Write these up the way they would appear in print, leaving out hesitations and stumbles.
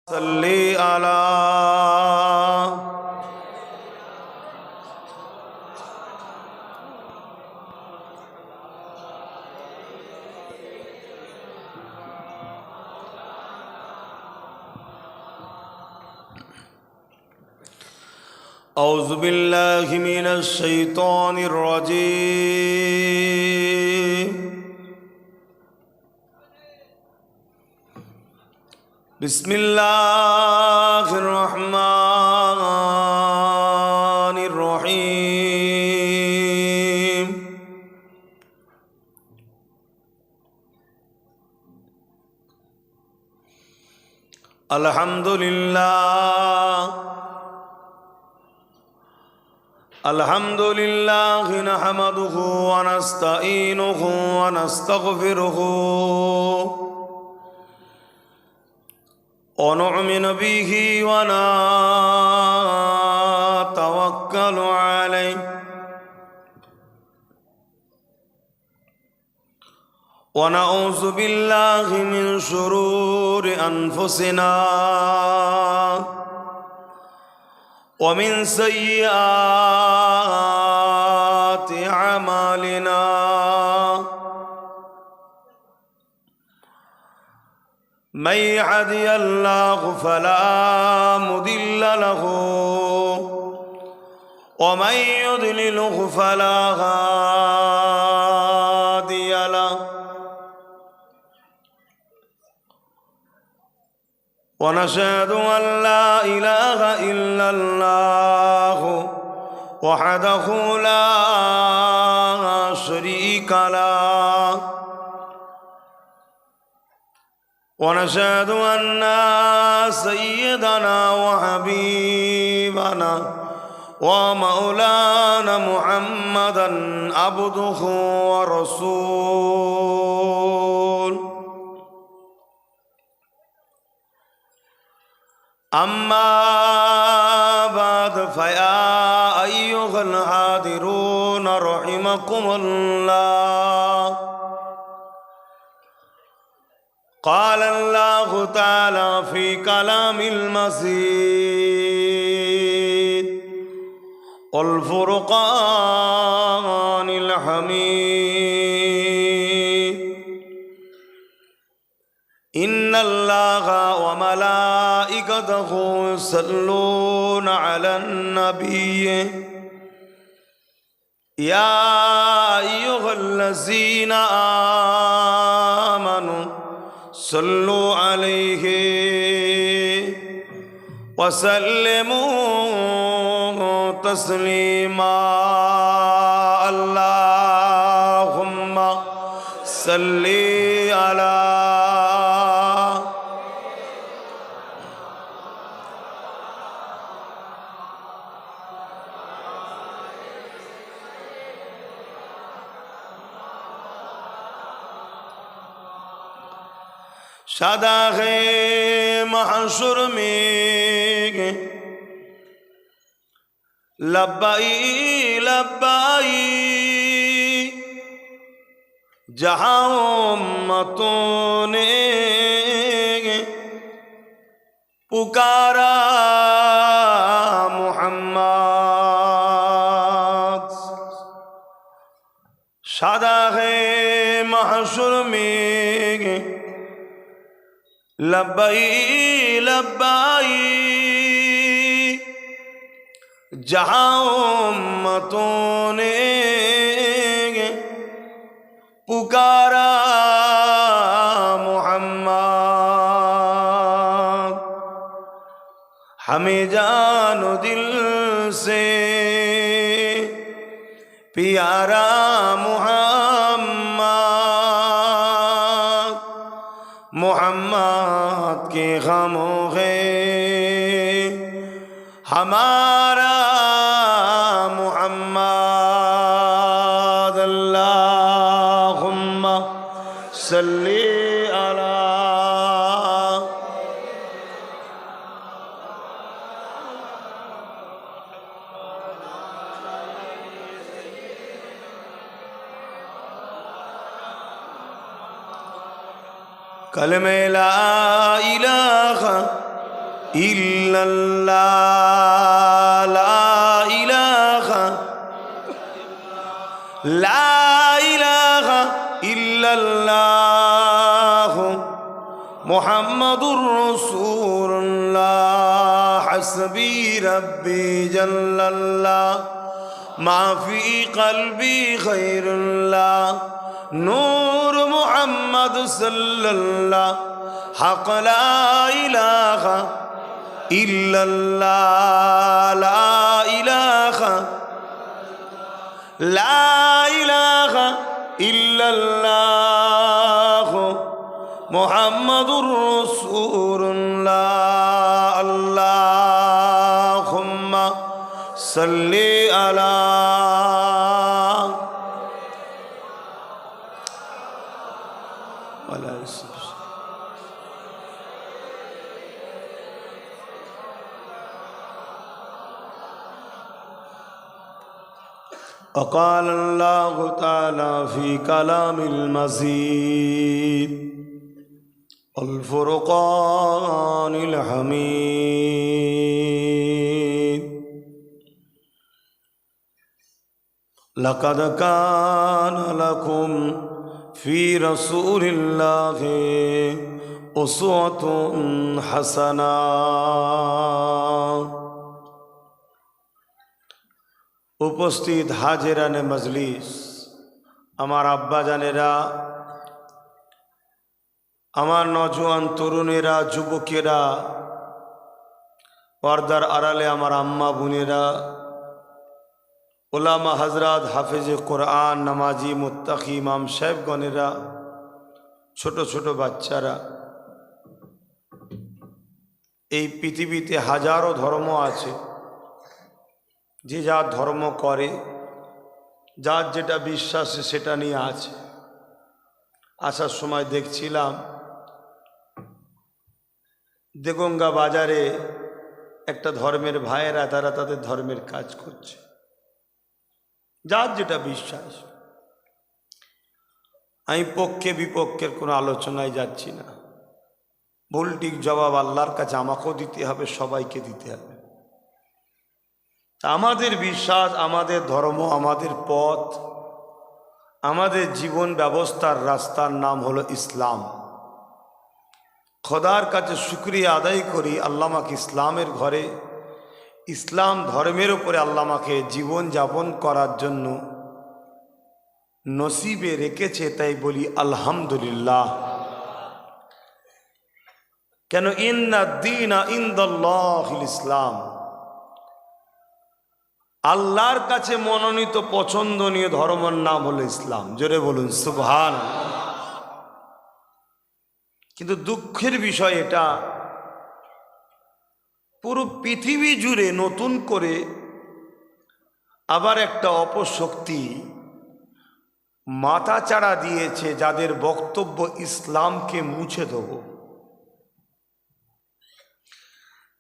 صلی علی اعوذ باللہ من الشیطان الرجیم بسم اللہ الرحمن الرحیم الحمد للہ نحمده ونستعینه ونستغفره ونؤمن به ونتوكل عليه ونعوذ بالله من شرور أنفسنا ومن سيئات أعمالنا من يهده الله فلا مضل له ومن يضلله فلا هادي له ونشهد أن لا إله إلا الله وحده لا شريك له ونشهد أن سيدنا وحبيبنا ومولانا محمدا عبده ورسوله أما بعد فيا أيها الحاضرون رحمكم الله قال الله تعالى في كلام المجيد والفرقان الحميد إن الله وملائكته يصلون على النبي يا أيها الذين آمنوا صلوا عليه وسلموا تسليما اللهم صل على شاداغ محشر میں لبائی لبائی جہاں امتوں نے پکارا محمد شاداغ محشر میں لبائی لبائی جہاں امتوں نے پکارا محمد ہمیں جان و دل سے پیارا محمد کے غموں ہے ہمارا محمد اللہم صلی علی کلمہ لا الہ ইল্লাল্লাহ লা ইলাহা লা ইলাহা ইল্লাল্লাহ মুহাম্মাদুর রাসূলুল্লাহ হাসবি রাব্বি জাল্লাল্লাহ মা ফি কলবি খায়রুল্লাহ নূর মুহাম্মদ সাল্লাল্লাহ হক লা ইলাহা ইল্লাল্লাহ লা ইলাহা লা ইলাহা ইল্লাল্লাহ মুহাম্মাদুর রাসূলুল্লাহ আল্লাহুম্মা সাল্লি আলা وقال الله تعالى في كلام المزيد الفرقان الحميد لقد كان لكم في رسول الله أسوة حسنة উপস্থিত হাজিরানে মজলিস, আমার আব্বাজানেরা, আমার নজওয়ান তরুণেরা, যুবকেরা, পর্দার আড়ালে আমার আম্মা বোনেরা, ওলামা হজরত, হাফেজে কোরআন, নামাজি, মুত্তাকি ইমাম সাহেবগণেরা, ছোট ছোট বাচ্চারা, এই পৃথিবীতে হাজারো ধর্ম আছে। যে যার ধর্ম করে, যার যেটা বিশ্বাস সেটা নিয়ে আছে। আসার সময় দেখছিলাম দেগঙ্গা বাজারে একটা ধর্মের ভাইয়েরা, তারা তাদের ধর্মের কাজ করছে, যার যেটা বিশ্বাস। আমি পক্ষে বিপক্ষের কোনো আলোচনায় যাচ্ছি না। ভুল ঠিক জবাব আল্লাহর কাছে আমাকেও দিতে হবে, সবাইকে দিতে হবে। আমাদের বিশ্বাস, আমাদের ধর্ম, আমাদের পথ, আমাদের জীবন ব্যবস্থার রাস্তার নাম হলো ইসলাম। খোদার কাছে শুকরিয়া আদায় করি, আল্লাহ আমাকে ইসলামের ঘরে, ইসলাম ধর্মের উপরে আল্লাহ আমাকে জীবন যাপন করার জন্য নসিবে রেখেছে, তাই বলি আলহামদুলিল্লাহ। কেন? ইন্না দীনা ইনদাল্লাহিল ইসলাম। আল্লাহর কাছে মনোনীত পছন্দনীয় ধর্মের নাম হলো ইসলাম। জোরে বলুন সুবহানাল্লাহ। কিন্তু দুঃখের বিষয় এটা, পুরো পৃথিবী জুড়ে নতুন করে আবার একটা অপশক্তি মাথাচাড়া দিয়েছে, যাদের বক্তব্য ইসলামকে মুছে দেব।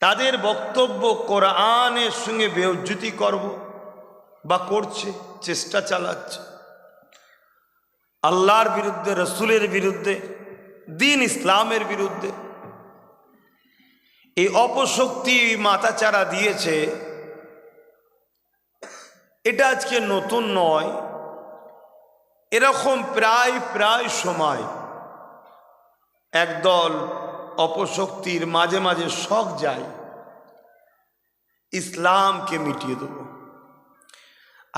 তাদের বক্তব্য কোরআনের সঙ্গে বেইজ্জতি করব বা করছে, চেষ্টা চালাচ্ছে আল্লাহর বিরুদ্ধে, রসুলের বিরুদ্ধে, দিন ইসলামের বিরুদ্ধে। এই অপশক্তি মাথাচাড়া দিয়েছে। এটা আজকে নতুন নয়, এরকম প্রায় সময় একদল অপশক্তির মাঝে মাঝে শখ যায় ইসলামকে মিটিয়ে দেব।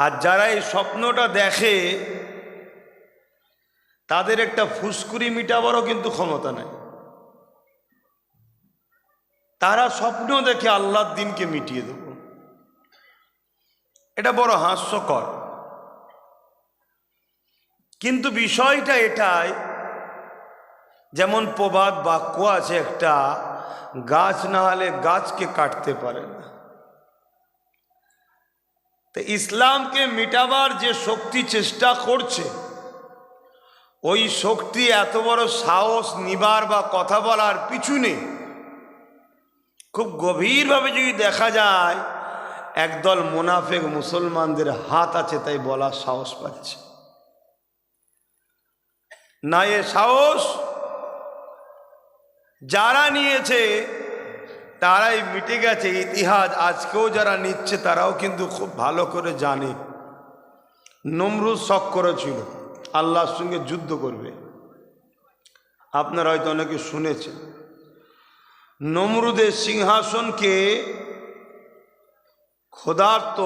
আর যারা এই স্বপ্নটা দেখে, তাদের একটা ফুসকুরি মিটাবারও কিন্তু ক্ষমতা নাই। তারা স্বপ্ন দেখে আল্লাহর দিনকে মিটিয়ে দেব। এটা বড় হাস্যকর। কিন্তু বিষয়টা এটাই, যেমন প্রবাদ বাক্য আছে একটা, গাছ না হলে গাছকে কাটতে পারে না। তো ইসলামকে মিটাবার যে শক্তি চেষ্টা করছে, ওই শক্তি এত বড় সাহস নিবার বা কথা বলার পিছনে খুব গভীরভাবে যদি দেখা যায়, একদল মুনাফিক মুসলমানদের হাত আছে, তাই বলার সাহস পাচ্ছে না। এ সাহস যারা নিয়েছে তারাই মিটে গেছে ইতিহাস। আজকেও যারা নিচ্ছে তারাও কিন্তু খুব ভালো করে জানে নমরুদ শখ করেছিল আল্লাহর সঙ্গে যুদ্ধ করবে। আপনারা হয়তো অনেকে শুনেছেন নমরুদের সিংহাসনকে ক্ষুধার্ত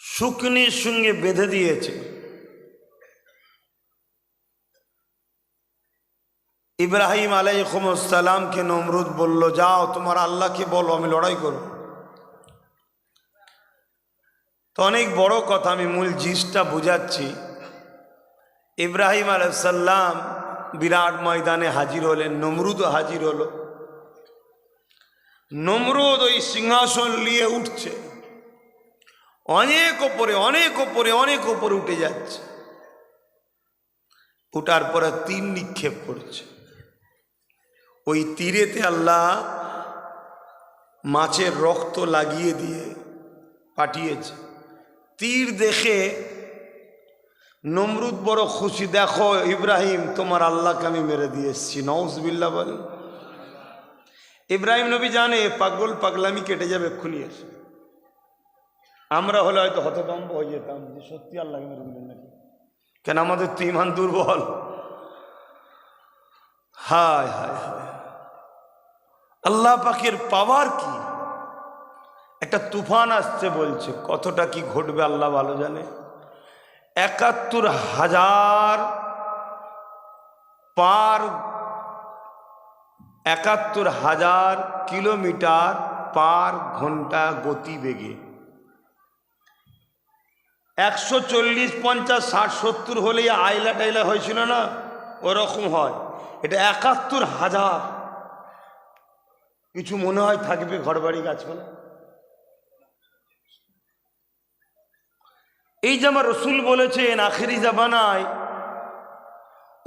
শুকনির সঙ্গে বেঁধে দিয়েছে। ইব্রাহিম আলাইহিসসালামকে নমরুদ বলল, যাও তোমার আল্লাহকে বলো আমি লড়াই করব। তো অনেক বড় কথা, আমি মূল জিনিসটা বুঝাচ্ছি। ইব্রাহিম আলাইহিসসালাম বিরাট ময়দানে হাজির হলেন, নমরুদও হাজির হলো। নমরুদ ওই সিংহাসন নিয়ে উঠছে, অনেক ওপরে অনেক ওপরে অনেক ওপরে উঠে যাচ্ছে। উঠার পরে তীর নিক্ষেপ করছে। ওই তীরেতে আল্লাহ মাছের রক্ত লাগিয়ে দিয়ে পাঠিয়েছে। তীর দেখে নমরুদ বড় খুশি, দেখো ইব্রাহিম তোমার আল্লাহকে আমি মেরে দিয়ে এসেছি। নাউজুবিল্লাহ বলেন। ইব্রাহিম নবী জানে পাগল পাগলামি কেটে যাবে এক্ষুনি এসে। আমরা হলে হয়তো হতভম্ব হয়ে যেতাম যে সত্যি আল্লাহকে মেরে দিলেন নাকি, কেন আমাদের তো ইমান দুর্বল। হায় হায় হায়, আল্লাহ পাকের পাওয়ার কি। একটা তুফান আসছে বলছে, কতটা কি ঘটবে আল্লাহ ভালো জানে। ৭১,০০০ কিলোমিটার পার ঘন্টা গতিবেগে। ১৪০, ৫০, ৬০, ৭০ হলেই আইলা টাইলা হয়েছিল না, ওরকম হয়। এটা ৭১,০০০। কিছু মনে হয় থাকবে ঘরবাড়ি গাছপালা। এই যে আমার রসুল বলেছেন আখেরি জামানায়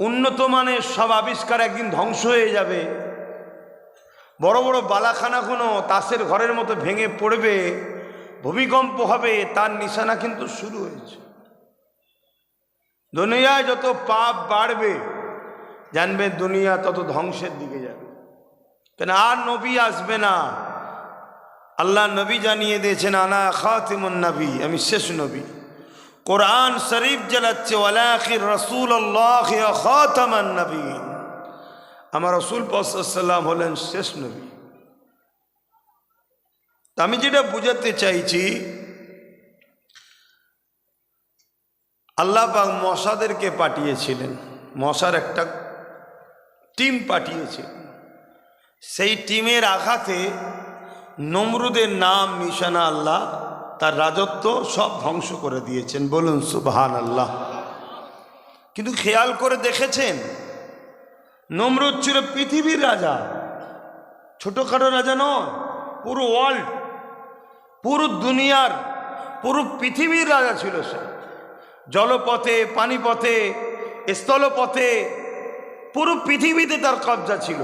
উন্নত মানের সব আবিষ্কার একদিন ধ্বংস হয়ে যাবে। বড় বড় বালাখানাগুলো তাসের ঘরের মতো ভেঙে পড়বে, ভূমিকম্প হবে, তার নিশানা কিন্তু শুরু হয়েছে। দুনিয়ায় যত পাপ বাড়বে জানবে দুনিয়া তত ধ্বংসের দিকে যাবে। কেন আর নবী আসবে না। আল্লাহ নবী জানিয়ে দিয়েছেন আনা খাতিমুন নবী, আমি শেষ নবী। কোরআন শরীফ জ্বালাচ্ছে ওয়ালাখির রাসূলুল্লাহ খাতামান নবীন, আমার রাসূল পাক সাল্লাল্লাহু আলাইহি ওয়াসাল্লাম হলেন শেষ নবী। আমি যেটা বুঝাতে চাইছি, আল্লাহ পাক মশাদেরকে পাঠিয়েছিলেন, মশার একটা টিম পাঠিয়েছিলেন। সেই টিমের আঘাতে নমরুদের নাম নিশানা আল্লাহ তার রাজত্ব সব ধ্বংস করে দিয়েছেন। বলুন সুবহানাল্লাহ। কিন্তু খেয়াল করে দেখেছেন নমরুদ ছিল পৃথিবীর রাজা, ছোটখাটো রাজা নয়, পুরো ওয়ার্ল্ড, পুরো দুনিয়ার, পুরো পৃথিবীর রাজা ছিল সে। জলপথে, পানিপথে, স্থলপথে, পুরো পৃথিবীতে তার কবজা ছিল।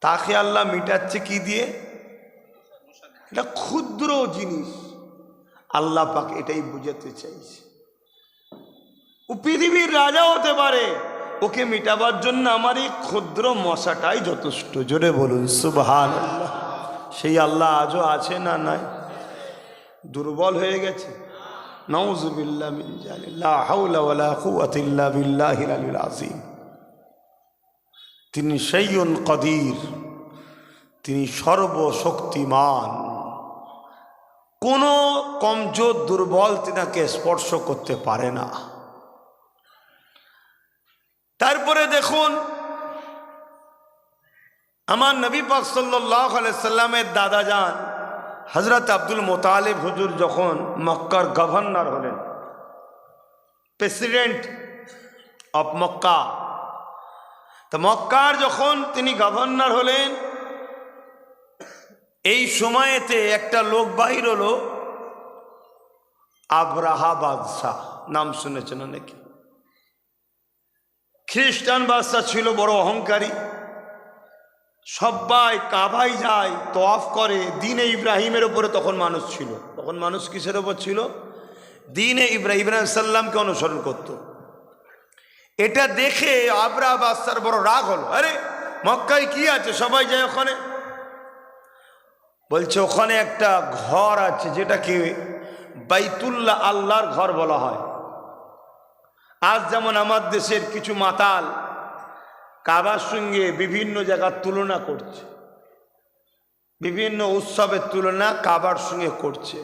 তাকে আল্লাহ মিটাচ্ছে কি দিয়ে? এটা ক্ষুদ্র জিনিস। আল্লাহ পাক এটাই বুঝাতে চাইছে, ও পৃথিবীর রাজা হতে পারে, ওকে মিটাবার জন্য আমার এই ক্ষুদ্র মশাটাই যথেষ্ট। জোরে বলুন সুবহানাল্লাহ। সেই আল্লাহ আজও আছে না নাই? দুর্বল হয়ে গেছে? নাউযুবিল্লাহ মিন যালিক। লা হাওলা ওয়ালা কুওয়াতা ইল্লা বিল্লাহিল আলিয়্যিল আযীম। তিনি শাইউন কাদির, তিনি সর্বশক্তিমান। কোনো কমজোর দুর্বল তিনাকে স্পর্শ করতে পারে না। তারপরে দেখুন আমার নবী পাক সাল্লাল্লাহু আলাইহি সাল্লামের দাদা যান হযরত আব্দুল মুত্তালিব হুজুর যখন মক্কার গভর্নর হলেন, প্রেসিডেন্ট অফ মক্কা, তো মক্কার যখন তিনি গভর্নর হলেন, এই সময়েতে একটা লোক বাহির হলো, আবরাহা বাদশাহ, নাম শুনেছেন অনেকে। খ্রিস্টান বাদশাহ ছিল, বড় অহংকারী। সবাই কাবায় যায়, তওয়াফ করে। দ্বীনে ইব্রাহিমের ওপরে তখন মানুষ ছিল। তখন মানুষ কিসের ওপর ছিল? দ্বীনে ইব্রাহিম সাল্লামকে অনুসরণ করত। এটা দেখে আবরাহা বাদশার বড় রাগ হলো। আরে মক্কায় কি আছে? সবাই যায় ওখানে। বলছে ওখানে একটা ঘর আছে যেটাকে বাইতুল্লাহ, আল্লাহর ঘর বলা হয়। আজ যেমন আমার দেশের কিছু মাতাল কাবার সঙ্গে বিভিন্ন জায়গার তুলনা করছে, বিভিন্ন উৎসবের তুলনা কাবার সঙ্গে করছে।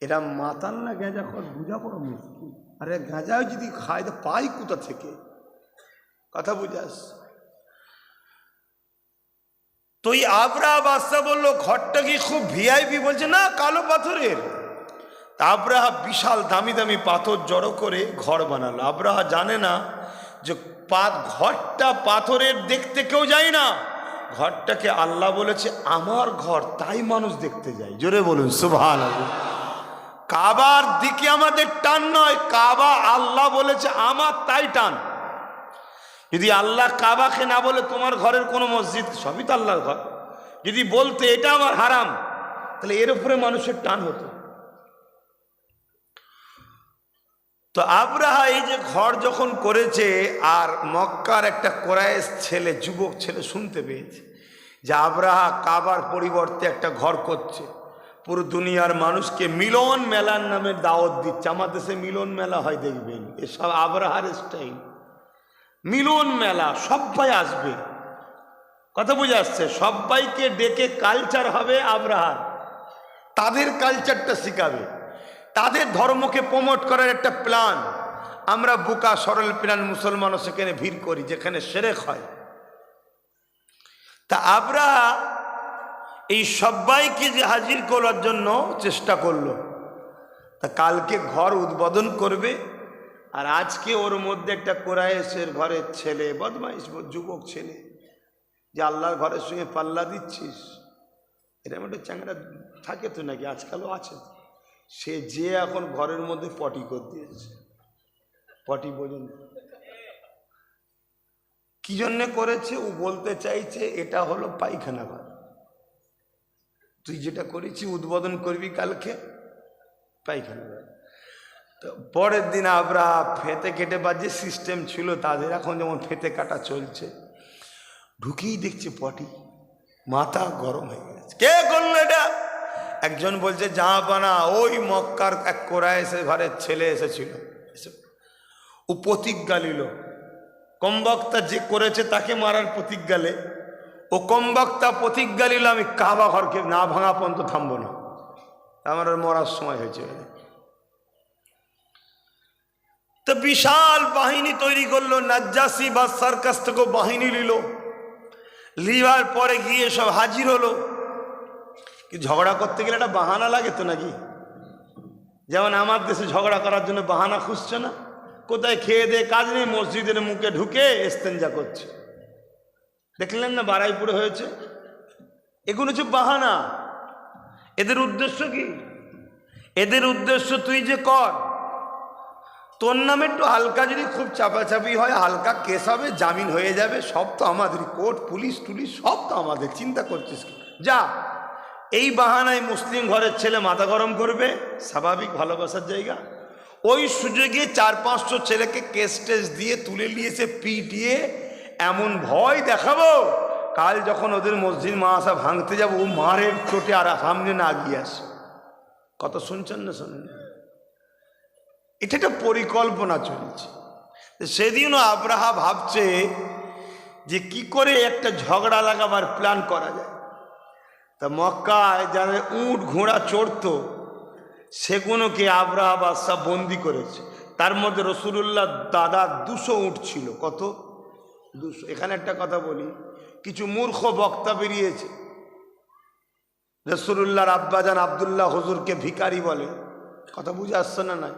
এরা মাতাল না গাঁজা খর বুঝা বড় মুশকিল। আরে গাঁজাও যদি খায় তো পাই কোথা থেকে? কথা বুঝাস? তো এই আবরাহা বাদশা বললো ঘরটা কি খুব ভিআইপি? বলছে না, কালো পাথরের। আবরাহা বিশাল দামি দামি পাথর জড়ো করে ঘর বানালো। আবরাহা জানে না যে ঘরটা পাথরের, দেখতে কেউ যায় না। ঘরটাকে আল্লাহ বলেছে আমার ঘর, তাই মানুষ দেখতে যায়। জোরে বলুন সুবহানাল্লাহ। কাবার দিকে আমাদের টান নয়, কাবা আল্লাহ বলেছে আমার, তাই টান। যদি আল্লাহ কাবাকে না বলে তোমার ঘরের কোনো মসজিদ, সবই তো আল্লাহর ঘর, যদি বলতে এটা আমার হারাম, তাহলে এর উপরে মানুষের টান হতো। তো আবরাহা এই যে ঘর যখন করেছে, আর মক্কার একটা কোরাইশ ছেলে, যুবক ছেলে শুনতে পেয়েছে যে আবরাহা কাবার পরিবর্তে একটা ঘর করছে, পুরো দুনিয়ার মানুষকে মিলন মেলার নামে দাওয়াত দিচ্ছে। আমার দেশে মিলন মেলা হয়, দেখবেন এসব আবরাহার স্টাইল। মিলন মেলা, সবাই আসবে, কথা বুঝে আসছে, সবাইকে ডেকে কালচার হবে আবরাহার, তাদের কালচারটা শিখাবে, তাদের ধর্মকে প্রমোট করার একটা প্ল্যান। আমরা বোকা সরল প্ল্যান মুসলমানও সেখানে ভিড় করি যেখানে শিরক হয়। তা আবরাহা এই সবাইকে যে হাজির করার জন্য চেষ্টা করলো। তা কালকে ঘর উদ্বোধন করবে, আর আজকে ওর মধ্যে একটা কোরাইশের ঘরের ছেলে, বদমাইশ যুবক ছেলে, যে আল্লাহর ঘরের সঙ্গে পাল্লা দিচ্ছিস, এরকম একটা চ্যাংড়া থাকে তো নাকি, আজকালও আছে। সে যে এখন ঘরের মধ্যে পটি করে দিয়েছে। পটি বোঝেন কি জন্যে করেছে? ও বলতে চাইছে এটা হলো পায়খানা ঘর। তুই যেটা করেছি উদ্বোধন করবি কালকে, পায়খানা ঘর। তো পরের দিন আবরাহা ফেতে কেটে বাজে সিস্টেম ছিল তাদের, এখন যেমন ফেতে কাটা চলছে, ঢুকেই দেখছে পটি, মাথা গরম হয়ে গেছে। কে করলো এটা? একজন বলছে জাহাপানা, ওই মক্কার এক কোরাইশের ঘরের ছেলে এসেছিল, ও প্রতিজ্ঞা নিল। কমবক্তা যে করেছে তাকে মারার প্রতিজ্ঞা লে, ও কমবক্তা প্রতিজ্ঞা নিল আমি কাবা ঘরকে না ভাঙা পর্যন্ত থামবো না। আমার মরার সময় হয়েছে। তো বিশাল বাহিনী তৈরি করলো, নাজ্জাসী বাদশার কাছ থেকে বাহিনী নিল, লিবার পরে গিয়ে সব হাজির হলো। কি ঝগড়া করতে গেলে একটা বাহানা লাগে তো নাকি? যেমন আমার দেশে ঝগড়া করার জন্য বাহানা খুঁজছে না, কোথায় খেয়ে দিয়ে কাজ নেই, মসজিদের মুখে ঢুকে ইস্তেঞ্জা করছে। দেখলেন না বারাইপুরে হয়েছে? এগুলো হচ্ছে বাহানা। এদের উদ্দেশ্য কি? এদের উদ্দেশ্য তুই যে কর, তোর নামে একটু হালকা যদি খুব চাপাচাপি হয়, হালকা কেস হবে, জামিন হয়ে যাবে, সব তো আমাদের, কোর্ট পুলিশ টুলিশ সব তো আমাদের, চিন্তা করছিস কি? যা। এই বাহানায় মুসলিম ঘরের ছেলে মাথা গরম করবে, স্বাভাবিক ভালোবাসার জায়গা। ওই সুযোগে 400-500 ছেলেকে কেস টেস দিয়ে তুলে নিয়েছে, পিটিয়ে এমন ভয় দেখাবো, কাল যখন ওদের মসজিদ মাদ্রাসা ভাঙতে যাবো, ও মারের চোটে আর সামনে না গিয়ে আসে। কত শুনছেন না শোনেন? এটা একটা পরিকল্পনা চলছে। সেদিনও আবরাহা ভাবছে যে কি করে একটা ঝগড়া লাগাবার প্ল্যান করা যায়। তা মক্কায় যারা উট ঘোড়া চড়তো সেগুলোকে আবরাহা বাদশা বন্দি করেছে। তার মধ্যে রাসূলুল্লাহ দাদা 200 উট ছিল। কত? 200। এখানে একটা কথা বলি, কিছু মূর্খ বক্তা বেরিয়েছে, রাসূলুল্লাহর আব্বাজান আব্দুল্লাহ হুজুরকে ভিখারি বলে। কথা বুঝে আসছে না? নাই।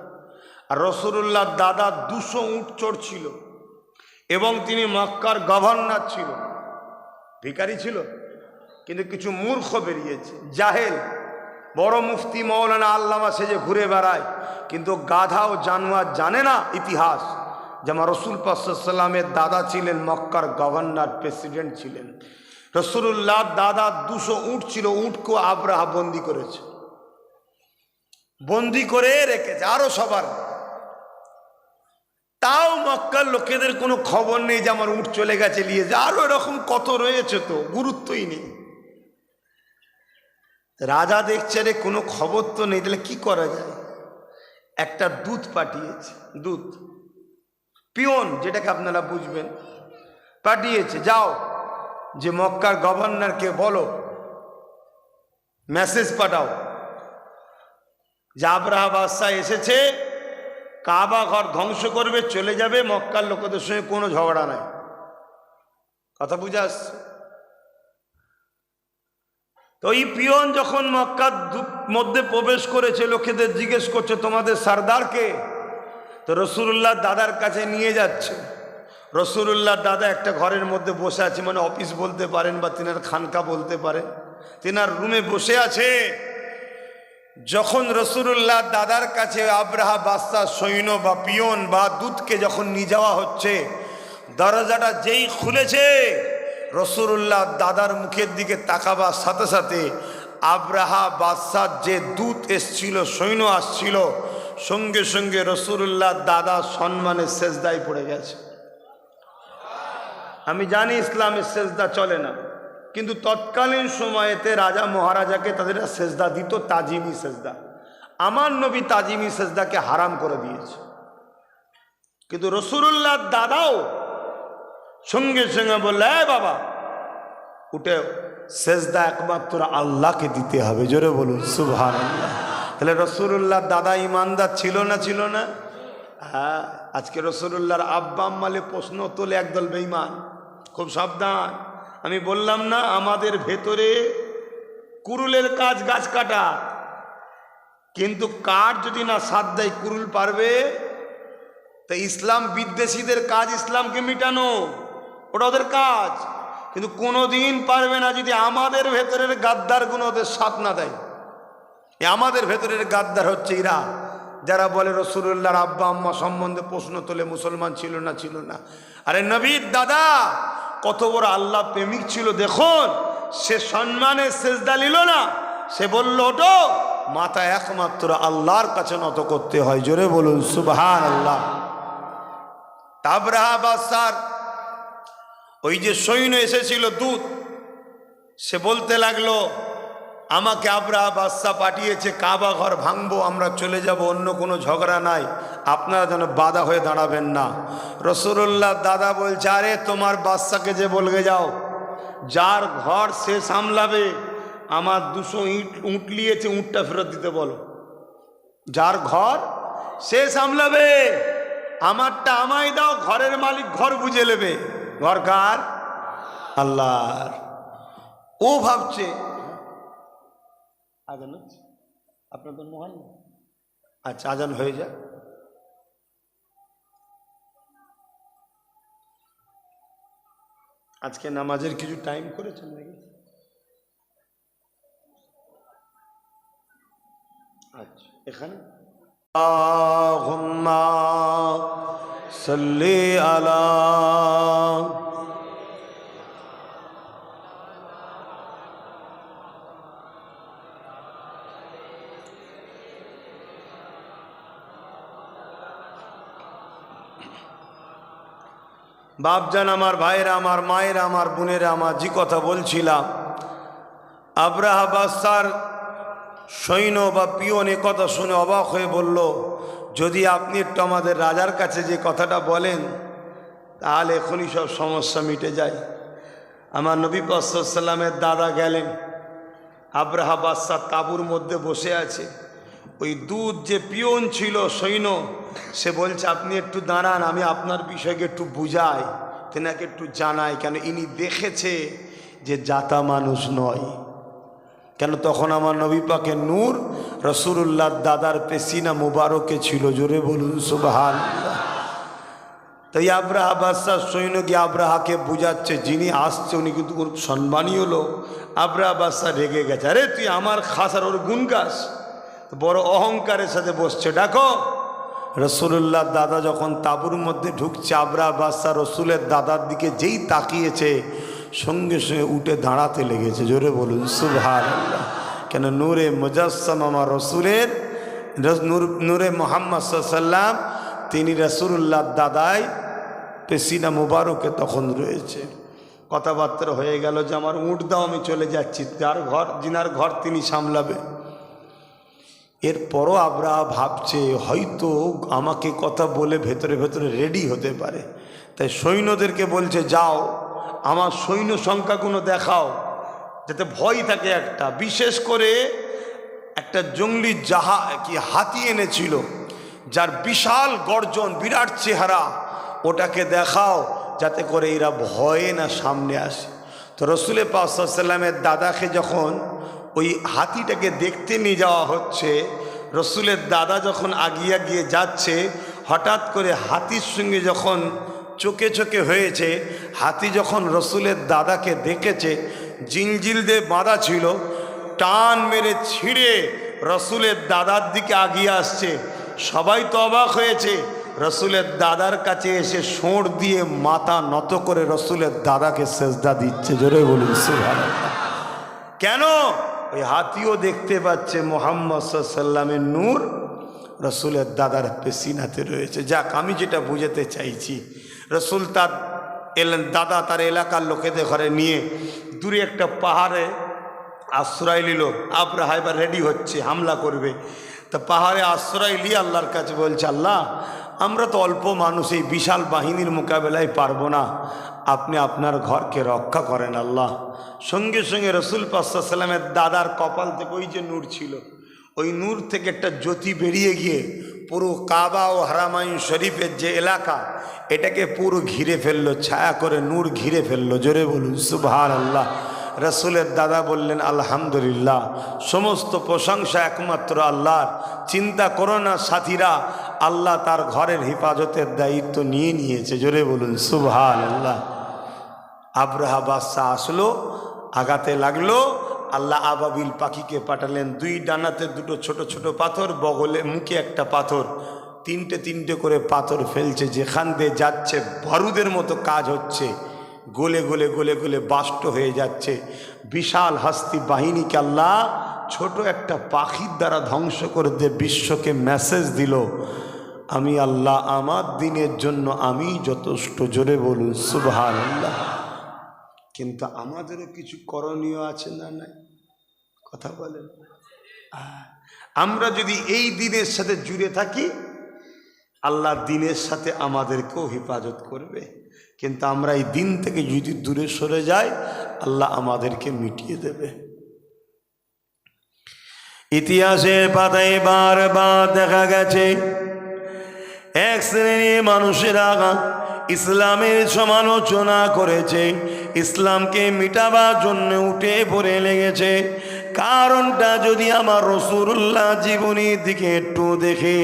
আর রাসূলুল্লাহর দাদা 200 উট চড়ছিল এবং তিনি মক্কার গভর্নর ছিল, ভিখারি ছিল। কিন্তু কিছু মূর্খ বেরিয়েছে, জাহেল, বড় মুফতি মৌলানা আল্লামা সেজে ঘুরে বেড়ায়, কিন্তু গাধা ও জানোয়ার জানে না ইতিহাস। যেমন রসুল পাক সাল্লাল্লাহু আলাইহি ওয়াসাল্লামের দাদা ছিলেন মক্কার গভর্নর, প্রেসিডেন্ট ছিলেন। রাসূলুল্লাহর দাদা 200 উট ছিল, উটকে আবরাহা বন্দি করেছে, বন্দি করে রেখেছে। আরো সবার তাও মক্কার লোকেদের কোনো খবর নেই যে আমার উট চলে গেছে নিয়ে যে, আরো এরকম কত রয়েছে, তো গুরুত্বই নেই। রাজা দেখছে রে কোনো খবর তো নেই, তাহলে কি করা যায়? একটা দূত পাঠিয়েছে, দূত পিয়ন যেটাকে আপনারা বুঝবেন, পাঠিয়েছে, যাও যে মক্কার গভর্নরকে বলো, মেসেজ পাঠাও যে আবরাহা বাদশাহ এসেছে, কাবা ঘর ধ্বংস করবে, চলে যাবে, মক্কার লোকেদের সঙ্গে কোনো ঝগড়া নাই। কথা বুঝে আসছে তো? এই পিয়ন যখন মক্কার মধ্যে প্রবেশ করেছে, লোকেদের জিজ্ঞেস করছে তোমাদের সর্দারকে, তো রসুল্লাহ দাদার কাছে নিয়ে যাচ্ছে। রসুল্লাহ দাদা একটা ঘরের মধ্যে বসে আছে, মানে অফিস বলতে পারেন বা তিনার খানকা বলতে পারেন, তিনার রুমে বসে আছে। যখন রসুল্লাহ দাদার কাছে আবরাহা বাদশাহ সৈন্য বা পিয়ন বা দূতকে যখন নিয়ে যাওয়া হচ্ছে, দরজাটা যেই খুলেছে, রসুল্লাহ দাদার মুখের দিকে তাকাবার সাথে সাথে আবরাহা বাদশাহ যে দূত এসছিল, সৈন্য আসছিল, সঙ্গে সঙ্গে রসুল্লাহ দাদা সম্মানের সেজদায় পড়ে গেছে। আমি জানি ইসলামের সেজদা চলে না, কিন্তু তৎকালীন সময়েতে রাজা মহারাজাকে তাদের সেজদা দিত, তাজিমি সেজদা। আমার নবী তাজিমি সেজদাকে হারাম করে দিয়েছে, কিন্তু রসুল্লাহ দাদাও সঙ্গে সঙ্গে বললে, বাবা উঠে সেজদা একমাত্র আল্লাহকে দিতে হবে। জোরে বলুন সুবহানাল্লাহ। তাহলে রসুল্লাহ দাদা ইমানদার ছিল না, ছিল না? হ্যাঁ। আজকে রসুল্লাহর আব্বা আম্মালে প্রশ্ন তোলে একদল বেঈমান। খুব সাবধান। আমি বললাম না, আমাদের ভেতরে কুরুলের কাজ গাছ কাটা, কিন্তু কাঠ যদি না সাথ দেয় কুরুল পারবে? তা ইসলাম বিদ্বেষীদের কাজ ইসলামকে মিটানো, ওটা ওদের কাজ, কিন্তু কোনোদিন পারবে না যদি আমাদের ভেতরের গাদ্দারগুলো ওদের সাথ না দেয়। আমাদের ভেতরের গাদ্দার হচ্ছে এরা, যারা বলে রসুল্লাহর আব্বা আম্মা সম্বন্ধে প্রশ্ন তোলে, মুসলমান ছিল না, ছিল না। আরে নবীর দাদা কত বড় আল্লাহ প্রেমিক ছিল দেখুন, সে সম্মানের সেজদা নিল না, সে বলল ওটো মাথা একমাত্র আল্লাহর কাছে নত করতে হয়। জোরে বলুন সুবহানাল্লাহ। আবরাহা বাদশার ওই যে সৈন্য এসেছিল দূত, সে বলতে লাগলো, আমাকে আবরাহা বাদশাহ পাঠিয়েছে, কাবা ঘর ভাঙবো, আমরা চলে যাব, অন্য কোনো ঝগড়া নাই, আপনারা যেন বাধা হয়ে দাঁড়াবেন না। রসুল্লাহ দাদা বলছে, আরে তোমার বাদশাকে যে বলবে যাও, যার ঘর সে সামলাবে, আমার 200 উঁট নিয়েছে, উঁটটা ফেরত দিতে বলো। যার ঘর সে সামলাবে, আমারটা আমায় দাও, ঘরের মালিক ঘর বুঝে নেবে। ঘর কার? আল্লাহর। ও ভাবছে আজান হচ্ছে, আপনার জন্য হয় না? আচ্ছা, আজান হয়ে যায়। আজকে নামাজের কিছু টাইম করেছেন নাকি? আচ্ছা, এখানে আল্লাহুম্মা সাল্লি আলা বাপজান, আমার ভাইরা, আমার মায়েরা, আমার বোনেরা, আমার যে কথা বলছিলাম, আবরাহা বাদশার সৈন্য বা পিয়ন এ কথা শুনে অবাক হয়ে বলল, যদি আপনি একটু আমাদের রাজার কাছে যে কথাটা বলেন, তাহলে এখনই সব সমস্যা মিটে যায়। আমার নবী পাক সাল্লাল্লাহু আলাইহি ওয়াসাল্লামের দাদা গেলেন, আবরাহা বাদশাহ তাঁবুর মধ্যে বসে আছে। ওই দূত যে পিয়ন ছিল সৈন্য, সে বলছে, আপনি একটু দাঁড়ান, আমি আপনার বিষয়কে একটু বুঝাই, তেনাকে একটু জানাই, কেন ইনি দেখেছে যে জাতা মানুষ নয়। কেন তখন আমার নবী পাকের নূর রসুল্লাহর দাদার পেশিনা মুবারকে ছিল। জোরে বলুন সুবহানাল্লাহ। তাই আবরাহা বাদশাহ সৈন্য গিয়ে আবরাহাকে বুঝাচ্ছে, যিনি আসছে উনি কিন্তু খুব সম্মানীয় লোক। আবরাহা বাদশাহ রেগে গেছে, আরে তুই আমার খাস আর ওর গুণ গাস, বড় অহংকারের সাথে বসছে, ডাকো। রসুল্লাহ দাদা যখন তাঁবুর মধ্যে ঢুকছে, আবরাহা বাদশাহ রসুলের দাদার দিকে যেই তাকিয়েছে, সঙ্গে সঙ্গে উঠে দাঁড়াতে লেগেছে। জোরে বলুন সুবহানাল্লাহ। কেন নূরে মুজাসসাম আমার রসুলের, নূরে মুহাম্মদ সাল্লাল্লাহু আলাইহি ওয়াসাল্লাম তিনি রাসূলুল্লাহর দাদাই পেসিনা মুবারকে তখন রয়েছে। কথাবার্তা হয়ে গেল যে আমার উঠ দাও, আমি চলে যাচ্ছি, যিনার ঘর তিনি সামলাবে। এরপরও আবরাহা ভাবছে হয়তো আমাকে কথা বলে ভেতরে ভেতরে রেডি হতে পারে, তাই সৈন্যদেরকে বলছে যাও আমার সৈন্য সংখ্যাগুলো দেখাও, যাতে ভয় থাকে একটা। বিশেষ করে একটা জঙ্গলি হাতি এনেছিল, যার বিশাল গর্জন, বিরাট চেহারা, ওটাকে দেখাও যাতে করে এরা ভয়ে না সামনে আসে। তো রসুল পাক সাল্লাল্লাহু আলাইহি ওয়াসাল্লামের দাদাকে যখন ওই হাতিটাকে দেখতে নিয়ে যাওয়া হচ্ছে, রসুলের দাদা যখন আগিয়ে গিয়ে যাচ্ছে, হঠাৎ করে হাতির সঙ্গে যখন চোখে চোখে হয়েছে, হাতি যখন রসুলের দাদাকে দেখেছে, জিঞ্জিল দিয়ে বাঁধা ছিল, টান মেরে ছিঁড়ে রসুলের দাদার দিকে আগিয়ে আসছে। সবাই তো অবাক হয়েছে, রসুলের দাদার কাছে এসে সোঁড় দিয়ে মাথা নত করে রসুলের দাদাকে সেজদা দিচ্ছে। জোরে বলুন সুবহানাল্লাহ। কেন? ওই হাতিও দেখতে পাচ্ছে মুহাম্মদ সাল্লাল্লাহু আলাইহি ওয়াসাল্লামের নূর রসুলের দাদার পেশিনাতে রয়েছে। যাক, আমি যেটা বুঝাতে চাইছি, রসুল তার দাদা তার এলাকার লোকেদের ঘরে নিয়ে দূরে একটা পাহাড়ে আশ্রয় নিল। আবরাহা এবার রেডি হচ্ছে, হামলা করবে। তা পাহাড়ে আশ্রয় নিয়ে আল্লাহর কাছে বলছে, আল্লাহ আমরা তো অল্প মানুষ, এই বিশাল বাহিনীর মোকাবেলায় পারবো না, আপনি আপনার ঘরকে রক্ষা করেন আল্লাহ। সঙ্গে সঙ্গে রসুল পাক সাল্লাল্লাহু আলাইহি ওয়াসাল্লামের দাদার কপাল থেকে ওই যে নূর ছিল, ওই নূর থেকে একটা জ্যোতি বেরিয়ে গিয়ে পুরো কাবা ও হারামাইন শরীফের যে এলাকা, এটাকে পুরো ঘিরে ফেললো, ছায়া করে নূর ঘিরে ফেললো। জোরে বলুন সুবহানাল্লাহ। রসুলের দাদা বললেন আলহামদুলিল্লাহ, সমস্ত প্রশংসা একমাত্র আল্লাহর। চিন্তা করো না সাথীরা, আল্লাহ তার ঘরের হেফাজতের দায়িত্ব নিয়ে নিয়েছে। জোরে বলুন সুবহানাল্লাহ। আবরাহা বাদশা আসলো, আগাতে লাগলো। আল্লাহ আবাবিল পাখিকে পাঠালেন, দুই ডানাতে দুটো ছোট ছোট পাথর, বগলে মুখে একটা পাথর, তিনটে তিনটে করে পাথর ফেলছে। যেখান দিয়ে যাচ্ছে বারুদের মতো কাজ হচ্ছে, গলে গলে গলে গলে বাষ্ট হয়ে যাচ্ছে। বিশাল হস্তি বাহিনীকে আল্লাহ ছোট একটা পাখির দ্বারা ধ্বংস করে দিয়ে বিশ্বকে মেসেজ দিল, আমি আল্লাহ আমার দিনের জন্য আমি যথেষ্ট। জোরে বলুন সুবহানাল্লাহ। কিন্তু আমাদেরও কিছু করণীয় আছে না? নাই? কথা বলেন। আমরা যদি এই দিনের সাথে জুড়ে থাকি, আল্লাহ দিনের সাথে আমাদেরকেও হেফাজত করবে। কিন্তু আমরা এই দিন থেকে যদি দূরে সরে যাই, আল্লাহ আমাদেরকে মিটিয়ে দেবে। ইতিহাসের পাতায় বারবার দেখা গেছে এক শ্রেণীর মানুষেরা ইসলামের সমালোচনা করেছে, ইসলামকে মিটাবার জন্য উঠে পড়ে লেগেছে। কারণটা যদি আমার রাসূলুল্লাহ জীবনীর দিকে একটু দেখে,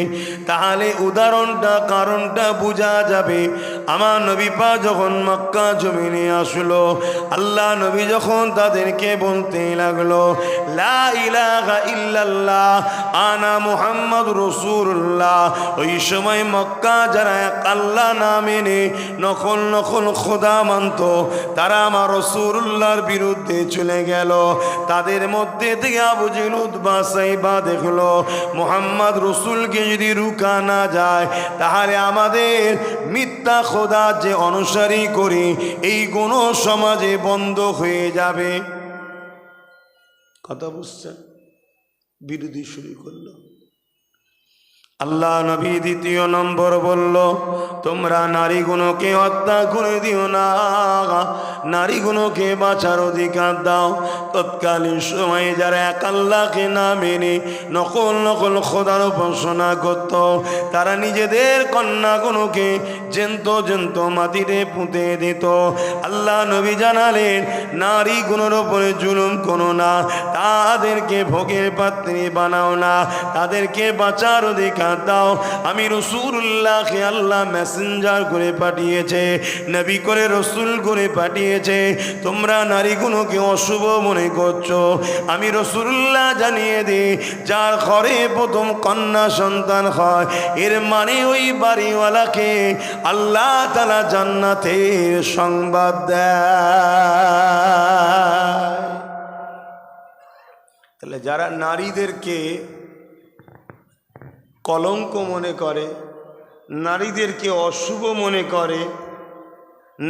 তাহলে কারণটা বোঝা যাবে। আমার নবী পাক যখন মক্কা জমিনে আসলো, আল্লাহ নবী যখন তাদেরকে বলতে লাগলো লা ইলাহা ইল্লাল্লাহ আনা মুহাম্মাদুর রাসূলুল্লাহ, ওই সময় মক্কা যারা এক আল্লাহ না মেনে নকল নকল খোদা মানত, তারা আমার রাসূলুল্লাহর বিরুদ্ধে চলে গেল। তাদের মধ্যে থেকে আবু জেহেল উতবা সাইবা দেখলো মুহাম্মদ রাসূলকে যদি রুকা না যায়, তাহলে আমাদের মিথ্যা খোদা যে অনুসারী করি, এই কোন সমাজে বন্ধ হয়ে যাবে। কথা বুঝছেন? বিরোধী শুরু করলো। আল্লাহ নবী দ্বিতীয় নম্বর বলল, তোমরা নারীগুলোকে হত্যা করে দিও না, নারীগুলোকে বাঁচার অধিকার দাও। তৎকালীন সময়ে যারা এক আল্লাহকে না মেনে নকল নকল খোদার উপাসনা করত, তারা নিজেদের কন্যাগুলোকে জ্যান্ত মাটিতে পুঁতে দিত। আল্লাহ নবী জানালেন, নারীগুলোর উপরে জুলুম করো না, তাদেরকে ভোগের পাত্রী বানাও না, তাদেরকে বাঁচার অধিকার দাও। আমি রাসূলুল্লাহকে আল্লাহ মেসেঞ্জার করে পাঠিয়েছে, নবী করে রাসূল করে পাঠিয়েছে। তোমরা নারীগুলোকে অশুভ মনে করছো, আমি রাসূলুল্লাহ জানিয়ে দিই, যার ঘরে প্রথম কন্যা সন্তান হয়, এর মানে ওই বাড়িওয়ালাকে আল্লাহ তাআলা জান্নাতের সংবাদ দেয়। তাহলে যারা নারীদেরকে কলঙ্ক মনে করে, নারীদেরকে অশুভ মনে করে,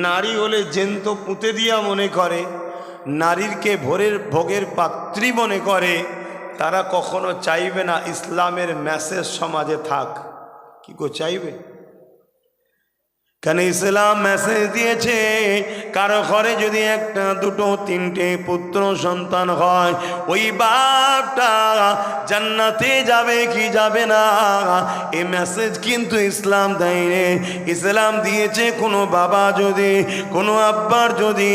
নারী হলে জ্যান্ত পুঁতে দিয়া মনে করে, নারীরকে ভোগের পাত্রী মনে করে, তারা কখনো চাইবে না ইসলামের মেসেজ সমাজে থাক। কি গো চাইবে? কেন ইসলাম মেসেজ দিয়েছে, কারো ঘরে যদি একটা দুটো তিনটে পুত্র সন্তান হয়, ওই বাপটা জান্নাতে যাবে কি যাবে না, এই মেসেজ কিন্তু ইসলাম দেয়নি। ইসলাম দিয়েছে কোনো বাবা যদি, কোনো আব্বার যদি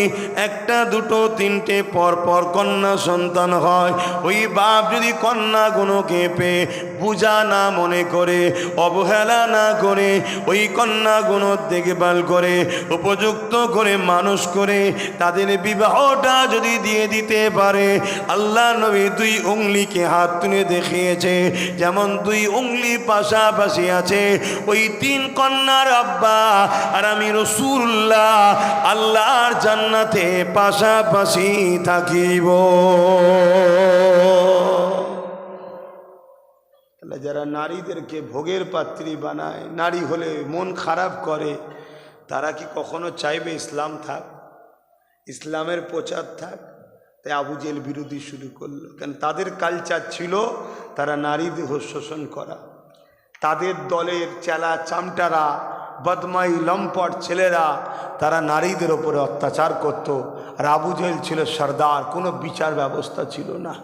একটা দুটো তিনটে পর পর কন্যা সন্তান হয়, ওই বাপ যদি কন্যাগুলোকে পেয়ে পূজা না মনে করে, অবহেলা না করে, ওই কন্যাগুলো দেখভাল করে উপযুক্ত করে মানুষ করে তাদের বিবাহটা যদি দিয়ে দিতে পারে, আল্লাহ নবী 2 উঙ্গলিকে হাত তুলে দেখিয়েছে, যেমন 2 উঙ্গলি পাশাপাশি আছে, ওই 3 কন্যার আব্বা আর আমি রাসূলুল্লাহ আল্লাহর জান্নাতে পাশাপাশি থাকিব। যারা নারীদেরকে ভোগের পাত্রী বানায়, নারী হলে মন খারাপ করে, তারা কি কখনো চাইবে ইসলাম থাক, ইসলামের প্রচার থাক? তাই আবু জেহেল বিরোধী শুরু করলো। কেন? তাদের কালচার ছিল তারা নারীদের শোষণ করা। তাদের দলের চেলা চামটারা, বদমাই লম্পট ছেলেরা তারা নারীদের ওপরে অত্যাচার করত। আর আবু জেহেল ছিল সর্দার, কোনো বিচার ব্যবস্থা ছিল না।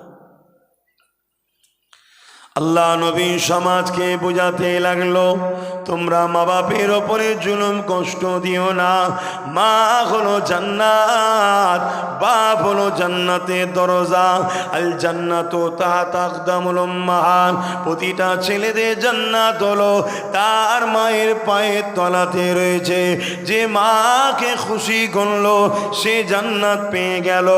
আল্লাহ নবী সমাজকে বোঝাতে লাগলো, তোমরা মা বাপের ওপরে জুলুম কষ্ট দিও না। মা হলো জান্নাত, বাপ হলো জান্নাতের দরজা। আল জান্নাতু তাহতা আকদামুল উম্মাহাত, প্রতিটা ছেলেদের জান্নাত হলো তার মায়ের পায়ের তলাতে রয়েছে। যে মাকে খুশি করলো সে জান্নাত পেয়ে গেল,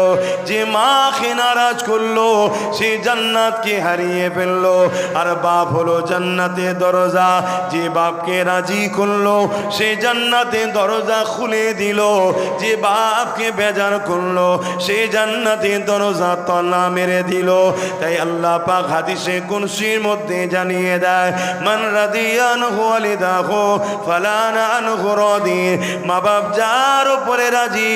যে মাকে নারাজ করলো সে জান্নাতকে হারিয়ে ফেললো। আর বাপ হলো জান্নাতের দরজা, যে বাপকে রাজি করলো সে জান্নাতের দরজা খুলে দিল, যে বাপকে বেজার করলো সে জান্নাতের দরজা তলা মেরে দিল। তাই আল্লাহ পাক হাদিসে কুরসির মধ্যে জানিয়ে দেয়, মান রাদিয়ানহু ওয়ালিদাহু ফালানা আনহু রাদি। মা বাপ যার উপরে রাজি,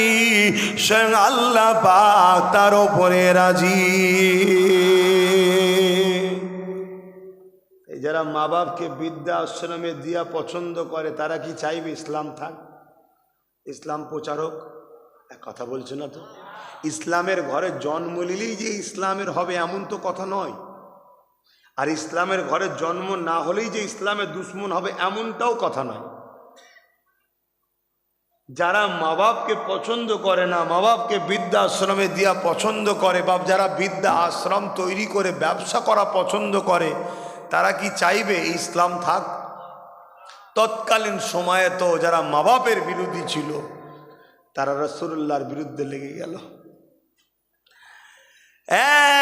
স্বয়ং আল্লাহ পাক তার উপরে রাজি। যারা মা বাপকে বৃদ্ধা আশ্রমে দিয়া পছন্দ করে, তারা কি চাইবে ইসলাম থাক, ইসলাম প্রচারক? এক কথা বলছে না তো। ইসলামের ঘরে জন্ম নিলেই যে ইসলামের হবে এমন তো কথা নয়, আর ইসলামের ঘরে জন্ম না হলেই যে ইসলামের দুশ্মন হবে এমনটাও কথা নয়। যারা মা বাপকে পছন্দ করে না, মা বাপকে বৃদ্ধা আশ্রমে দিয়া পছন্দ করে, বাপ যারা বৃদ্ধা আশ্রম তৈরি করে ব্যবসা করা পছন্দ করে, তারা কি চাইবে ইসলাম থাক? তৎকালীন সময়ে তো যারা মা বাপের বিরোধী ছিল তারা রাসূলুল্লাহর বিরুদ্ধে লেগে গেল।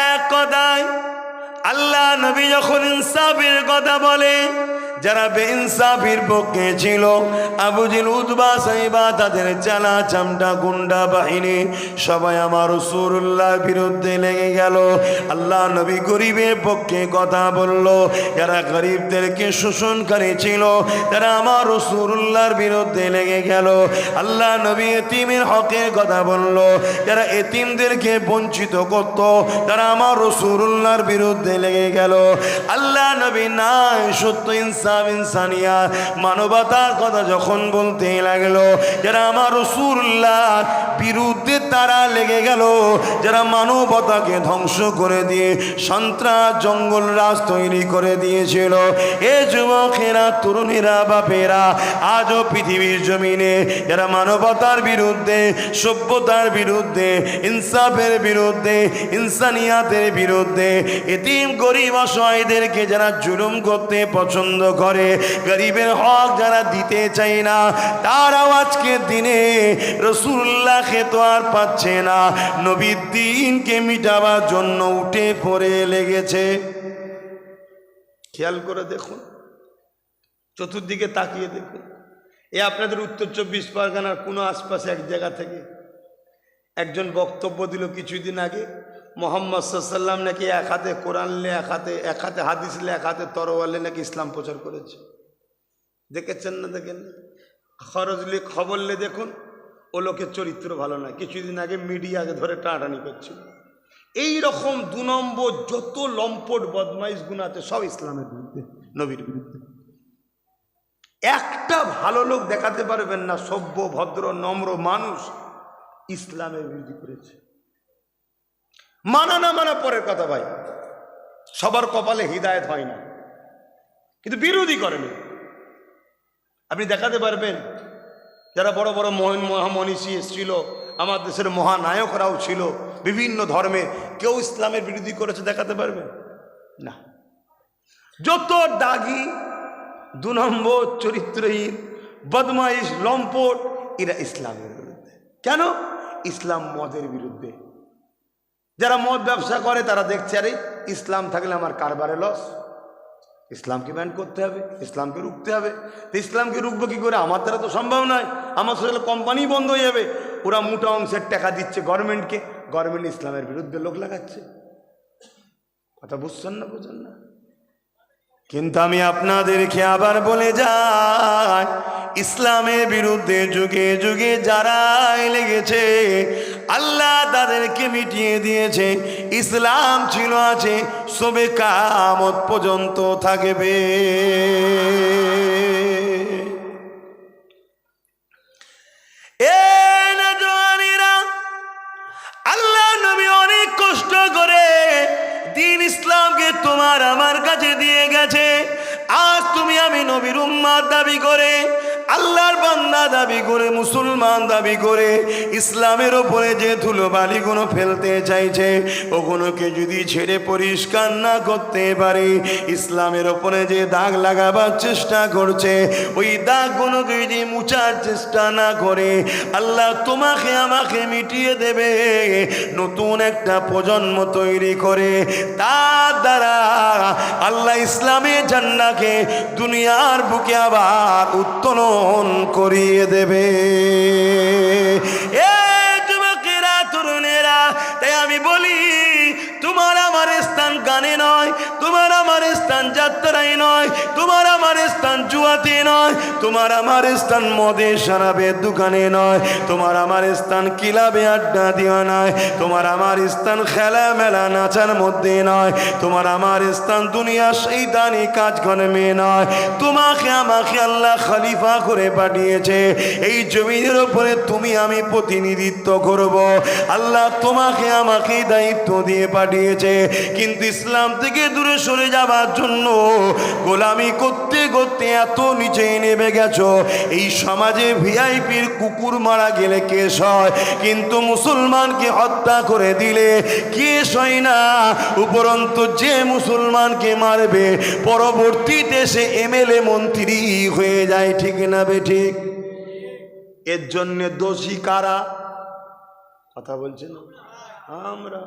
এক কথায় আল্লাহ নবী যখন ইনসাফের কথা বলে, যারা বেইনসাফির পক্ষে ছিল, আবু জেহেল, উতবা, সাইবা, তাদের চালা চামটা গুন্ডা বাহিনী সবাই আমার রাসূলুল্লাহর বিরুদ্ধে লেগে গেল। আল্লাহ নবী গরিবের পক্ষে কথা বলল, যারা গরিবদেরকে শোষণকারী ছিল তারা আমার রাসূলুল্লাহর বিরুদ্ধে লেগে গেল। আল্লাহ নবী এতিমের হকের কথা বলল, যারা এতিমদেরকে বঞ্চিত করত তারা আমার রাসূলুল্লাহর বিরুদ্ধে লেগে গেল। আল্লাহ নবী নাই সত্য ইনসাফ ইনসানিয়া মানবতার কথা যখন বলতে লাগলো, যারা আমার রাসূলুল্লাহর বিরুদ্ধে তারা লেগে গেল, যারা মানবতাকে ধ্বংস করে দিয়ে সন্ত্রাস জঙ্গল রাজ তৈরি করে দিয়েছিল। এ যুবকেরা, তরুণীরা, বাপেরা, আজও পৃথিবীর জমিনে যারা মানবতার বিরুদ্ধে, সভ্যতার বিরুদ্ধে, ইনসাফের বিরুদ্ধে, ইনসানিয়াতের বিরুদ্ধে, এতিম গরিব অসহায়দেরকে যারা জুলুম করতে পছন্দ করে, গরিবের হক যারা দিতে চায় না, তারাও আজকের দিনে রাসূলুল্লাহকে তো আর পাচ্ছে না, নবীর দ্বীনকে মিটাবার জন্য উঠে পড়ে লেগেছে। খেয়াল করে দেখুন, চতুর্দিকে তাকিয়ে দেখুন। এ আপনাদের উত্তর 24 পরগনার কোনো আশপাশে এক জায়গা থেকে একজন বক্তব্য দিল কিছুদিন আগে, মুহাম্মদ সাল্লাল্লাহু আলাইহি ওয়াসাল্লাম নাকি এক হাতে কোরআন লে, এক হাতে হাদিস লে, এক হাতে তরোয়াল লে নাকি ইসলাম প্রচার করেছে। দেখেছেন না? দেখেন খরচলে খবরলে দেখুন, ও লোকের চরিত্র ভালো না। কিছুদিন আগে মিডিয়াকে ধরে টানাটানি করছিল। এই রকম 2 নম্বর যত লম্পট বদমাইশ গুণ আছে সব ইসলামের বিরুদ্ধে, নবীর বিরুদ্ধে। একটা ভালো লোক দেখাতে পারবেন না, সভ্য ভদ্র নম্র মানুষ ইসলামের বিরোধী করেছে। মানা না মানা পরের কথা ভাই, সবার কপালে হিদায়েত হয় না, কিন্তু বিরোধী করেনি। আপনি দেখাতে পারবেন যারা বড় বড় মহামনীষী এসেছিল, আমার দেশের মহানায়করাও ছিল বিভিন্ন ধর্মের, কেউ ইসলামের বিরোধী করেছে দেখাতে পারবেন না। যত দাগি 2 নম্বর চরিত্রহীন বদমাইশ লম্পট এরা ইসলামের বিরুদ্ধে। কেন? ইসলাম মদের বিরুদ্ধে। যারা মদ ব্যবসা করে তারা দেখছে আরে ইসলাম থাকলে আমার কারবারে লস, ইসলামকে ব্যান করতে হবে, ইসলামকে রুখতে হবে। তো ইসলামকে রুখবো কি করে? আমার দ্বারা তো সম্ভব নয়, আমার সাথে কোম্পানি বন্ধ হয়ে যাবে। ওরা মোটা অংশের টাকা দিচ্ছে গভর্নমেন্টকে, গভর্নমেন্ট ইসলামের বিরুদ্ধে লোক লাগাচ্ছে। কথা বুঝছেন না? বুঝছেন না? কিন্তু আমি আপনাদেরকে আবার বলে যাই, ইসলামের বিরুদ্ধে যুগে যুগে যারাই লেগেছে আল্লাহ তাদেরকে মিটিয়ে দিয়েছে। ইসলাম ছিল, আছে, সবে কিয়ামত পর্যন্ত থাকবে। আল্লাহ নবী অনেক কষ্ট করে দিন ইসলামকে তোমার আমার কাছে দিয়ে গেছে। আজ তুমি আমি নবীর উম্মত দাবি করে, আল্লাহর বান্দা দাবি করে, মুসলমান দাবি করে ইসলামের ওপরে যে ধুলোবালিগুলো ফেলতে চাইছে ওগুলোকে যদি ছেড়ে পরিষ্কার না করতে পারে, ইসলামের ওপরে যে দাগ লাগাবার চেষ্টা করছে ওই দাগগুলোকে যদি মুছার চেষ্টা না করে, আল্লাহ তোমাকে আমাকে মিটিয়ে দেবে নতুন একটা প্রজন্ম তৈরি করে। তার দ্বারা আল্লাহ ইসলামের ঝান্ডাকে দুনিয়ার বুকে আবার উত্তোলন করিয়ে দেবে। এ যুবকেরা, তরুণেরা, তাই আমি বলি তোমার আমার স্থান গানে নয়, তোমার আমার স্থান যাত্রায় নয়, তোমার আমার স্থান জুয়াতে নয়, তোমার আমার স্থান মদে শরাবের দোকানে নয়, তোমার আমার স্থান ক্লাবে আড্ডা দেওয়া নয়, তোমার আমার স্থান খেলা মেলা নাচার মধ্যে নয়, তোমার আমার স্থান দুনিয়া শয়তানি কাজকর্মে নয়। তোমাকে আমাকে আল্লাহ খলিফা করে পাঠিয়েছে, এই জমিনের উপরে তুমি আমি প্রতিনিধিত্ব করব। আল্লাহ তোমাকে আমাকে দায়িত্ব দিয়ে পাঠিয়েছে, কিন্তু ইসলাম থেকে দূরে সরে যাবার জন্য গোলামি করতে করতে এত নিচে নেমে গেছো। এই সমাজে ভিআইপির কুকুর মারা গেলে কেস হয়, কিন্তু মুসলমানকে হত্যা করে দিলে কেস হয় না। উপরন্তু যে মুসলমানকে মারবে পরবর্তীতে সে এমএলএ মন্ত্রী হয়ে যায়। ঠিক না বে ঠিক? এর জন্য দোষী কারা? কথা বলছেন আমরা।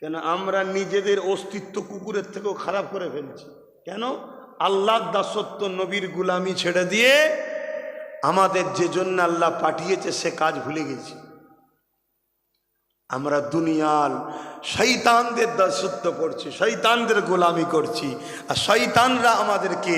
কেন? আমরা নিজেদের অস্তিত্ব কুকুরের থেকেও খারাপ করে ফেলছি। কেন? আল্লাহর দাসত্ব নবীর গুলামি ছেড়ে দিয়ে আমাদের যে জন্য আল্লাহ পাঠিয়েছে সে কাজ ভুলে গেছি। আমরা দুনিয়ার শয়তানদের দাসত্ব করছি, শয়তানদের গোলামি করছি, আর শয়তানরা আমাদেরকে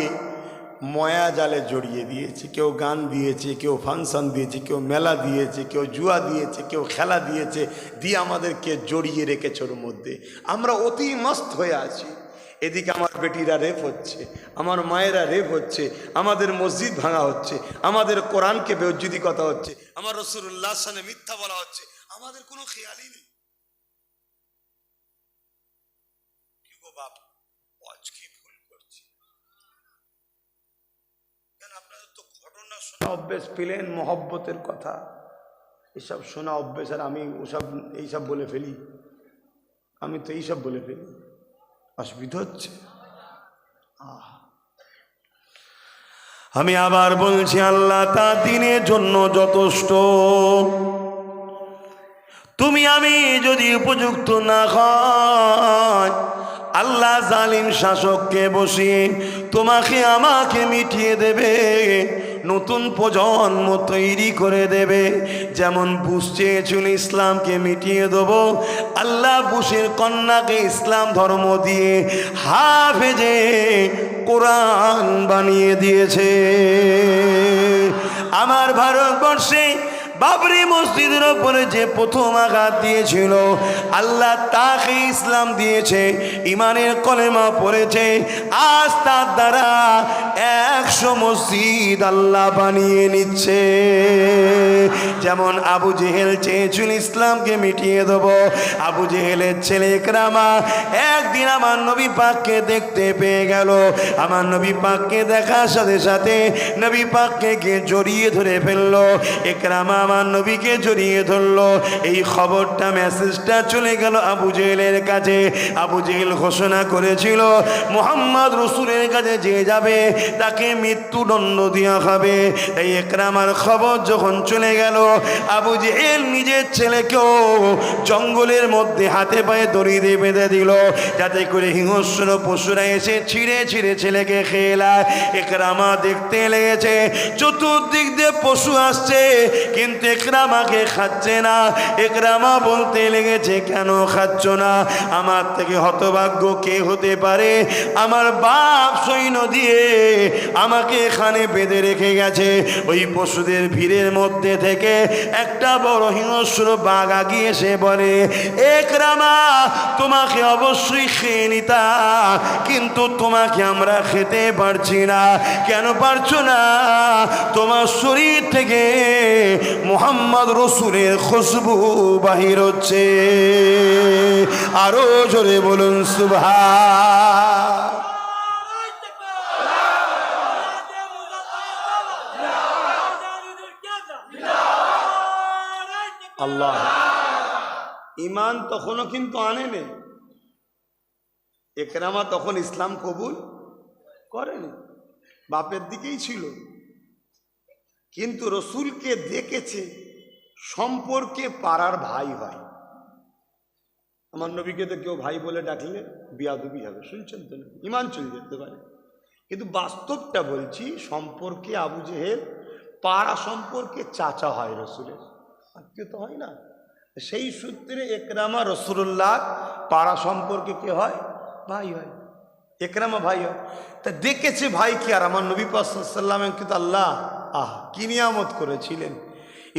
ময়া জালে জড়িয়ে দিয়েছে। কেউ গান দিয়েছে, কেউ ফাংশন দিয়েছে, কেউ মেলা দিয়েছে, কেউ জুয়া দিয়েছে, কেউ খেলা দিয়েছে, দিয়ে আমাদেরকে জড়িয়ে রেখেছে ওর মধ্যে। আমরা অতি মস্ত হয়ে আছি। এদিকে আমার বেটিরা রেপ হচ্ছে, আমার মায়েরা রেপ হচ্ছে, আমাদের মসজিদ ভাঙা হচ্ছে, আমাদের কোরআনকে বেইজ্জতি কথা হচ্ছে, আমার রাসূলুল্লাহর সামনে মিথ্যা বলা হচ্ছে, আমাদের কোনো খেয়ালই নেই। কি গো বাপ, আজ কি ভুল করছি? কেন? আপনাদের তো ঘটনা শোনা অভ্যেস, পেলেন মহব্বতের কথা, এসব শোনা অভ্যেস, আর আমি ওসব এইসব বলে ফেলি। আমি তো এইসব বলে ফেলি, অসুবিধা হচ্ছে। আমি আবার বলছি, আল্লাহ তার দিনের জন্য যথেষ্ট। তুমি আমি যদি উপযুক্ত না হয়, আল্লাহ জালিম শাসককে বসিয়ে তোমাকে আমাকে মিটিয়ে দেবে, নতুন প্রজন্ম তৈরি করে দেবে। যেমন বুশ চেয়েছিল ইসলামকে মিটিয়ে দেবো, আল্লাহ বুশের কন্যাকে ইসলাম ধর্ম দিয়ে হাফেজে কোরআন বানিয়ে দিয়েছে। আমার ভারতবর্ষে বাবরি মসজিদের ওপরে যে প্রথম আঘাত দিয়েছিল, আল্লাহ তাকে ইসলাম দিয়েছে, ইমানের কলেমা পড়েছে। আজ তার দ্বারা 100 মসজিদ আল্লাহ বানিয়ে নিচ্ছে। যেমন আবু জেহেল চেয়েছিল ইসলামকে মিটিয়ে দেব, আবু জেহেলের ছেলে ইকরামা একদিন আমার নবী পাককে দেখতে পেয়ে গেল। আমার নবী পাককে দেখার সাথে সাথে নবী পাককে গিয়ে জড়িয়ে ধরে ফেললো। ইকরামা আমার নবীকে জড়িয়ে ধরলো। এই খবরটা, মেসেজটা চলে গেল আবু জেহেলের কাছে। আবু জেহেল ঘোষণা করেছিল মুহাম্মদ রাসূলের কাছে যে যাবে তাকে মৃত্যুদণ্ড দেওয়া হবে। এই ইকরামার খবর যখন চলে গেল, আবু জেহেল নিজের ছেলেকেও জঙ্গলের মধ্যে হাতে পায়ে দড়ি দিয়ে বেঁধে দিল, যাতে করে হিংস্র পশুরা এসে ছিঁড়ে ছিঁড়ে ছেলেকে খেয়ে নেয়। ইকরামা দেখতে লেগেছে চতুর্দিক দিয়ে পশু আসছে, কিন্তু ইকরামাকে খাচ্ছে না। ইকরামা বলতে লেগেছে, কেন খাচ্ছ না? আমার থেকে হতভাগ্য কে হতে পারে? আমার বাপ সৈন্য দিয়ে আমাকে এখানে বেঁধে রেখে গেছে। ওই পশুদের ভিড়ের মধ্যে থেকে একটা বড় হিংস্র বাঘ আগিয়ে এসে বলে, ইকরামা তোমাকে অবশ্যই খেয়ে নিতা, কিন্তু তোমাকে আমরা খেতে পারছি না। কেন পারছো না? তোমার শরীর থেকে মুহাম্মদ রাসূলের খুশবু বাহির হচ্ছে। আরো জোরে বলুন সুবহান। আল্লাহ ইমান তখনও কিন্তু আনেনি। ইকরামা তখন ইসলাম কবুল করেনি, বাপের দিকেই ছিল, কিন্তু রসুলকে দেখেছে সম্পর্কে পাড়ার ভাই হয়। আমার নবীকে তো কেউ ভাই বলে ডাকলে বিয়াদবি হবে, শুনছেন তো? ইমান চলে যেতে পারে, কিন্তু বাস্তবটা বলছি, সম্পর্কে আবু জেহেল পাড়া সম্পর্কে চাচা হয়, রসুলের আত্মীয় তো হয় না। সেই সূত্রে ইকরামা রাসূলুল্লাহ পাড়া সম্পর্কে কে হয়? ভাই হয়। ইকরামা ভাই হয়। তা দেখেছে ভাই কি, আর আমার নবী পাক সাল্লাল্লাহু আলাইহি ওয়াসাল্লাম কিন্তু আল্লাহ কি নিয়ামত করেছিলেন।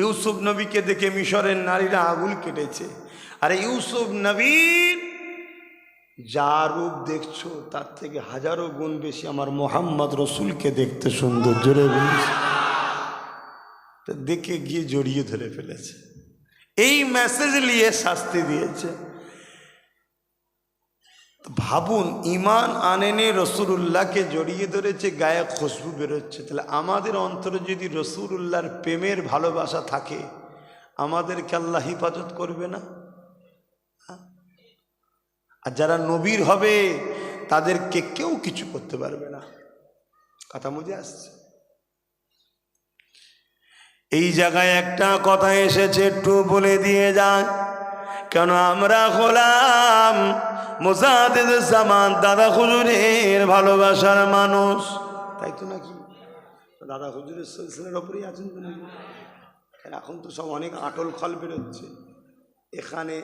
ইউসুফ নবীকে দেখে মিশরের নারীরা আঙুল কেটেছে। আরে ইউসুফ নবীর যা রূপ দেখছো তার থেকে হাজারো গুণ বেশি আমার মোহাম্মদ রসুলকে দেখতে সুন্দর। জোরে বলেছে, দেখে গিয়ে জড়িয়ে ধরে ফেলেছে। এই মেসেজ নিয়ে শাস্তি দিয়েছে। ভাবুন, ইমান আনেনে রসুলুল্লাহকে জড়িয়ে ধরেছে, গায়ে খুশবু বেরোচ্ছে। তাহলে আমাদের অন্তরে যদি রসুলুল্লাহর প্রেমের ভালোবাসা থাকে, আমাদেরকে আল্লাহ হিফাজত করবে না? আর যারা নবীর হবে তাদেরকে কেউ কিছু করতে পারবে না। কথা বুঝে আসছে? এই জায়গায় একটা কথা এসেছে, একটু বলে দিয়ে যান। কেন আমরা হলাম মুজাদ্দিদ জামান দাদা হুজুরের ভালোবাসার মানুষ, তাই তো নাকি? দাদা হুজুরের সিলসিলার ওপরেই আছেন তো নাকি? এখন তো সব অনেক আটল খল বেরোচ্ছে, এখানে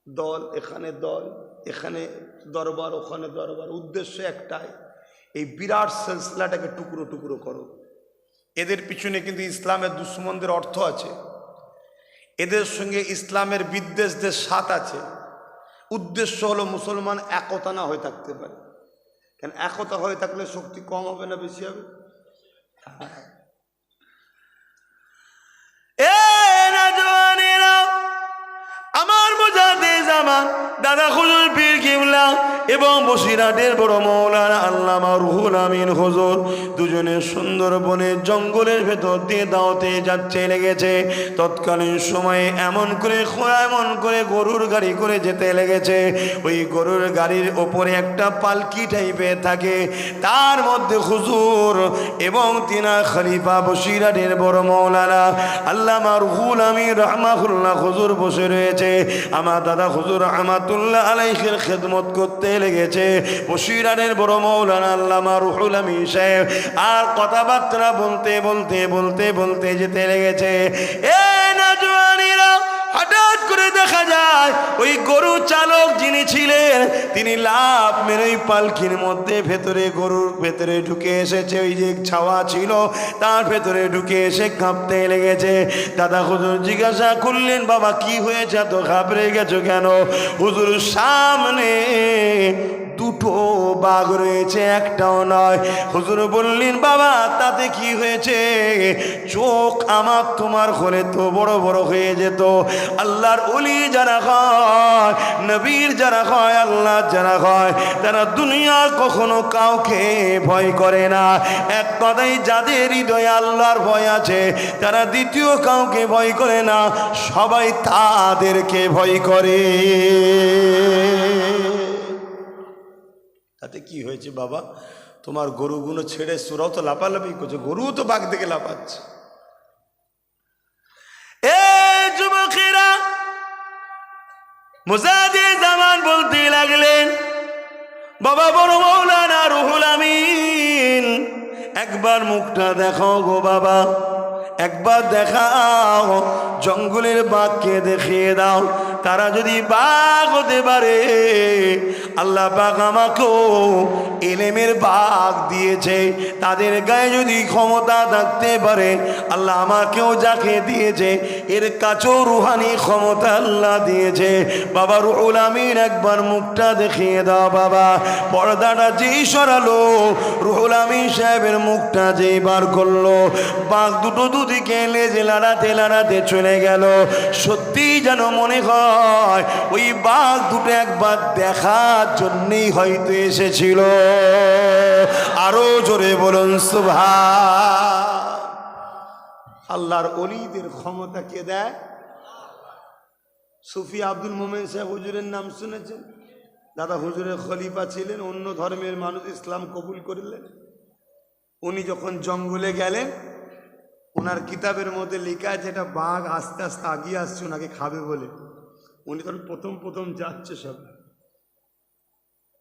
দল, এখানে দল, এখানে দরবার, ওখানে দরবার। উদ্দেশ্য একটাই, এই বিরাট সিলসিলাটাকে টুকরো টুকরো করো। এদের পিছনে কিন্তু ইসলামের দুশ্মনদের অর্থ আছে, এদের সঙ্গে ইসলামের বিদ্বেষদের সাথ আছে। উদ্দেশ্য হলো মুসলমান একতা না হয়ে থাকতে পারে। কেন? একতা হয়ে থাকলে শক্তি কম হবে না বেশি হবে? আমার মুজাদ্দিদ জামান দাদা হুজুর পীর কিবলা এবং বসিরহাটের বড় মৌলানা আল্লামা রুহুল আমিন হুজুর দুজনে সুন্দরবনের জঙ্গলের ভেতর দিয়ে দাওয়াতে যাচ্ছে লেগেছে। তৎকালীন সময়ে এমন করে গরুর গাড়ি করে যেতে লেগেছে। ওই গরুর গাড়ির ওপরে একটা পালকি টাইপের থাকে, তার মধ্যে হুজুর এবং তিনার খলিফা বসিরহাটের বড় মৌলানা আল্লামা রুহুল আমিন রাহমাহুল্লাহ হুজুর বসে রয়েছে। আমার দাদা হুজুর রহমাতুল্লাহ আলাইহির খেদমত করতে লেগেছে। বসিরহাটের বড় মৌলানা আল্লামা রুহুল আমিন সাহেব আর কথাবার্তা বলতে বলতে বলতে বলতে যেতে লেগেছে। এ নওজওয়ানেরা, হঠাৎ করে দেখা যায় ওই গরু চালক যিনি ছিলেন তিনি লাফ মেরে ওই পালকির মধ্যে ভেতরে, গরুর ভেতরে ঢুকে এসেছে। ওই যে ছাওয়া ছিল তার ভেতরে ঢুকে এসে কাঁপতে লেগেছে। দাদা হুজুর জিজ্ঞাসা করলেন, বাবা কি হয়েছে, এত ঘাবড়ে গেছো কেন? হুজুর সামনে দুটো বাঘ রয়েছে, একটাও নয়। হুজুর বললেন, বাবা তাতে কি হয়েছে? চোখ আমার তোমার হলে তো বড় বড় হয়ে যেত। আল্লাহর ওলি যারা হয়, নবীর যারা হয়, আল্লাহ যারা হয়, তারা দুনিয়ার কখনো কাউকে ভয় করে না। এক কথাই যাদের হৃদয়ে আল্লাহর ভয় আছে তারা দ্বিতীয় কাউকে ভয় করে না, সবাই তাদেরকে ভয় করে। তাতে কি হয়েছে বাবা? তোমার গরুগুলো ছেড়ে সুরাও তো লাফালাফি করছে, গরুও তো বাঘ থেকে লাফাচ্ছে। এ যুবকেরা, মুজাহিদে জামান বলতে লাগলেন, বাবা বড় মাওলানা রুহুল আমিন, একবার মুখটা দেখাও গো বাবা, একবার দেখাও, জঙ্গলের বাঘকে দেখিয়ে দাও। তারা যদি বাঘ হতে পারে, আল্লাহ পাক আমাকেও ইলমের বাঘ দিয়েছে, তাদের গায়ে যদি ক্ষমতা থাকতে পারে, আল্লাহ আমাকেও যাকে দিয়েছে এর কাছেও রুহানি ক্ষমতা আল্লাহ দিয়েছে। বাবা রুহুল আমিন একবার মুখটা দেখিয়ে দাও বাবা। পর্দাটা যেই সরালো, রুহুল আমিন সাহেবের মুখটা যেই বার করলো, বাঘ দুটো দুদিকে লেজে লাড়াতে লাড়াতে চলে গেল। সত্যি যেন মনে হয় ওই বাঘ দুটো একবার দেখার জন্যই হয়তো এসেছিল। আরো জোরে বলুন সুবহান। আল্লাহর ওলিদের ক্ষমতা কে দেয়? সুফি আব্দুল মোমেন সাহেব হুজুরের নাম শুনেছেন? দাদা হুজুরের খলিফা ছিলেন, অন্য ধর্মের মানুষ ইসলাম কবুল করলেন। উনি যখন জঙ্গলে গেলেন, ওনার কিতাবের মধ্যে লেখা আছে এটা বাঘ আস্তে আস্তে আগিয়ে আসছে ওনাকে খাবে বলে। উনি তখন প্রথম প্রথম যাচ্ছে সব,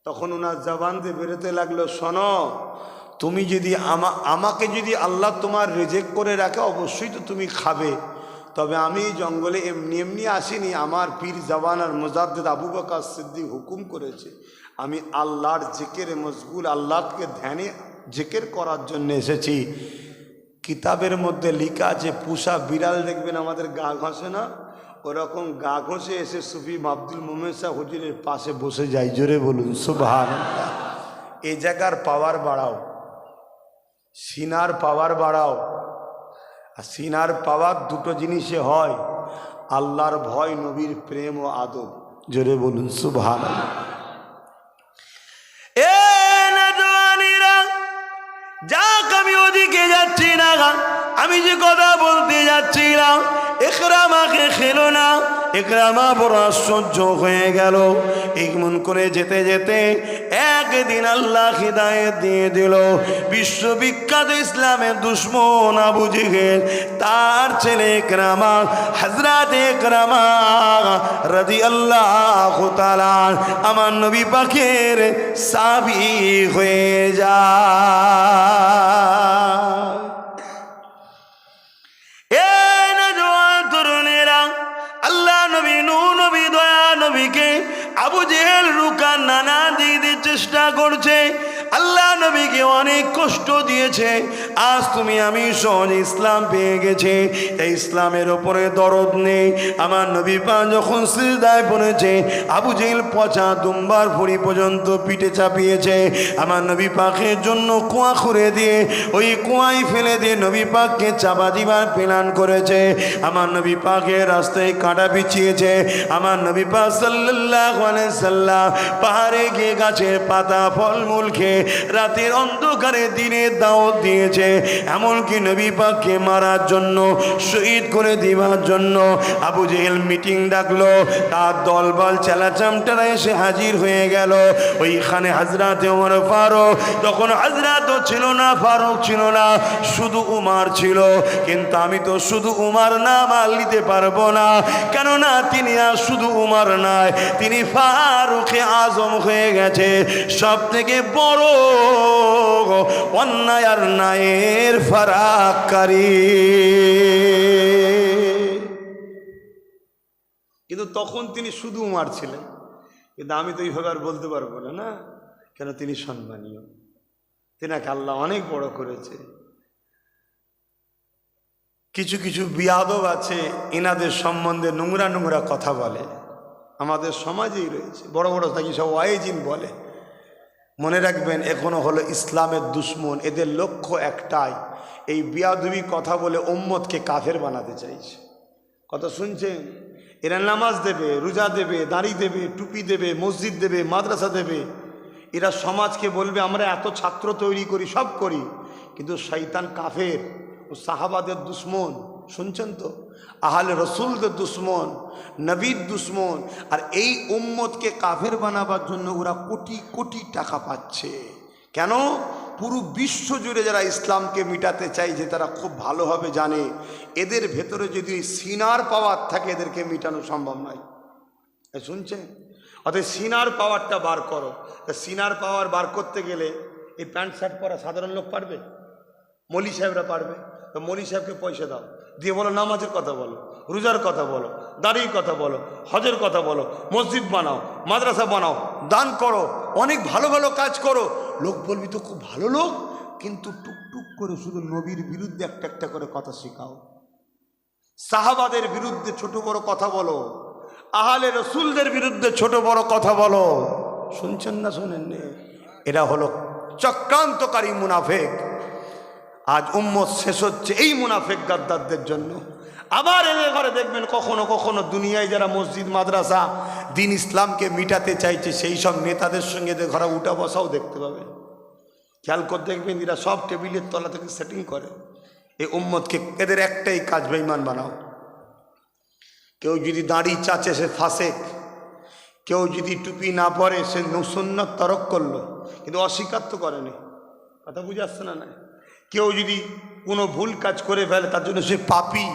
তখন ওনার জবান দিয়ে বেরোতে লাগলো, শোনো, তুমি যদি আমাকে যদি আল্লাহ তোমার রিজেক্ট করে রাখে অবশ্যই তো তুমি খাবে, তবে আমি জঙ্গলে এমনি এমনি আসিনি, আমার পীর জাবানার মুজাদ্দিদ আবু বকর সিদ্দিক হুকুম করেছে, আমি আল্লাহর জিকিরে মশগুল, আল্লাহকে ধ্যানে জিকির করার জন্য এসেছি। কিতাবের মধ্যে লেখা আছে পুষা বিড়াল দেখবেন আমাদের গা ঘষে না, ওরকম গা ঘষে এসে সুফি আব্দুল মোমেন সাহেব হুজুরের পাশে বসে যায়। জোরে বলুন সুবহানাল্লাহ। এই জায়গার পাওয়ার বাড়াও, সিনার পাওয়ার বাড়াও। আর সিনার পাওয়ার দুটো জিনিসে হয়, আল্লাহর ভয়, নবীর প্রেম ও আদব। জোরে বলুন সুবহানাল্লাহ। এ নওজওয়ানেরা, যাক আমি ওদিকে যাচ্ছি না, আমি যে কথা বলতে যাচ্ছিলাম, ইকরামাকে খেলো না। ইকরামা বড় আশ্চর্য হয়ে গেল। এমন করে যেতে যেতে একদিন আল্লাহ হিদায়াত দিয়ে দিল। বিশ্ববিখ্যাত ইসলামের দুশ্মন আবু জেহেল, তার ছেলে ইকরামা, হযরত ইকরামা রাদিয়াল্লাহু তাআলা আমার নবী পাকের সাহাবী হয়ে যায়। আবু জেহেল রুকা নানা দিকে চেষ্টা করছে, আল্লাহ নবীকে অনেক কষ্ট দিয়েছে। আজ তুমি আমি সহজে ইসলাম পেয়ে গেছে, এই ইসলামের ওপরে দরদ নেই। আমার নবী পাক যখন সিজদায় পড়েছে, আবু জেহেল পচা দুম্বার ফুড়ি পর্যন্ত পিঠে চাপিয়েছে। আমার নবী পাকের জন্য কুয়া খুঁড়ে দিয়ে ওই কুয়ায় ফেলে দিয়ে নবী পাককে চাপা দিবার প্ল্যান করেছে। আমার নবী পাকের রাস্তায় কাঁটা বিছিয়েছে। আমার নবী পাক সাল্লাল্লাহু আলাইহি সাল্লাম পাহাড়ে গিয়ে গাছের পাতা ফলমূল খেয়ে রাতের অন্ধকারে দিনে দাওয়াত দিয়েছে। এমনকি নবী পাককে মারার জন্য, শহীদ করে দিবার জন্য আবু জেহেল মিটিং ডাকলো। তার দলবল চেলাচামটারা এসে হাজির হয়ে গেল। ওইখানে হযরত ওমর ফারুক, তখন হযরতও ছিল না, ফারুক ছিল না, শুধু উমার ছিল। কিন্তু আমি তো শুধু উমার নাম আর নিতে পারবো না, কেননা তিনি আর শুধু উমার নয়, তিনি ফারুকে আজম হয়ে গেছে। সব থেকে বড় অন্যায় আর ন্যায়ের ফারাককারী। কিন্তু তখন তিনি শুধু উমার ছিলেন, কিন্তু আমি তো এইভাবে আর বলতে পারবো না, না, কেন তিনি সম্মানীয়, তেনাকে আল্লাহ অনেক বড় করেছে। কিছু কিছু বিয়াদব আছে, এনাদের সম্বন্ধে নোংরা নোংরা কথা বলে, আমাদের সমাজেই রয়েছে, বড় বড় থাকি সব ওয়াইজিন বলে। মনে রাখবেন, এখনো হলো ইসলামের দুশ্মন। এদের লক্ষ্য একটাই, এই বিয়াদবি কথা বলে উম্মতকে কাফের বানাতে চাইছে। কথা শুনছেন? এরা নামাজ দেবে, রোজা দেবে, দাড়ি দেবে, টুপি দেবে, মসজিদ দেবে, মাদ্রাসা দেবে, এরা সমাজকে বলবে আমরা এত ছাত্র তৈরি করি, সব করি, কিন্তু শয়তান কাফের ও সাহাবাদের দুশ্মন। শুনছেন তো? আহলে রসুলদের দুশ্মন, নবীর দুশ্মন। আর এই উম্মতকে কাফের বানাবার জন্য ওরা কোটি কোটি টাকা পাচ্ছে। কেন? পুরো বিশ্ব জুড়ে যারা ইসলামকে মিটাতে চাইছে তারা খুব ভালোভাবে জানে এদের ভেতরে যদি সিনার পাওয়ার থাকে এদেরকে মিটানো সম্ভব নয়। শুনছেন? অতএব সিনার পাওয়ারটা বার করো। তা সিনার পাওয়ার বার করতে গেলে এই প্যান্ট শার্ট পরা সাধারণ লোক পারবে? মৌলী সাহেবরা পারবে? তো মৌলী সাহেবকে পয়সা দাও, দিয়ে বলো নামাজের কথা বলো, রোজার কথা বলো, দাড়ির কথা বলো, হজের কথা বলো, মসজিদ বানাও, মাদ্রাসা বানাও, দান করো, অনেক ভালো ভালো কাজ করো। লোক বলবি তো খুব ভালো লোক, কিন্তু টুকটুক করে শুধু নবীর বিরুদ্ধে একটা একটা করে কথা শেখাও, সাহাবাদের বিরুদ্ধে ছোট বড় কথা বলো, আহলে রসুলদের বিরুদ্ধে ছোট বড় কথা বলো। শুনছেন না শোনেননি? এরা হলো চক্রান্তকারী মুনাফেক। আজ উম্মত শেষ হচ্ছে এই মুনাফেক গাদ্দারদের জন্য। আবার এদের ঘরে দেখবেন কখনো কখনো দুনিয়ায় যারা মসজিদ মাদ্রাসা দিন ইসলামকে মিটাতে চাইছে সেই সব নেতাদের সঙ্গে এদের ঘরে উঠা বসাও দেখতে পাবেন। খেয়াল করে দেখবেন এরা সব টেবিলের তলা থেকে সেটিং করে এই উম্মতকে। এদের একটাই কাজ, বেঈমান বানাও। কেউ যদি দাড়ি চাচে সে ফাসেক, কেউ যদি টুপি না পরে সে সুন্নাত তরক করলো, কিন্তু অস্বীকার তো করেনি। কথা বুঝে আসছে না? না, কেউ যদি কোনো ভুল কাজ করে ফেলে তার জন্য সে পাপী,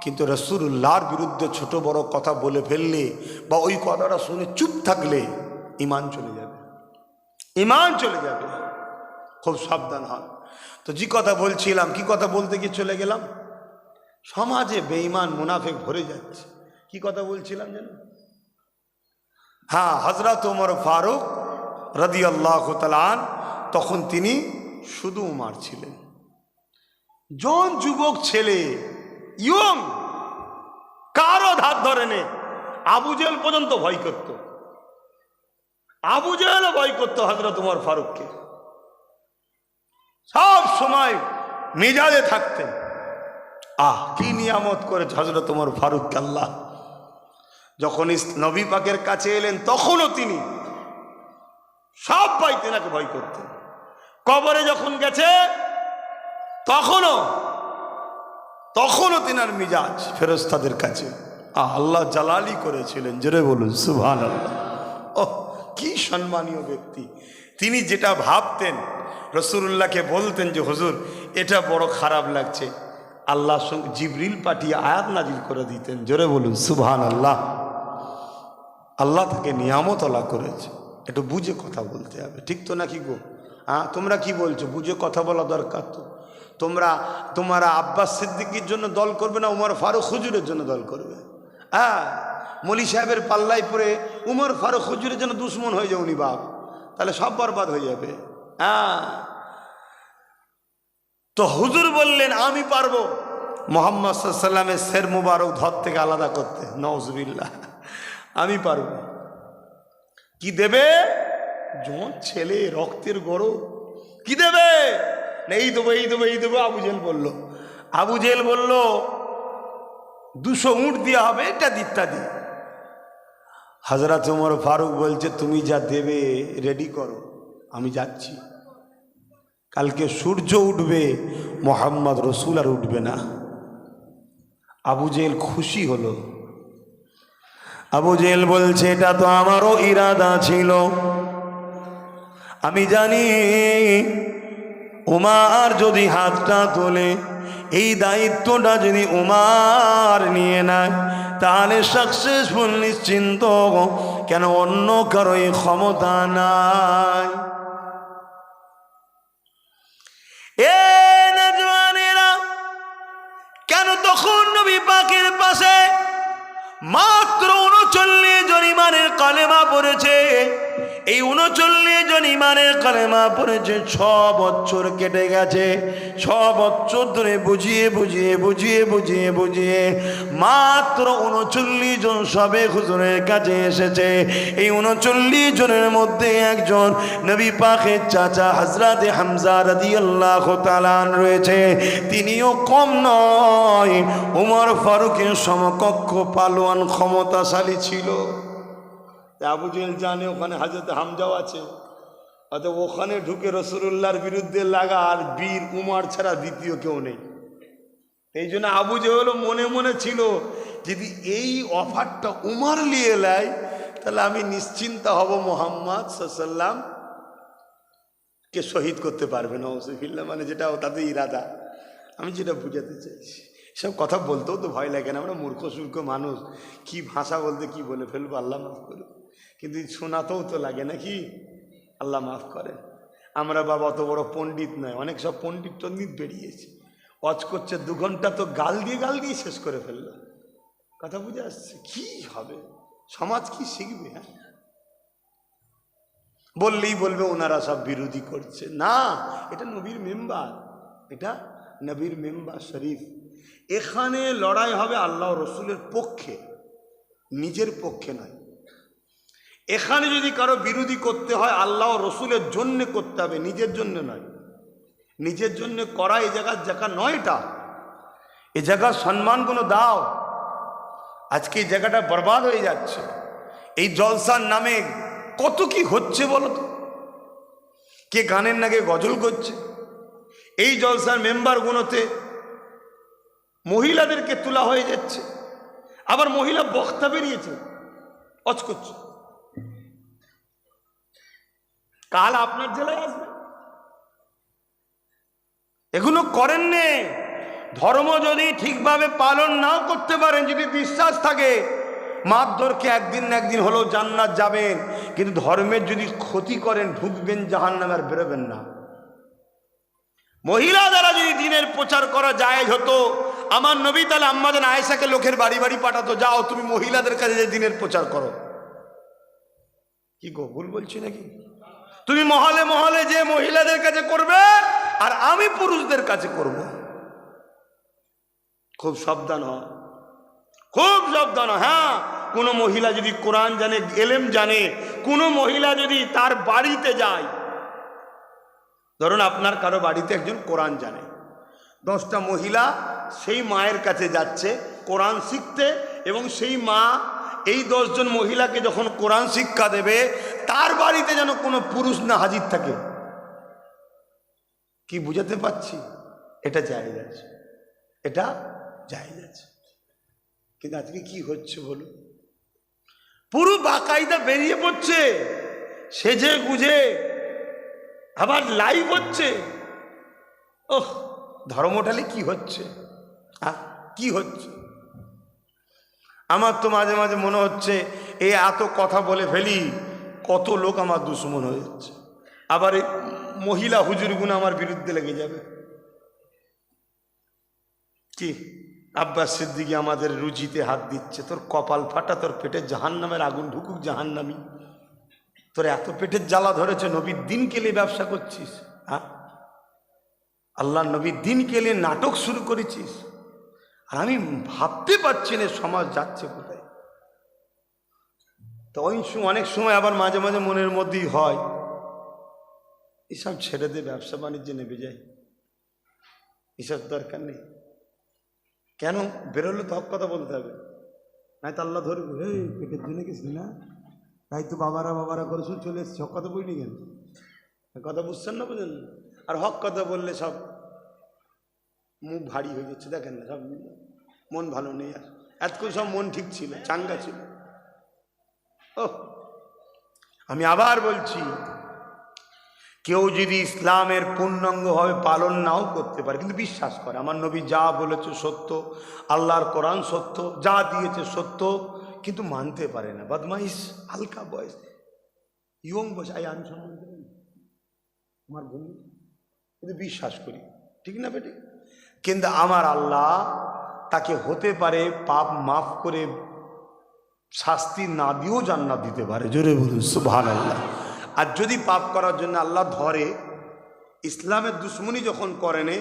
কিন্তু রাসূলুল্লাহর বিরুদ্ধে ছোট বড় কথা বলে ফেললে বা ওই কথাটা শুনে চুপ থাকলে ঈমান চলে যাবে, ঈমান চলে যাবে। খুব সাবধান হন। তো যে কথা বলছিলাম, কি কথা বলতে গিয়ে চলে গেলাম, সমাজে বেঈমান মুনাফিক ভরে যাচ্ছে। কি কথা বলছিলাম যেন? হ্যাঁ, হযরত ওমর ফারুক রাদিয়াল্লাহু তাআলা আনহু, তখন তিনি শুধু উমর ছিলেন, জন যুবক ছেলে, ইয়ং, কারো ধার ধরে নে। আবু জেহেল পর্যন্ত ভয় করত, আবু জেহেলও ভয় করত হযরত ওমর ফারুককে। সব সময় মেজাজে থাকতেন। কি নিয়ামত করেছে হযরত ওমর ফারুককে আল্লাহ। যখন নবী পাকের কাছে এলেন তখনও তিনি সব ভাই তেনাকে ভয় করতেন। কবরে যখন গেছে তখনও তেনার মিজাজ ফেরেশতাদের কাছে আল্লাহ জালালি করেছিলেন। জোরে বলুন সুবহানাল্লাহ। কি সম্মানীয় ব্যক্তি তিনি। যেটা ভাবতেন রাসূলুল্লাহকে বলতেন যে হুজুর এটা বড় খারাপ লাগছে, আল্লাহ জিবরিল পাঠিয়ে আয়াত নাজিল করে দিতেন। জোরে বলুন সুবহানাল্লাহ। আল্লাহ তাকে নিয়ামত আল্লাহ করেছে। একটু বুঝে কথা বলতে হবে, ঠিক তো নাকি গো? তোমরা কি বলছো? বুঝে কথা বলা দরকার তো। তোমরা আব্বাস সিদ্দিকীর জন্য দল করবে না উমর ফারুক হুজুরের জন্য দল করবে? মৌলী সাহেবের পাল্লায় পরে উমর ফারুক হুজুরের জন্য দুশ্মন হয়ে যাও উনি বাপ, তাহলে সব বরবাদ হয়ে যাবে। তো হুজুর বললেন আমি পারবো মুহাম্মদ সাল্লাল্লাহু আলাইহি ওয়াসাল্লামের সের মুবারক ধর থেকে আলাদা করতে। নাউজুবিল্লাহ, আমি পারবো। কি দেবে? জন ছেলে, রক্তের গরু, কি দেবে? এই দেবো, এই দেবো, এই দেবো। আবু জেহেল বলল 200 উট দেওয়া হবে, এটা ইত্যাদি। হযরত ওমর ফারুক বলছে তুমি যা দেবে রেডি করো, আমি যাচ্ছি। কালকে সূর্য উঠবে, মুহাম্মদ রসুল আর উঠবে না। আবু জেহেল খুশি হলো। আবু জেহেল বলছে এটা তো আমারও ইরাদা ছিল। আমি জানি উমার যদি হাতটা তোলে, এই দায়িত্বটা যদি উমার নিয়ে নেয় তাহলে সাকসেসফুল নিশ্চিন্ত। কেন অন্য কারো এই ক্ষমতা নাই। কেন তখন নবী পাকের পাশে মাত্র 39 জন ইমানের কালেমা পড়েছে। এই 39 জন ইমানের কালেমা পড়েছে। 6 বছর কেটে গেছে। 6 বছর ধরে বুঝিয়ে মাত্র 39 জন সবে হুজুরের কাছে এসেছে। এই 39 জনের মধ্যে একজন নবী পাকের চাচা হযরতে হামজা রাদিয়াল্লাহু তাআলা রয়েছে। তিনিও কম নয়, উমর ফারুকের সমকক্ষ পালোয়ান ক্ষমতাশালী ছিল। আবু জেহেল জানে ওখানে হযরত হামজাও আছে, অতএব ওখানে ঢুকে রাসূলুল্লাহর বিরুদ্ধে লাগা আর বীর উমর ছাড়া দ্বিতীয় কেউ নেই। এই জন্য আবু জেহেল মনে মনে ছিল যদি এই অফারটা উমর নিয়ে নেয় তাহলে আমি নিশ্চিন্ত হব, মুহাম্মদ সাল্লাল্লাহু আলাইহি ওয়াসাল্লাম কে শহীদ করতে পারবে না। মানে যেটা তাদের ইরাদা, আমি যেটা বুঝাতে চাইছি। সব কথা বলতেও তো ভয় লাগে না, আমরা মূর্খ সূর্খ মানুষ, কি ভাষা বলতে কি বলে ফেলবো, আল্লাহ মাফ করুন। কিন্তু শোনাতেও তো লাগে নাকি, আল্লাহ মাফ করেন। আমরা বাবা অত বড় পণ্ডিত নয়, অনেক সব পণ্ডিত টণ্ডিত বেরিয়েছে, ওয়াজ করছে 2 ঘন্টা তো গাল দিয়ে শেষ করে ফেললো। কথা বুঝে আসছে? কি হবে, সমাজ কি শিখবে? হ্যাঁ, বললেই বলবে ওনারা সব বিরোধী করছে। না, এটা নবীর মেম্বার, এটা নবীর মেম্বার শরীফ। এখানে লড়াই হবে আল্লাহ রসুলের পক্ষে, নিজের পক্ষে নয়। এখানে যদি কারো বিরোধী করতে হয় আল্লাহ রসুলের জন্য করতে হবে, নিজের জন্য নয়। নিজের জন্য করা এই জায়গার জায়গা নয়, এটা এই জায়গার সম্মানগুলো দাও। আজকে এই জায়গাটা বরবাদ হয়ে যাচ্ছে। এই জলসার নামে কত কি হচ্ছে বলো তো, কে গানের নাগে গজল করছে। এই জলসার মেম্বারগুলোতে মহিলাদেরকে তোলা হয়ে যাচ্ছে, আবার মহিলা বক্তা বেরিয়েছে, অচ করছে। কাল আপনার জেলায় আসবে, এগুলো করেন নে। ধর্ম যদি ঠিকভাবে পালন নাও করতে পারেন, যদি বিশ্বাস থাকে মারধরকে একদিন না একদিন হলেও জান্নাত যাবেন, কিন্তু ধর্মের যদি ক্ষতি করেন ঢুকবেন জাহান্নামে, আর বেরোবেন না। মহিলা দ্বারা যদি দিনের প্রচার করা জায়েজ হতো, আমার নবী তাহলে আম্মাজান আয়েশাকে লোকের বাড়ি বাড়ি পাঠাতো, যাও তুমি মহিলাদের কাছে যে দিনের প্রচার করো। কি গো, ভুল বলছি নাকি? তুমি মহলে মহলে যে মহিলাদের কাছে করবে, আর আমি পুরুষদের কাছে করব। খুব সাবধান হ, খুব সাবধান। হ্যাঁ, কোনো মহিলা যদি কোরআন জানে, এলেম জানে, কোনো মহিলা যদি তার বাড়িতে যায়, ধরুন আপনার কারো বাড়িতে একজন কোরআন জানে, 10টা মহিলা সেই মায়ের কাছে যাচ্ছে কোরআন শিখতে, এবং সেই মা এই 10 জন মহিলাকে যখন কোরআন শিক্ষা দেবে, তার বাড়িতে যেন কোনো পুরুষ না হাজির থাকে। কি বুঝাতে পারছি? এটা জায়েজ আছে, এটা জায়েজ আছে। কিন্তু আজকে কি হচ্ছে বলুন, পুরো বাকায়দা বেরিয়ে পড়ছে, সেজে গুজে আবার লাইভ হচ্ছে। ওহ, ধর্মটালে কি হচ্ছে, কি হচ্ছে? আমার তো মাঝে মাঝে মনে হচ্ছে এই এত কথা বলে ফেলি, কত লোক আমার দুশ্মন হয়ে যাচ্ছে, আবার এই মহিলা হুজুরগুলো আমার বিরুদ্ধে লেগে যাবে। কি আব্বাস সিদ্দিকী আমাদের রুজিতে হাত দিচ্ছে, তোর কপাল ফাটা, তোর পেটে জাহান্নামের আগুন ঢুকুক জাহান্নামী। তোর এত পেটের জ্বালা ধরেছে, নবীর দিনকে নিয়ে ব্যবসা করছিস, হ্যাঁ, আল্লাহ নবীর দিনকে নিয়ে নাটক শুরু করেছিস, আর আমি ভাবতে পারছি না সমাজ যাচ্ছে কোথায়। তো ওই অনেক সময় আবার মাঝে মাঝে মনের মধ্যেই হয়, এসব ছেড়ে দিয়ে ব্যবসা বাণিজ্যে নেমে যায়, এসব দরকার নেই। কেন বেরোলে তো হক কথা বলতে হবে, নাই তো আল্লাহ ধরবে, এই পেটের জন্য গেছিস না, তাই তো বাবারা করে শুধু চলে এসছে, হক কথা বলিনি কেন? কথা বুঝছেন না, বুঝেন? আর হক কথা বললে সব মুখ ভারী হয়ে যাচ্ছে, দেখেন না, সব মন ভালো নেই। আর এতক্ষণ সব মন ঠিক ছিল, চাঙ্গা ছিল। ও, আমি আবার বলছি, কেউ যদি ইসলামের পূর্ণাঙ্গভাবে পালন নাও করতে পারে, কিন্তু বিশ্বাস করে আমার নবী যা বলেছে সত্য, আল্লাহর কোরআন সত্য, যা দিয়েছে সত্য, কিন্তু মানতে পারে না, বদমাইশ, হালকা বয়স, ইয়ং বয়স, আমি সম্মান করি আমার বন্ধু, কিন্তু বিশ্বাস করি, ঠিক না বেটে? কিন্তু আমার আল্লাহ তাকে হতে পারে পাপ মাফ করে শাস্তি না দিয়েও জান্নাত দিতে পারে। জোরে বলুন সুবহানাল্লাহ। আর যদি পাপ করার জন্য আল্লাহ ধরে, ইসলামের দুশ্মনী যখন করেনে,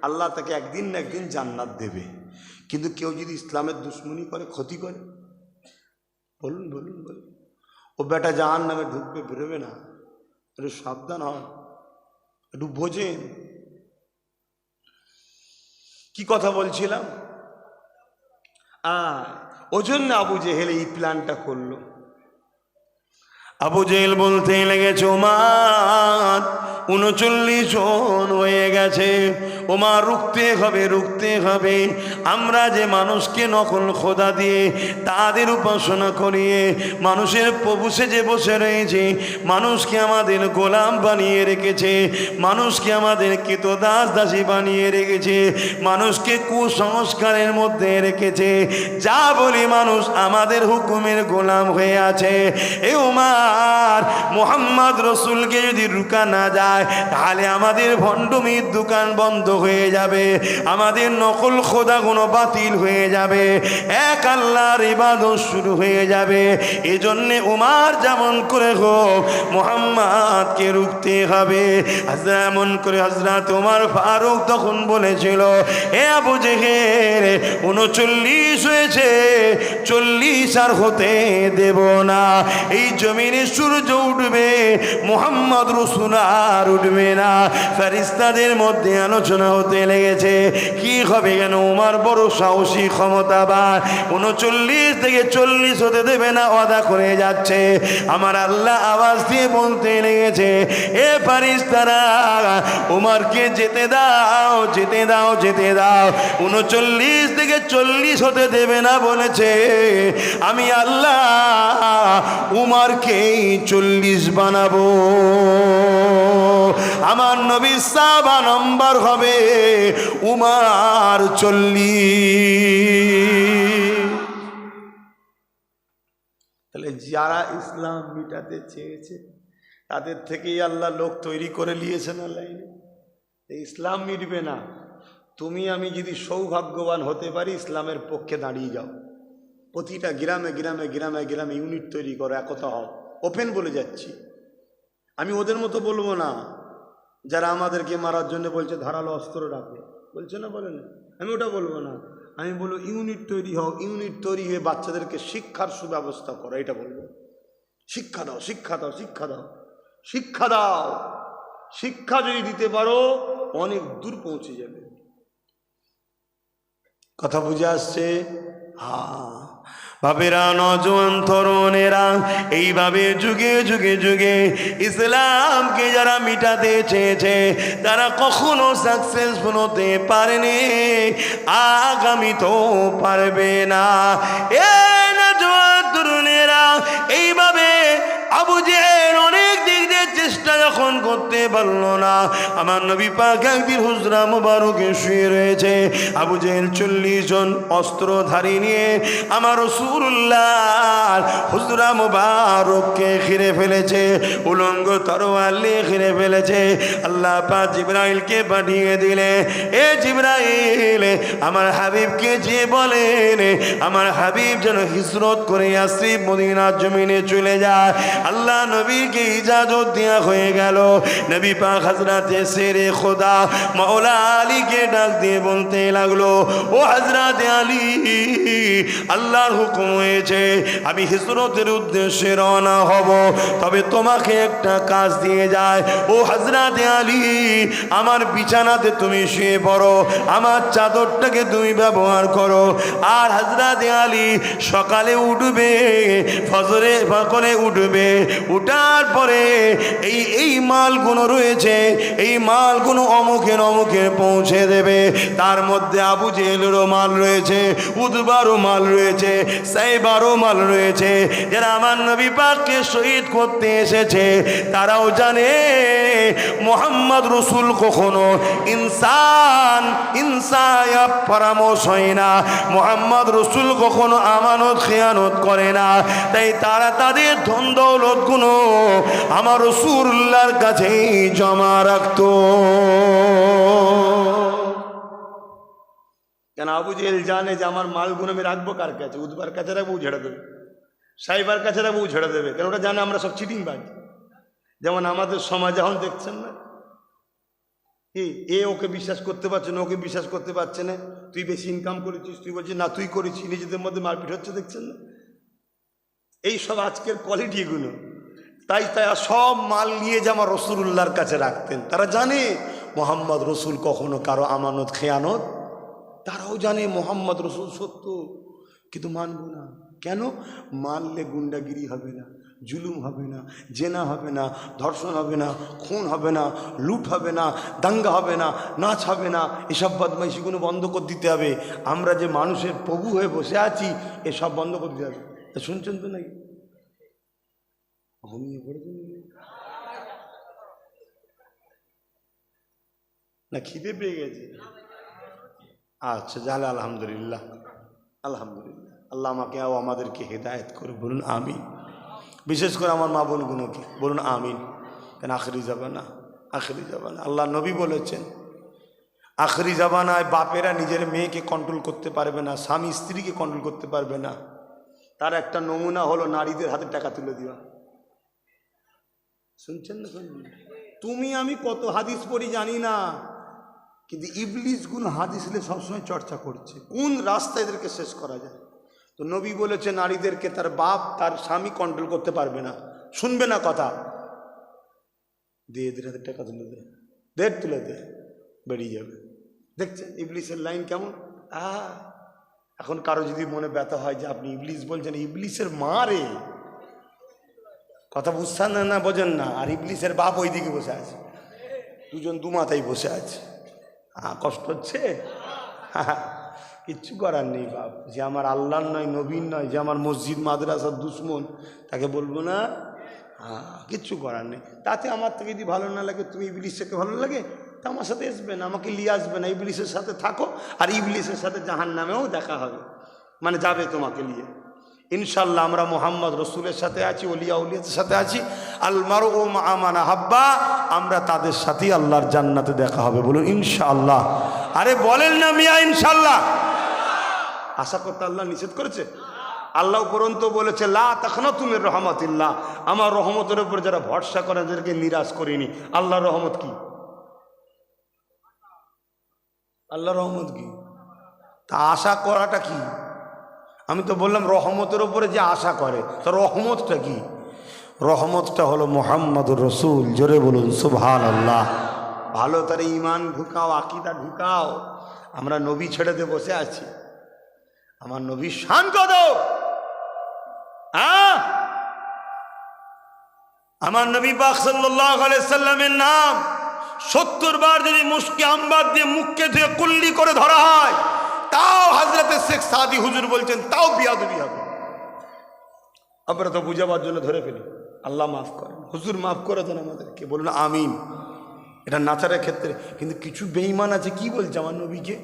আল্লাহ তাকে একদিন না একদিন জান্নাত দেবে। কিন্তু কেউ যদি ইসলামের দুশ্মনী করে, ক্ষতি করে, বলুন বলুন বলুন, ও বেটা জাহান্নামে ঢুকবে, বেরোবে না। একটু সাবধান হন, একটু বোঝেন। কি কথা বলছিলাম? ওই জন্য আবু জেহেল এই প্ল্যানটা করলো। আবু জেহেল বলতে লেগেছে, ওমর 39 জন হয়ে গেছে, ওমর রুখতে হবে, রুখতে হবে। আমরা যে মানুষকে নকল খোদা দিয়ে তাদের উপাসনা করিয়ে মানুষের প্রভু সেজে বসে রয়েছে, মানুষকে আমাদের গোলাম বানিয়ে রেখেছে, মানুষকে আমাদের কৃতদাস দাসী বানিয়ে রেখেছে, মানুষকে কুসংস্কারের মধ্যে রেখেছে, যা বলি মানুষ আমাদের হুকুমের গোলাম হয়ে আছে। এ ওমর, মুহাম্মদ রসুলকে যদি রুকা না যায় তাহলে আমাদের ভণ্ডমির দোকান বন্ধ হয়ে যাবে, আমাদের নকল খোদাগুলো বাতিল হয়ে যাবে, এক আল্লাহর ইবাদত শুরু হয়ে যাবে। এজন্যে উমার যেমন করে হোক মুহাম্মাদকে রুখতে হবে। যেমন করে হযরত ওমর ফারুক তখন বলেছিল, এ আবু জেহেল 39 হয়েছে, 40 আর হতে দেব না। এই জমিনে সূর্য উঠবে, মুহাম্মদ রাসূল আর উঠবে না। ফেরেশতাদের মধ্যে আলোচনা হতে লেগেছে, কি হবে কেন? ওমর বড় সাহসী, ক্ষমতাবান, 39 থেকে 40 হতে দেবে না, ওয়াদা করে যাচ্ছে। আমার আল্লাহ আওয়াজ দিয়ে বলতে লেগেছে, এ ফেরেশতারা, ওমরকে যেতে দাও, যেতে দাও, যেতে দাও। 39 থেকে 40 হতে দেবে না বলেছে, আমি আল্লাহ উমরকেই 40 বানাবো। আমার নবী সাহাবা নম্বর হবে উমর 40। তাহলে যারা ইসলাম মিটাতে চেয়েছে তাদের থেকেই আল্লাহ লোক তৈরি করে নিয়েছেন লাইনে। ইসলাম মিটবে না। তুমি আমি যদি সৌভাগ্যবান হতে পারি, ইসলামের পক্ষে দাঁড়িয়ে যাও, প্রতিটা গ্রামে গ্রামে গ্রামে গ্রামে ইউনিট তৈরি করো, একতা হও। ওপেন বলে যাচ্ছি, আমি ওদের মতো বলবো না যারা আমাদেরকে মারার জন্য বলছে ধারালো অস্ত্র রাখো, বলছে না, বলে না, আমি ওটা বলবো না। আমি বলবো ইউনিট তৈরি হও, ইউনিট তৈরি হয়ে বাচ্চাদেরকে শিক্ষার সুব্যবস্থা করো, এটা বলবো। শিক্ষা দাও, শিক্ষা দাও, শিক্ষা দাও, শিক্ষা দাও। শিক্ষা যদি দিতে পারো অনেক দূর পৌঁছে যাবে। কথা বুঝে আসছে? হ্যাঁ বাবেরা, নজওয়ান তরুণেরা, এইভাবে যুগে যুগে যুগে ইসলামকে যারা মিটাতে চেয়েছে তারা কখনো সাকসেসফুল হতে পারেনি, আগামী তো পারবে না। এ নজওয়ান তরুণেরা, এইভাবে আবু জেহেল অনেক দিক দিয়ে চেষ্টা যখন করতে পারলো না, আমার নবী পাক একদিন হুজরা মুবারকে শুয়ে রয়েছে। আবু জেহেল 40 জন অস্ত্রধারী নিয়ে আমার রাসূলুল্লাহ হুজরা মুবারককে ঘিরে ফেলেছে, উলঙ্গ তরোয়াল নিয়ে ঘিরে ফেলেছে। আল্লাহ পাক জিবরাইলকে পাঠিয়ে দিলে, এ জিবরাইল, আমার হাবিবকে যে বলেন আমার হাবিব যেন হিজরত করে ইয়াসরিব মদিনার জমিনে চলে যায়। আল্লাহ নবীকে ইজাজত দেওয়া হয়ে গেল। নবী পাক হযরতে শেরে খোদা মাওলা আলীকে ডাক দিয়ে বলতে লাগলো, ও হযরতে আলী, আল্লাহর হুকুম হয়েছে আমি হিজরতের উদ্দেশ্যে রওনা হব, তবে তোমাকে একটা কাজ দিয়ে যায়। ও হযরতে আলী, আমার বিছানাতে তুমি শুয়ে পড়ো, আমার চাদরটাকে তুমি ব্যবহার করো। আর হযরতে আলী সকালে উঠবে, ফজরে করে উঠবে, উঠার পরে এই মালগুলো রয়েছে, এই মালগুলো অমুকের অমুকের পৌঁছে দেবে। তার মধ্যে আবু জেহেলেরও মাল রয়েছে, উতবারও মাল রয়েছে, সাইবারও মাল রয়েছে। যারা আমার নবী পাককে শহীদ করতে এসেছে তারাও জানে মুহাম্মদ রাসূল কখনো ইনসায়া পরামর্শ হয় না, মুহাম্মদ রাসূল কখনো আমানত খেয়ানত করে না। তাই তারা তাদের ধন দৌলত গুলো আমার রাসূলুল্লাহর কাছেই জমা রাখতো। কেন? আবু জেহেল জানে যে আমার মালগুলো আমি রাখবো কার কাছে? উতবার কাছে রাখবো, ঝেড়ে দেবে। সাইবার কাছে বউ ছেড়ে দেবে, কেন ওটা জানে আমরা সব চিটিংবাজ। যেমন আমাদের সমাজ এখন দেখছেন না, এ ওকে বিশ্বাস করতে পারছে না, ওকে বিশ্বাস করতে পারছে না, তুই বেশি ইনকাম করেছিস, তুই বলছিস না তুই করেছিস, নিজেদের মধ্যে মারপিট হচ্ছে, দেখছেন না? এই সব আজকের কোয়ালিটি এগুলো। তাই সব মাল নিয়ে যে আমার রসুলুল্লাহর কাছে রাখতেন। তারা জানে মোহাম্মদ রসুল কখনো কারো আমানত খেয়ানত, তারাও জানে মোহাম্মদ রসুল সত্য, কিন্তু মানব না। কেন? মানলে গুন্ডাগিরি হবে না, জুলুম হবে না, জেনা হবে না, ধর্ষণ হবে না, খুন হবে না, লুট হবে না, দাঙ্গা হবে না, নাচ হবে না, এসব বদমাইশিগুলো বন্ধ করে দিতে হবে। আমরা যে মানুষের প্রভু হয়ে বসে আছি, এসব বন্ধ করে দিতে হবে। শুনছেন তো নাকি? ঘুমিয়ে পড়েছেন না খিদে পেয়ে গেছে? আচ্ছা জালে আলহামদুলিল্লাহ, আলহামদুলিল্লাহ। আল্লাহ আমাকে ও আমাদেরকে হেদায়েত করে, বলুন আমিন। বিশেষ করে আমার মা বোনগুলোকে বলুন আমিন। কেন আখেরি জামানা, আখেরি জামানা। আল্লাহ নবী বলেছেন আখেরি জামানায় বাপেরা নিজের মেয়েকে কন্ট্রোল করতে পারবে না, স্বামী স্ত্রীকে কন্ট্রোল করতে পারবে না। তার একটা নমুনা হলো নারীদের হাতে টাকা তুলে দেওয়া। শুনছেন না? শুনছেন? তুমি আমি কত হাদিস পড়ি জানি না, কিন্তু ইবলিস গুণ হাদিসলে সবসময় চর্চা করছে কোন রাস্তায় এদেরকে শেষ করা যায়। তো নবী বলেছে নারীদেরকে তার বাপ তার স্বামী কন্ট্রোল করতে পারবে না, শুনবে না কথা, দিয়ে এদের হাতে টাকা তুলে দে, দেড় তুলে দে, বেরিয়ে যাবে। দেখছেন ইবলিসের লাইন কেমন? এখন কারো যদি মনে ব্যথা হয় যে আপনি ইবলিস বলছেন, ইবলিসের মা রে, কথা বুঝছেন না, বোঝেন না। আর ইবলিসের বাপ ওই দিকে বসে আছে, দুজন দু মাথায় বসে আছে। কষ্ট হচ্ছে? কিচ্ছু করার নেই বাপ। যে আমার আল্লাহর নয়, নবীর নয়, যে আমার মসজিদ মাদ্রাসার দুশ্মন, তাকে বলবো না? কিচ্ছু করার নেই। তাতে আমার থেকে যদি ভালো না লাগে, তুমি ইবলিসকে ভালো লাগে, তা আমার সাথে আসবে না, আমাকে নিয়ে আসবে না, ইবলিসের সাথে থাকো, আর ইবলিসের সাথে জাহান্নামেও দেখা হবে, মানে যাবে তোমাকে নিয়ে। ইনশাল্লাহ আমরা মোহাম্মদ রসুলের সাথে আছি, ওলিয়া উলিয়াদের সাথে আছি। আল মারউ মা মান আহাব্বা, আমরা তাদের সাথেই আল্লাহর জান্নাতে দেখা হবে, বলুন ইনশাআল্লাহ। আরে বলেন না মিয়া ইনশাআল্লাহ। আশা করতে আল্লাহ নিষেধ করেছে? আল্লাহ উপরন্তু বলেছে লা তাখনাতু মির রাহমাতিল্লাহ, আমার রহমতের উপর যারা ভরসা করে তাদেরকে নিরাশ করিনি। আল্লাহর রহমত কি? আল্লাহর রহমত কি? তা আশা করাটা কি? আমি তো বললাম রহমতের উপরে যে আশা করে, তো রহমতটা কি? রহমতটা হলো মুহাম্মদুর রসুল। জোরে বলুন সুবহানাল্লাহ। ভালো তারে ইমান ঢুকাও, আকীদা ঢুকাও। আমরা নবী ছেড়ে দিয়ে বসে আছি, আমার নবী শান কত, আমার নবী পাক সাল্লাল্লাহু আলাইহি সাল্লামের নাম 70 বার যদি মুশকে আমবাদ দিয়ে মুখকে ধুয়ে কুল্লি করে ধরা হয়, তাও হযরতে শেখ সাদি হুজুর বলছেন তাও বিয়াদবি হবে। আমরা তো বুঝাবার জন্য ধরে ফেলি। আল্লাহ মাফ করেন, হুজুর মাফ করে দেন আমাদেরকে, বলুন আমিন। এটা নাচারের ক্ষেত্রে। কিন্তু কিছু বেঈমান আছে, কি বলছে আমার নবীকে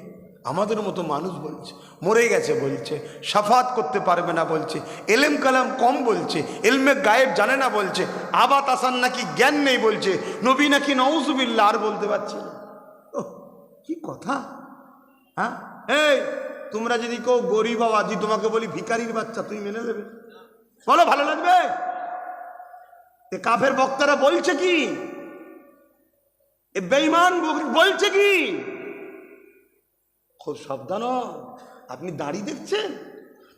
আমাদের মতো মানুষ বলছে, মরে গেছে বলছে, শাফাত করতে পারবে না বলছে, এলেম কালাম কম বলছে, এলমে গায়েব জানে না বলছে, আবাত আসান নাকি জ্ঞান নেই বলছে, নবী নাকি নাউজুবিল্লাহ আর বলতে পারছি না। কি কথা! হ্যাঁ, এই তোমরা যদি কেউ গরিব আবাদি তোমাকে বলি ভিখারির বাচ্চা, তুই মেনে নেবে? বলো ভালো লাগবে? কাফের বক্তারা বলছে কি, এ বেঈমান বলছে কি? খুব সাবধান। আপনি দাড়ি দেখছেন,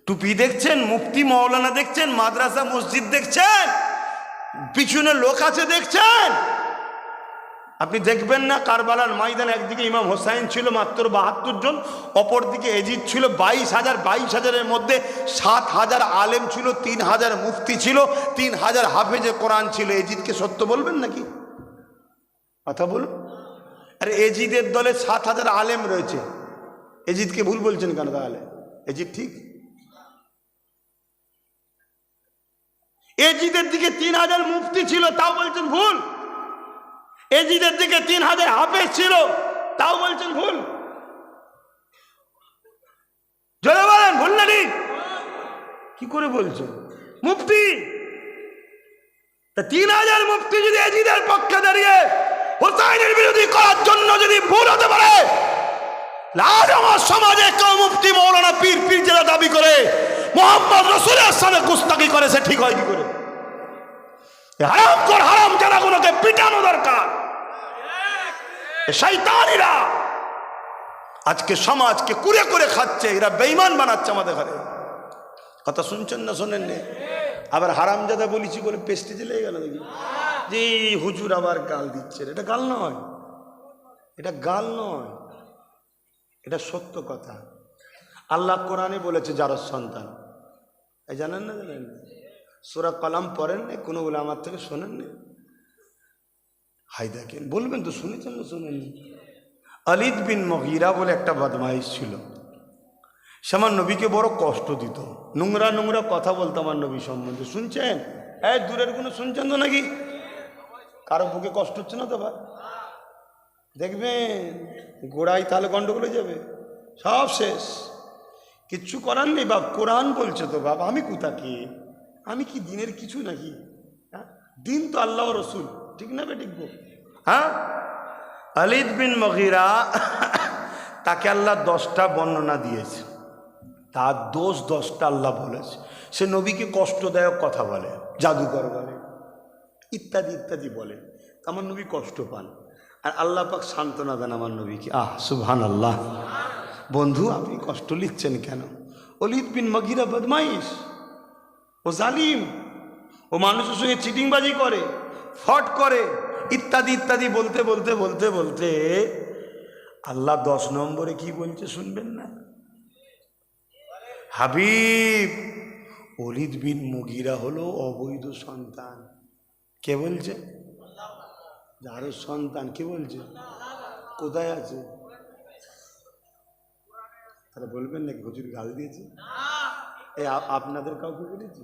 টুপি দেখছেন, মুফতি মৌলানা দেখছেন, মাদ্রাসা মসজিদ দেখছেন, পিছনে লোক আছে দেখছেন। আপনি দেখবেন না কারবালার ময়দানে একদিকে ইমাম হোসাইন ছিল মাত্র 72 জন, অপরদিকে এজিদ ছিল 22,000। 22,000-এর মধ্যে 7,000 আলেম ছিল, 3,000 মুফতি ছিল, 3,000 হাফেজে কোরআন ছিল। এজিদকে সত্য বলবেন নাকি? কথা বলুন। আরে এজিদের দলে 7,000 আলেম রয়েছে, এজিদকে ভুল বলছেন কেন? তাহলে এজিদ ঠিক? এজিদের দিকে 3,000 মুফতি ছিল, তাও বলছেন ভুল। এজিদের দিকে 3,000 হাফেজ ছিল, তাও বলছেন ভুল। জোরে বলেন ভুল না ঠিক? কি করে বলছেন? মুফতি 3,000 মুফতি যদি এজিদের পক্ষে দাঁড়িয়ে হোসাইনের বিরোধী করার জন্য যদি ভুল হতে পারে, আজ আমার সমাজে কেউ মুফতি মৌলানা পীর যারা দাবি করে মোহাম্মদ রাসূলের সাথে গুস্তাখি করেছে, ঠিক হয় কি করে? হারাম কর হারাম জানাগুলোকে পিটানো দরকার। শয়তানিরা আজকে সমাজকে কুরে করে খাচ্ছে, এরা বেঈমান বানাচ্ছে আমাদের ঘরে। কথা শুনছেন না শোনেননি? আবার হারামজাদা বলেছি বলে পেস্টিজে লেগে গেল দেখি যে হুজুর আবার গাল দিচ্ছে। এটা গাল নয়, এটা গাল নয়, এটা সত্য কথা। আল্লাহ কোরআনে বলেছে যার সন্তান, এই জানেন না? জানেন না? সূরা কলাম পড়েন না? কোনো বলে আমার থেকে শোনেন না? হাই দেখেন, বলবেন তো শুনেছেন না শোনেননি? আলিদ বিন মুগীরা বলে একটা বদমাইশ ছিল, সে আমার নবীকে বড় কষ্ট দিত, নোংরা নোংরা কথা বলতো আমার নবী সম্বন্ধে। শুনছেন? এই দূরের কোনো শুনছেন তো নাকি? কারো বুকে কষ্ট হচ্ছে না তো? ভাই দেখবেন গোড়ায় তাহলে গন্ডগোল হয়ে যাবে, সব শেষ, কিচ্ছু করার নেই। বাপ কোরআন বলছে তো বাপ, আমি কোথা কি, আমি কি দিনের কিছু নাকি? হ্যাঁ, দিন তো আল্লাহ রসুল, ঠিক না বে? ঠিক। হ্যাঁ, আলিদ বিন মুগীরা তাকে আল্লাহ 10টা বর্ণনা দিয়েছে, তার দোষ 10টা আল্লাহ বলেছে। সে নবীকে কষ্টদায়ক কথা বলে, জাদুকর বলে, ইত্যাদি ইত্যাদি বলে, আমার নবী কষ্ট পান। আর আল্লাহ পাক সান্ত্বনা দেন আমার নবীকে। সুবহানাল্লাহ। বন্ধু আপনি কষ্ট লিখছেন কেন? আলিদ বিন মুগীরা বদমাইশ, ও জালিম, ও মানুষের সঙ্গে চিটিংবাজি করে, ফট করে, ইত্যাদি ইত্যাদি বলতে বলতে বলতে বলতে আল্লাহ 10 নম্বরে কি বলছে শুনবেন না? হাবিব, আলিদ বিন মুগীরা হলো অবৈধ সন্তান। কে বলছে? যার সন্তান। কে বলছে? কোথায় আছে? তারা বলবেন নাকি হুজুর গাল দিয়েছে? এই আপনাদের কাউকে বলেছি?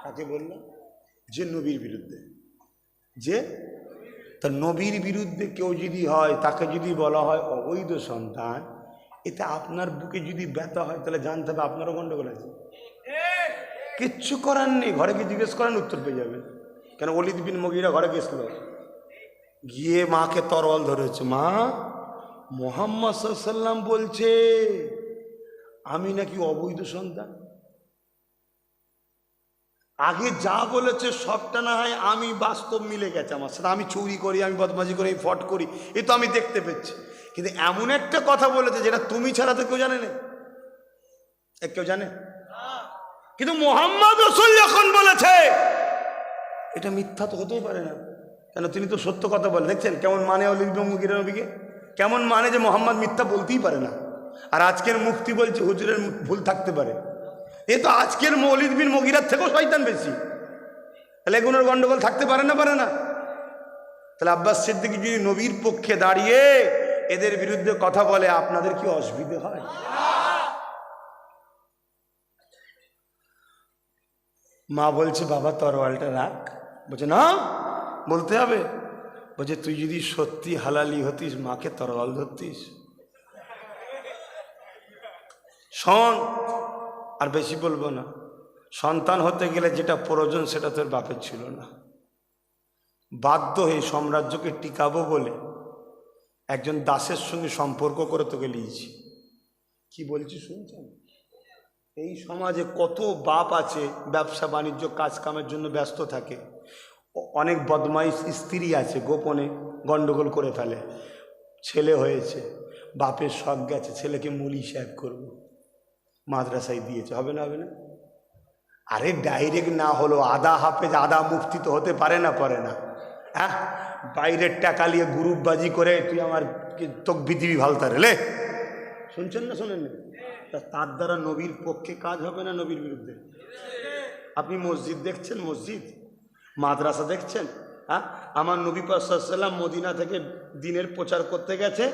কাকে বললাম? যে নবীর বিরুদ্ধে, যে তার নবীর বিরুদ্ধে কেউ যদি হয়, তাকে যদি বলা হয় অবৈধ সন্তান, এতে আপনার বুকে যদি ব্যথা হয় তাহলে জানতে হবে আপনারও গন্ডগোল আছে। কিচ্ছু করার নেই, ঘরে গিয়ে জিজ্ঞেস করেন, উত্তর পেয়ে যাবেন। কেন আলিদ বিন মুগীরা ঘরে গেছিল, গিয়ে মাকে তরোয়াল ধরেছে, মা মুহাম্মদ সাল্লাল্লাহু আলাইহি ওয়াসাল্লাম বলছে আমি নাকি অবৈধ সন্তান। আগে যা বলেছে সবটা না হয় আমি বাস্তব মিলে গেছে আমার সাথে, আমি চুরি করি, আমি বদমাজি করি, আমি ফট করি, এ তো আমি দেখতে পেয়েছি। কিন্তু এমন একটা কথা বলেছে যেটা তুমি ছাড়া তো কেউ জানে না, কেউ জানে? কিন্তু মুহাম্মদ রাসূল যখন বলেছে, এটা মিথ্যা তো হতেই পারে না, কেন তিনি তো সত্য কথা বলে। দেখছেন কেমন মানে আলিদ বিন মুগীরা নবীকে, কেমন মানে যে মোহাম্মদ মিথ্যা বলতেই পারে না। আর আজকের মুফতি বলছে হুজুরের ভুল থাকতে পারে। এ তো আজকের আলিদ বিন মুগীরার থেকেও শয়তান বেশি। তাহলে এগুলোর গন্ডগোল থাকতে পারে না? পারে না? তাহলে আব্বাস সিদ্দিকী যদি নবীর পক্ষে দাঁড়িয়ে এদের বিরুদ্ধে কথা বলে, আপনাদের কি অসুবিধে হয়? মা বলছে বাবা তরোয়ালটা রাখ। বলছে না, বলতে হবে। বলছে তুই যদি সত্যি হালালি হতিস মাকে তরোয়াল ধরতিস। শোন, আর বেশি বলবো না, সন্তান হতে গেলে যেটা প্রয়োজন সেটা তোর বাপের ছিল না। বাধ্য হয়ে সাম্রাজ্যকে টিকাবো বলে একজন দাসের সঙ্গে সম্পর্ক করে তোকে নিয়েছি। কি বলছি শুনছেন? এই সমাজে কত বাপ আছে ব্যবসা বাণিজ্য কাজ কামের জন্য ব্যস্ত থাকে, অনেক বদমাইশ স্ত্রী আছে গোপনে গন্ডগোল করে ফেলে। ছেলে হয়েছে, বাপের শখ গেছে ছেলেকে মুলি সাহেব করবো, মাদ্রাসায় দিয়েছে, হবে না? হবে না? আরে ডাইরেক্ট না হলো আধা হাফেজ আধা মুফতি তো হতে পারে না? পারে না? হ্যাঁ, বাইরের টাকা নিয়ে গ্রুপবাজি করে তুই আমার তকবি দিবি ভালতারে লে। শুনছেন না শোনেন? তার দ্বারা নবীর পক্ষে কাজ হবে না, নবীর বিরুদ্ধে। আপনি মসজিদ দেখছেন, মসজিদ মাদ্রাসা দেখছেন? হ্যাঁ, আমার নবী পাক সাল্লাল্লাহু আলাইহি ওয়াসাল্লাম মদিনা থেকে দ্বীনের প্রচার করতে গেছে,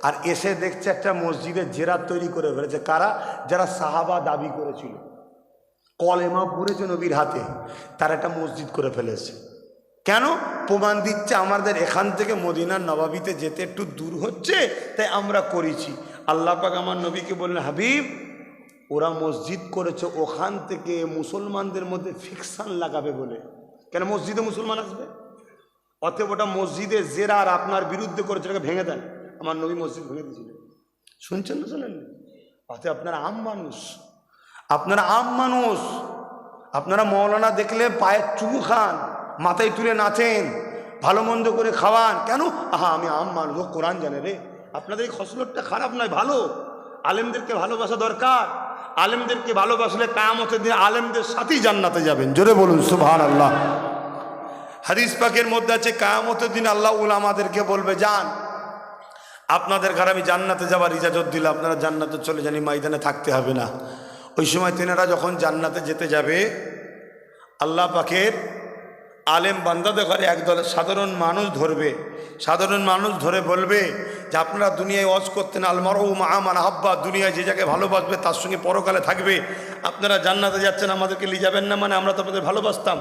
আর এসে দেখছে একটা মসজিদের জেরাত তৈরি করে ফেলেছে। কারা? যারা সাহাবা দাবি করেছিল, কলেমা পড়েছে নবীর হাতে, তারা একটা মসজিদ করে ফেলেছে। কেন? প্রমাণ দিচ্ছে আমাদের এখান থেকে মদিনার নবাবিতে যেতে একটু দূর হচ্ছে, তাই আমরা করেছি। আল্লাহ পাক আমার নবীকে বললেন, হাবিব ওরা মসজিদ করেছে ওখান থেকে মুসলমানদের মধ্যে ফিকশন লাগাবে বলে। কেন? মসজিদে মুসলমান আসবে, অতএব ওটা মসজিদে জেরার আপনার বিরুদ্ধে করেছে, ওটাকে ভেঙে দেন। আমার নবী মসজিদ ভেঙে দিয়েছিলেন। শুনছেন না শোনেন? অতএব আপনার আম মানুষ, আপনারা আম মানুষ, আপনারা মৌলানা দেখলে পায়ের চুমু খান, মাথায় তুলে নাচেন, ভালো মন্দ করে খাওয়ান। কেন? আহা আমি আম মানুষ, ও কোরআন জানে রে। আপনাদের এই খসলতটা খারাপ নয়, ভালো। আলেমদেরকে ভালোবাসা দরকার। আলেমদেরকে ভালোবাসলে কিয়ামতের দিন আলেমদের সাথেই জান্নাতে যাবেন। জোরে বলুন সুবহানাল্লাহ। হাদিস পাকের মধ্যে আছে কিয়ামতের দিন আল্লাহ উলামাদেরকে বলবে, যান আপনাদের ঘরে আমি জান্নাতে যাবার ইজাজত দিলে আপনারা জান্নাতে চলে যান, ময়দানে থাকতে হবে না। ওই সময় তেনারা যখন জান্নাতে যেতে যাবে, আল্লাহ পাকের আলেম বান্দাদের ঘরে একদল সাধারণ মানুষ ধরবে। সাধারণ মানুষ ধরে বলবে যে আপনারা দুনিয়ায় ওয়াজ করতেন, আলমারউ মা মান আহাব্বা, দুনিয়ায় যে যাকে ভালোবাসবে তার সঙ্গে পরকালে থাকবে। আপনারা জান্নাতে যাচ্ছেন, আমাদেরকে নিয়ে যাবেন না? মানে আমরা তো আপনাদের ভালোবাসতাম,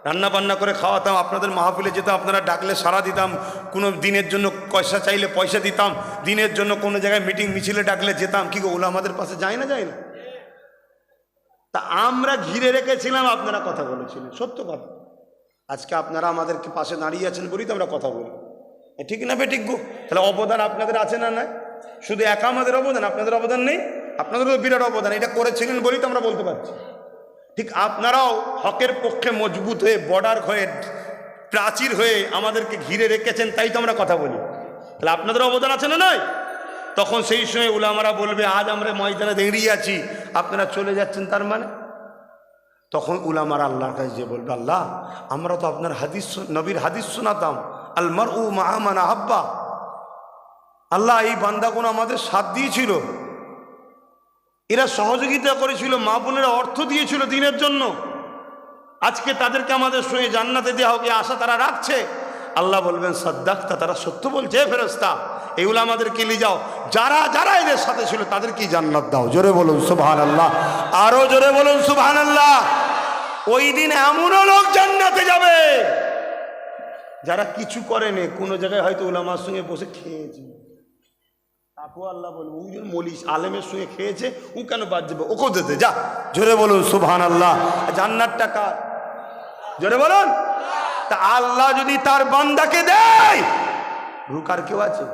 রান্না বান্না করে খাওয়াতাম, আপনাদের মাহফিলে যেতাম, আপনারা ডাকলে সাড়া দিতাম, কোনো দিনের জন্য পয়সা চাইলে পয়সা দিতাম, দিনের জন্য কোনো জায়গায় মিটিং মিছিলে ডাকলে যেতাম। কি গো, আমাদের পাশে যায় না? যায় না? তা আমরা ঘিরে রেখেছিলাম, আপনারা কথা বলেছিলেন, সত্য কথা। আজকে আপনারা আমাদেরকে পাশে দাঁড়িয়ে আছেন বলেই তো আমরা কথা বলি, ঠিক না বেঠিক গো? তাহলে অবদান আপনাদের আছে না? নাই শুধু একা আমাদের অবদান, আপনাদের অবদান নেই? আপনাদেরও বিরাট অবদান, এটা করেছিলেন বলেই তো আমরা বলতে পারছি। ঠিক আপনারাও হকের পক্ষে মজবুত হয়ে, বর্ডার হয়ে, প্রাচীর হয়ে আমাদেরকে ঘিরে রেখেছেন, তাই তো আমরা কথা বলি। তাহলে আপনাদের অবদান আছে না? নয়? তখন সেই সময় উলামারা বলবে, আজ আমরা ময়দানে দাঁড়িয়ে আছি, আপনারা চলে যাচ্ছেন, তার মানে? তখন উলামারা আল্লাহর কাছে যে বলবে, আল্লাহ আমরা তো আপনার হাদিস, নবীর হাদিস শোনাতাম, আল মারউ মা মান আহাব্বা। আল্লাহ এই বান্দাগুলো আমাদের সাথ দিয়েছিল, এরা সহযোগিতা করেছিল, মা বোনেরা অর্থ দিয়েছিল দিনের জন্য। আজকে তাদেরকে আমাদের সঙ্গে জান্নাতে দেওয়া হোক, আশা তারা রাখছে। আল্লাহ বলবেন, সাদ্দাকতা, তারা সত্য বলছে ফেরেশতা, এগুলো আমাদেরকে নিয়ে যাও, যারা যারা এদের সাথে ছিল তাদেরকে জান্নাত দাও। জোরে বলুন সুবহানাল্লাহ, আরো জোরে বলুন সুবহানাল্লাহ। ওই দিন এমনও লোক জান্নাতে যাবে যারা কিছু করেনি, কোনো জায়গায় হয়তো উলামার সঙ্গে বসে খেয়েছে, তাকেও আল্লাহ বলবে, ওই জন্য মলিস আলেমের সঙ্গে খেয়েছে, ও কেন বাদ যাবে, ওকেও দিতে যা। জোরে বলুন সুবহানাল্লাহ। জান্নাতটা কার? জোরে বলুন। তা আল্লাহ যদি তার বান্দাকে দেয়, রুকার কেউ আছে?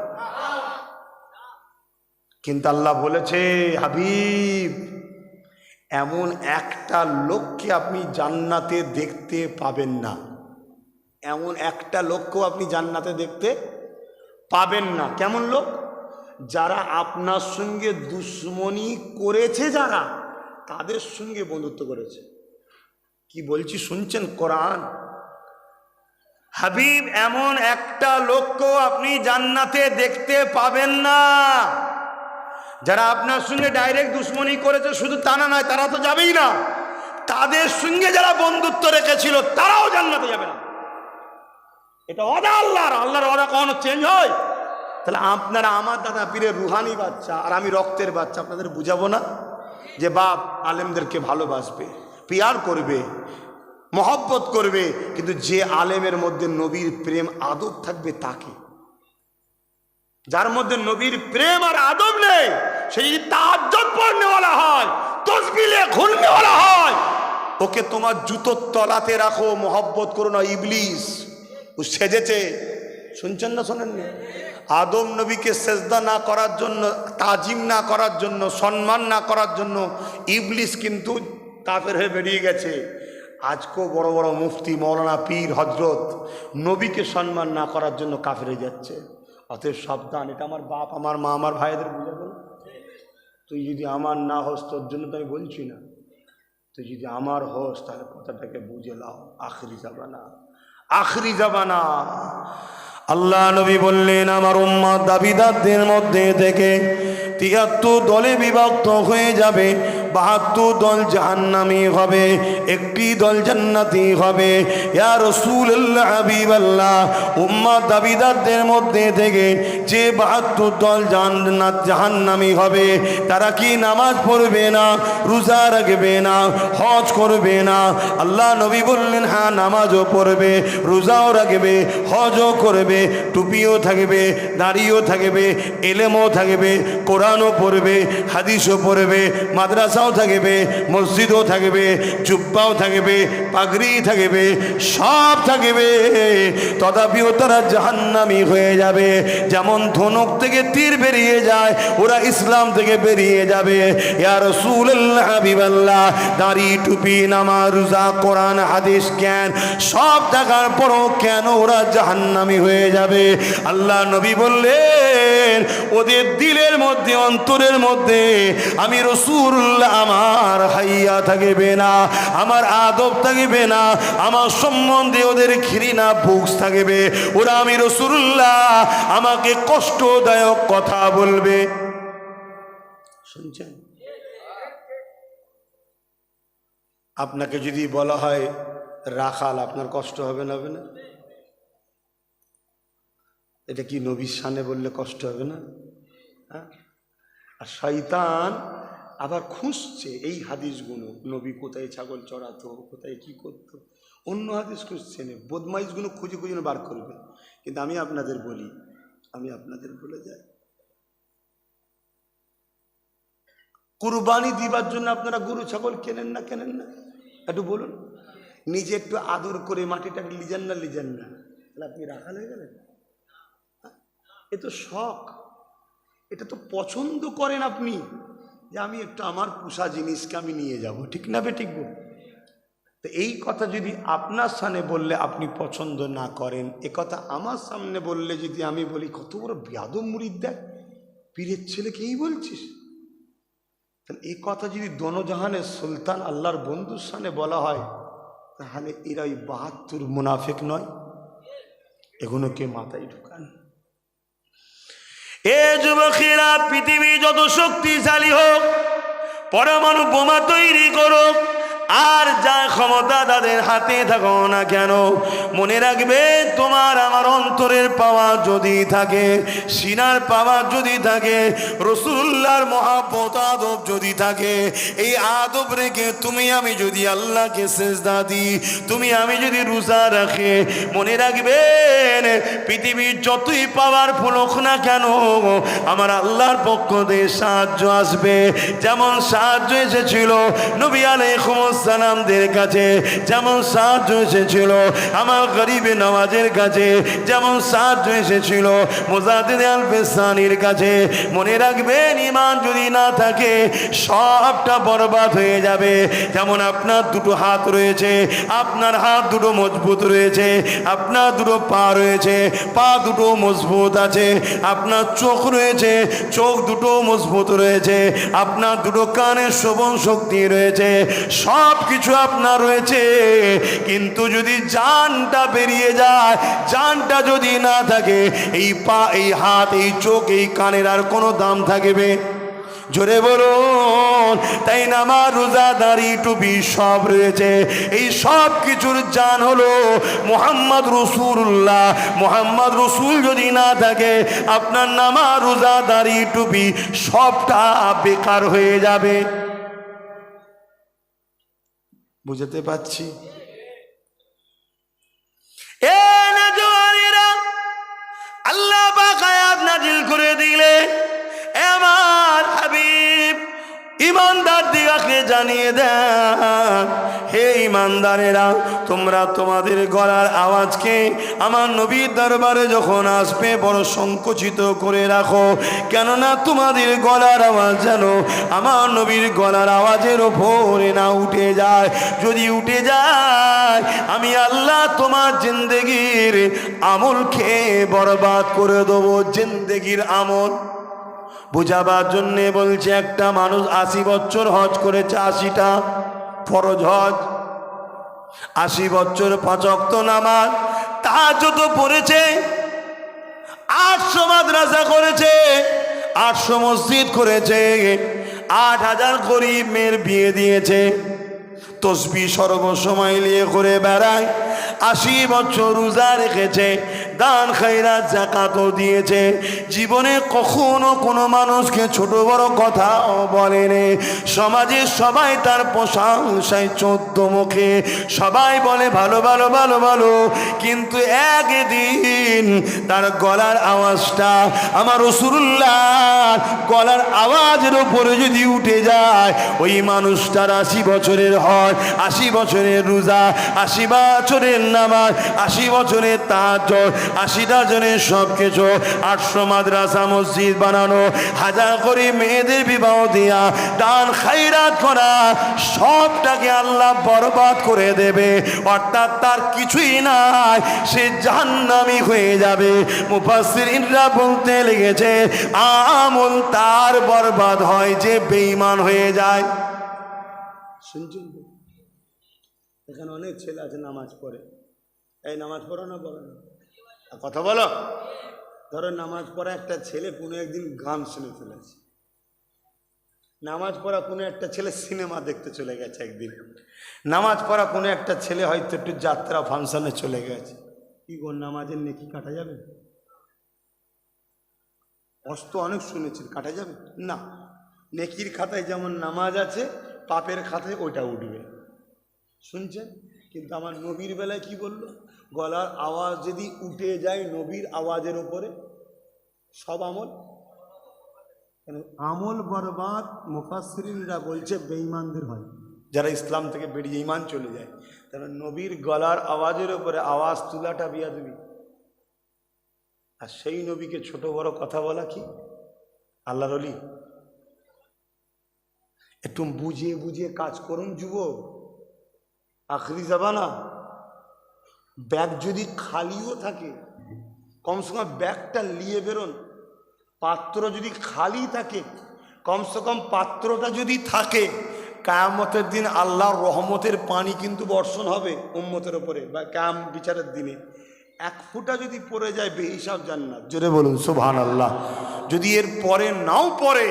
কিন্তু আল্লাহ বলেছে, হাবিব এমন একটা লোককে আপনি জান্নাতে দেখতে পাবেন না, এমন একটা লোককেও আপনি জান্নাতে দেখতে পাবেন না। কেমন লোক? যারা আপনার সঙ্গে দুশ্মনী করেছে, যারা তাদের সঙ্গে বন্ধুত্ব করেছে। কি বলছি শুনছেন? কোরআন। হাবিব এমন একটা লোককেও আপনি জান্নাতে দেখতে পাবেন না, যারা আপনার সঙ্গে ডাইরেক্ট দুশ্মনী করেছে, শুধু তা না নয়, তারা তো যাবেই না, তাদের সঙ্গে যারা বন্ধুত্ব রেখেছিল তারাও জান্নাতে যাবে না। এটা ওয়াদা আল্লাহর। আল্লাহর ওয়াদা কখনো চেঞ্জ হয়? তাহলে আপনারা আমার দাদা পীরের রুহানি বাচ্চা আর আমি রক্তের বাচ্চা, আপনাদের বুঝাবো না যে বাপ আলেমদেরকে ভালোবাসবে, পিয়ার করবে, মহব্বত করবে, কিন্তু যে আলেমের মধ্যে নবীর প্রেম আদব থাকবে তাকে। যার মধ্যে নবীর প্রেম আর আদব নেই, সে যদি তাহাজ্জুদ পড়নেওয়ালা হয়, তসবিলে ঘুরনেওয়ালা হয়, ওকে তোমার জুতোর তলাতে রাখো, মহব্বত করো না। ইবলিস ও সেজেছে, শুনছেন না শোনেননি? আদম নবীকে সেজদা না করার জন্য, তাজিম না করার জন্য, সম্মান না করার জন্য ইবলিস কিন্তু কাফের হয়ে বেরিয়ে গেছে। আজকেও বড় বড় মুফতি, মৌলানা, পীর, হজরত নবীকে সম্মান না করার জন্য কাফের হয়ে যাচ্ছে। অতএব সাবধান। এটা আমার বাপ, আমার মা, আমার ভাইদের বুঝাবো না। তুই যদি আমার না হোস, তোর জন্য তো আমি বলছি না, তুই যদি আমার হোস তাহলে কথাটাকে বুঝে লাও। আখরি জামানা, আখরি জামানা। আল্লাহ নবী বললেন, আমার উম্মত দাবিদারদের মধ্যে থেকে ৭৩ দলে বিভক্ত হয়ে যাবে, ৭২ দল জাহান্নামী হবে, একটি দল জান্নাতি হবে। ইয়া রাসূলুল্লাহ, হাবিবাল্লাহ, উম্মত দাবিদারদের মধ্যে থেকে যে ৭২ দল জাহান্নামী হবে, তারা কি নামাজ পড়বে না, রোজা রাখবে না, হজ করবে না? আল্লাহ নবী বললেন, হ্যাঁ নামাজও পড়বে, রোজাও রাখবে, হজও করবে, টুপিও থাকবে, দাড়িও থাকবে, ইলমও থাকবে, কোরআনও পড়বে, হাদিসও পড়বে, মাদ্রাসা মাদ্রাসাও থাকবে, মসজিদও থাকবে, জুব্বাও থাকবে, পাগড়ি থাকবে, সব থাকবে, তথাপিও তারা জাহান্নামী হয়ে যাবে। যেমন ধনুক থেকে তীর বেরিয়ে যায়, ওরা ইসলাম থেকে বেরিয়ে যাবে। ইয়া রাসূলুল্লাহ, হাবিবাল্লাহ, দাড়ি, টুপি, নামাজ, রোজা, কোরআন, হাদিস, জ্ঞান সব থাকার পরও কেন ওরা জাহান্নামী হয়ে যাবে? আল্লাহ নবী বললেন, ওদের দিলের মধ্যে, অন্তরের মধ্যে আমি রাসূলুল্লাহ আমার হাইয়া থাকবে না, আমার আদব থাকবে না, আমার সম্বন্ধে ওদের ঘৃণা বুকস থাকবে। ওরা আমি রাসূলুল্লাহ আমাকে কষ্টদায়ক কথা বলবে। শুনছেন? আপনাকে যদি বলা হয় রাখাল, আপনার কষ্ট হবে না? হবে না? এটা কি নবীর শানে বললে কষ্ট হবে না? আর শয়তান আবার খুঁজছে এই হাদিসগুলো, নবী কোথায় ছাগল চড়াতো, কোথায় কি করতো, অন্য হাদিস খুঁজছে না, বদমাইশগুলো খুঁজে খুঁজে বার করবে। কিন্তু আমি আপনাদের বলি, আমি আপনাদের বলে যাই, কুরবানি দিবার জন্য আপনারা গরু ছাগল কেনেন না? কেনেন না? একটু বলুন। নিজে একটু আদর করে মাটিটাকে লিজান না? লিজান না? তাহলে আপনি রাখাল হয়ে গেলেন? এ তো শখ, এটা তো পছন্দ করেন আপনি, যে আমি একটু আমার পোষা জিনিসকে আমি নিয়ে যাব, ঠিক না? ঠিক বল। তো এই কথা যদি আপনার সামনে বললে আপনি পছন্দ না করেন, এ কথা আমার সামনে বললে যদি আমি বলি কত বড় বেয়াদব মুরিদ, দেখ পীরের ছেলেকেই বলছিস, তাহলে এই কথা যদি দোনোজাহানের সুলতান আল্লাহর বন্ধুর সামনে বলা হয়, তাহলে এরা ওই ৭২ মুনাফিক নয়? এগুলোকে মাথায় ঢুকান। এ যুবকেরা, পৃথিবী যত শক্তিশালী হোক, পরমাণু বোমা তৈরি করুক, আর যা ক্ষমতা তাদের হাতে থাকো না কেন, মনে রাখবে তোমার আমার অন্তরের পাওয়া যদি থাকে, সিনার পাওয়া যদি থাকে, রাসূলুল্লাহর মহব্বত আদব যদি থাকে, এই আদব রেখে তুমি আমি যদি আল্লাহকে সিজদা দিই, তুমি আমি যদি রোজা রাখি, মনে রাখবেন পৃথিবীর যতই পাওয়ারফুল হোক না কেন, আমার আল্লাহর পক্ষ থেকে সাহায্য আসবে। যেমন সাহায্য এসেছিল নবী আলাইহিস সালামদের কাছে, যেমন সাহায্য এসেছিল আমার গরিবে নওয়াজের কাছে, যেমন সাহায্য এসেছিল মুজাদ্দিদ আল-ফিসানির কাছে। মনে রাখবেন, ঈমান যদি না থাকে সবটা বরবাদ হয়ে যাবে। যেমন আপনার দুটো হাত রয়েছে, আপনার হাত দুটো মজবুত রয়েছে, আপনার দুটো পা রয়েছে, পা দুটো মজবুত আছে, আপনার চোখ রয়েছে, চোখ দুটো মজবুত রয়েছে, আপনার দুটো কানের শ্রবণ শক্তি রয়েছে, সব কিছু আপনার রয়েছে। কিন্তু যদি জানটা বেরিয়ে যায়, জানটা যদি না থাকে, এই পা, এই হাত, এই চোখ, এই কানের আর কোনো দাম থাকবে? জোরে বলুন। তাই নামাজ, রোজা, দাড়ি, টুপি সব রয়েছে, এই সব কিছুর জান হলো মুহাম্মদ রাসূলুল্লাহ। মুহাম্মদ রাসূল যদি না থাকে, আপনার নামাজ, রোজা, দাড়ি, টুপি সবটা বেকার হয়ে যাবে। বুঝতে পারছি? আল্লাহ পাক আয়াত নাজিল করে দিলে, আমার হাবিব ইমানদার দিগাকে জানিয়ে দেন, হে ইমানদারেরা, তোমরা তোমাদের গলার আওয়াজকে আমার নবীর দরবারে যখন আসবে বড় সংকুচিত করে রাখো, কেননা তোমাদের গলার আওয়াজ যেন আমার নবীর গলার আওয়াজের ওপরে না উঠে যায়। যদি উঠে যায়, আমি আল্লাহ তোমার জিন্দেগির আমলকে বরবাদ করে দেবো। জিন্দেগির আমল বুঝাবার জন্যে বলছে, একটা মানুষ 80 বছর হজ করেছে, 80টা ফরজ হজ, 80 বছর 5 ওয়াক্ত নামাজ, তাহাজ্জুদ পড়েছে, 800 মাদ্রাসা করেছে, 800 মসজিদ করেছে, 8000 গরিব মেয়ের বিয়ে দিয়েছে, তসবিহ সর্বসময় নিয়ে করে বেড়ায়, 80 বছর রোজা রেখেছে, দান খায়রাত জাকাতও দিয়েছে, জীবনে কখনো কোনো মানুষকে ছোট বড় কথাও বলেনি। সমাজে সবাই তার প্রশংসায় 14 মুখে, সবাই বলে ভালো ভালো ভালো ভালো, কিন্তু একদিন তার গলার আওয়াজটা আমার রাসূলুল্লাহ গলার আওয়াজের উপরে যদি উঠে যায়, ওই মানুষটার 80 বছরের হয়, 80 বছরের রোজা, 80 বছরের নামাজ, 80 বছরের তাহাজ্জুদ, 80টা জনের সব কিছু, 800 মাদ্রাসা মসজিদ বানানো, 1000 করে মেয়েদের বিবাহ দেয়া, দান খায়রাত করা, সবটাকে আল্লাহ বরবাদ করে দেবে। অর্থাৎ তার কিছুই নাই, সে জাহান্নামী হয়ে যাবে। মুফাসসিরিনরা বলতে লেগেছে আমল তার বরবাদ হয় যে বেঈমান হয়ে যায়। শুনছেন তো? এখানে অনেক ছেলে আছে নামাজ পড়ে, এই নামাজ পড়ো না, বলো না, কথা বলো। ধরো নামাজ পড়া একটা ছেলে কোনো একদিন গান শুনে ফেলেছে, নামাজ পড়া কোনো একটা ছেলে সিনেমা দেখতে চলে গেছে একদিন, নামাজ পড়া কোনো একটা ছেলে হয়তো একটু যাত্রা ফাংশনে চলে গেছে, কি গো নামাজের নেকি কাটা যাবে? কষ্ট অনেক শুনেছেন, কাটা যাবে না। নেকির খাতায় যেমন নামাজ আছে, পাপের খাতায় ওইটা উঠবে, শুনছেন? কিন্তু আমার নবীর বেলায় কি বললো? গলার আওয়াজ যদি উঠে যায় নবীর আওয়াজের ওপরে, সব আমল, আমল বরবাদ মুফাসসিরিনরা বলছে বেঈমানদের হয়, যারা ইসলাম থেকে বেরিয়ে ঈমান চলে যায়। তাহলে নবীর গলার আওয়াজের উপরে আওয়াজ তোলাটা বিয়াদবি, আর সেই নবীকে ছোট বড় কথা বলা কি আল্লাহর ওলি? একটু বুঝিয়ে বুঝিয়ে কাজ করুন যুবক, আখরি জামানা। ব্যাগ যদি খালিও থাকে, কমসে কম ব্যাগটা নিয়ে বেরোন। পাত্র যদি খালি থাকে, কমসে কম পাত্রটা যদি থাকে, কিয়ামতের দিন আল্লাহর রহমতের পানি কিন্তু বর্ষণ হবে উম্মতের ওপরে, বা কিয়াম বিচারের দিনে। 1 ফোঁটা যদি পড়ে যায় বেহিসাব জান্নাত, জোরে বলুন সুবহানাল্লাহ। যদি এর পরে নাও পড়ে,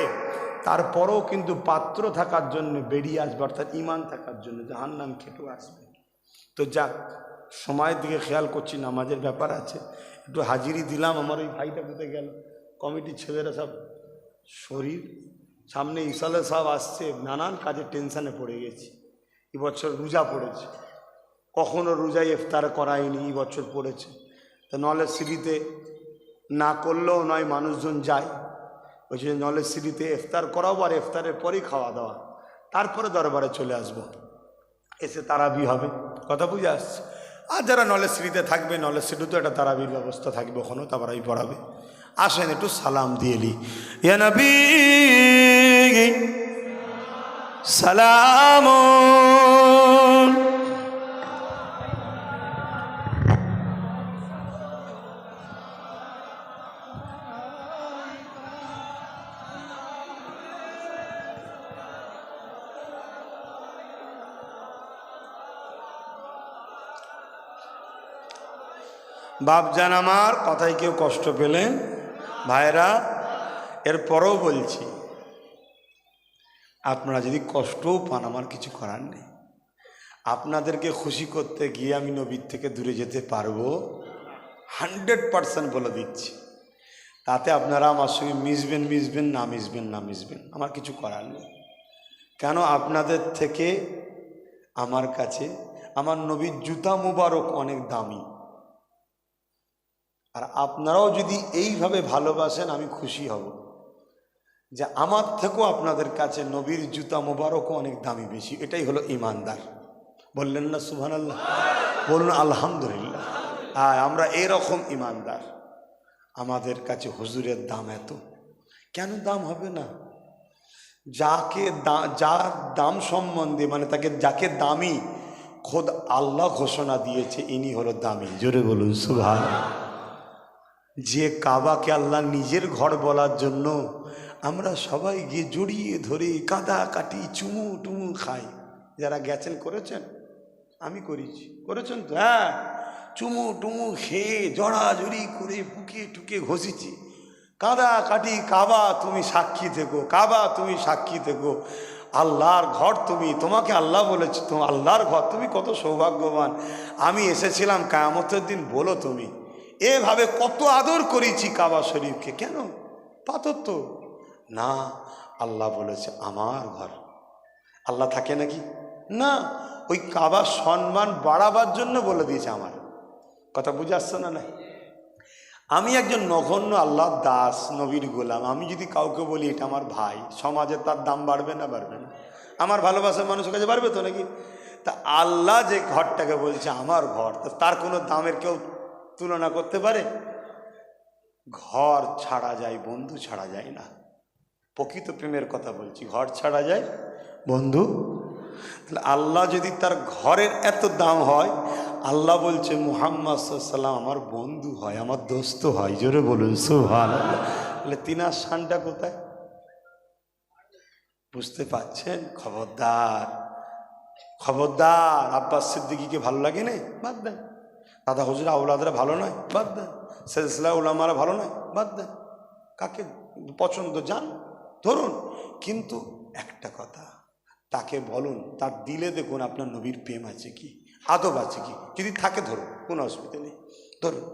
তারপরেও কিন্তু পাত্র থাকার জন্য বেরিয়ে আসবে, অর্থাৎ ঈমান থাকার জন্য, জাহান্নাম খেটেও আসবে। তো যাক, সময়ের দিকে খেয়াল করছি, নামাজের ব্যাপার আছে, একটু হাজিরি দিলাম। আমার ওই ভাইটা কোথায় গেল? কমিটির ছেলেরা সব শরীর, সামনে ইসালে সব আসছে, নানান কাজে টেনশানে পড়ে গেছি। এবছর রোজা পড়েছে, কখনো রোজায় ইফতার করায়নি, এই বছর পড়েছে। তো নলেজ সিটিতে না করলেও নয়, মানুষজন যায়, ওই জন্য নলেজ সিটিতে ইফতার করাবো, আর ইফতারের পরেই খাওয়া দাওয়া, তারপরে দরবারে চলে আসবো, এসে তারাবি হবে, কথা বুঝে আসছে। আর যারা নলেজ সিটিতে থাকবে, নলেজ সিটিতেও একটা তারাবির ব্যবস্থা থাকবে, ওখানেও তারাবি পড়াবে। আসেন একটু সালাম দিয়ে লি। ইয়া নবী সালাম। বাপজান আমার কথায় কেউ কষ্ট পেলেন ভাইরা? এরপরেও বলছি, আপনারা যদি কষ্টও পান, আমার কিছু করার নেই। আপনাদেরকে খুশি করতে গিয়ে আমি নবীর থেকে দূরে যেতে পারবো 100% বলে দিচ্ছি। তাতে আপনারা আমার সঙ্গে মিশবেন মিশবেন, না মিশবেন না মিশবেন, আমার কিছু করার নেই। কেন? আপনাদের থেকে আমার কাছে আমার নবীর জুতা মুবারক অনেক দামি, আর আপনারাও যদি এইভাবে ভালোবাসেন, আমি খুশি হব যে আমার থেকেও আপনাদের কাছে নবীর জুতা মুবারকও অনেক দামি বেশি। এটাই হলো ইমানদার। বললেন না সুবহানাল্লাহ? বলুন আলহামদুলিল্লাহ। আমরা এরকম ইমানদার। আমাদের কাছে হুজুরের দাম এত, কেন দাম হবে না? যার দাম সম্বন্ধে, মানে তাকে যাকে দামি খোদ আল্লাহ ঘোষণা দিয়েছে, ইনি হলো দামি। জোরে বলুন সুবহানাল্লাহ। যে কাবাকে আল্লাহ নিজের ঘর বলার জন্য আমরা সবাই গিয়ে জড়িয়ে ধরে কাদা কাটি চুমু টুমু খাই। যারা গেছেন করেছেন, আমি করেছি, করেছেন তো? হ্যাঁ, চুমু টুমু খেয়ে জড়াজড়ি করে বুকে টুকে ঘষেছি, কাদা কাটি। কাবা তুমি সাক্ষী থেকো, কাবা তুমি সাক্ষী থেকো, আল্লাহর ঘর তুমি, তোমাকে আল্লাহ বলেছে তোমার আল্লাহর ঘর, তুমি কত সৌভাগ্যবান। আমি এসেছিলাম কিয়ামতের দিন, বলো তুমি এভাবে কত আদর করেছি কাবা শরীফকে, কেন? পাথর তো না, আল্লাহ বলেছে আমার ঘর। আল্লাহ থাকে নাকি? না, ওই কাবার সম্মান বাড়াবার জন্য বলে দিয়েছে আমার। কথা বুঝে আসছে না? নাই, আমি একজন নগণ্য আল্লাহর দাস, নবীর গোলাম। আমি যদি কাউকে বলি এটা আমার ভাই, সমাজে তার দাম বাড়বে না বাড়বে না? আমার ভালোবাসার মানুষের কাছে বাড়বে তো নাকি? তা আল্লাহ যে ঘরটাকে বলছে আমার ঘর, তার কোনো দামের কেউ তুলনা করতে পারে? ঘর ছাড়া যায়, বন্ধু ছাড়া যায় না। প্রকৃত প্রেমের কথা বলছি, ঘর ছাড়া যায়, বন্ধু। তাহলে আল্লাহ যদি তার ঘরের এত দাম হয়, আল্লাহ বলছে মুহাম্মদ সাল্লাল্লাহু আমার বন্ধু হয়, আমার দোস্ত হয়। জোরে বলুন সুবহানাল্লাহ। তাহলে তিনার শানটা কোথায়? বুঝতে পারছেন? খবরদার, খবরদার। আব্বাস সিদ্দিকীকে ভালো লাগে না? বাদ দেন। দাদা হুজুর আওলাদরা ভালো নয়? বাদ দেন। সিলসিলা উলামারা ভালো নয়? বাদ দেন। কাকে পছন্দ যান ধরুন, কিন্তু একটা কথা, তাকে বলুন, তার দিলে দেখুন আপনার নবীর প্রেম আছে কি, আদব আছে কি। যদি থাকে ধরুন, কোনো অসুবিধা নেই, ধরুন।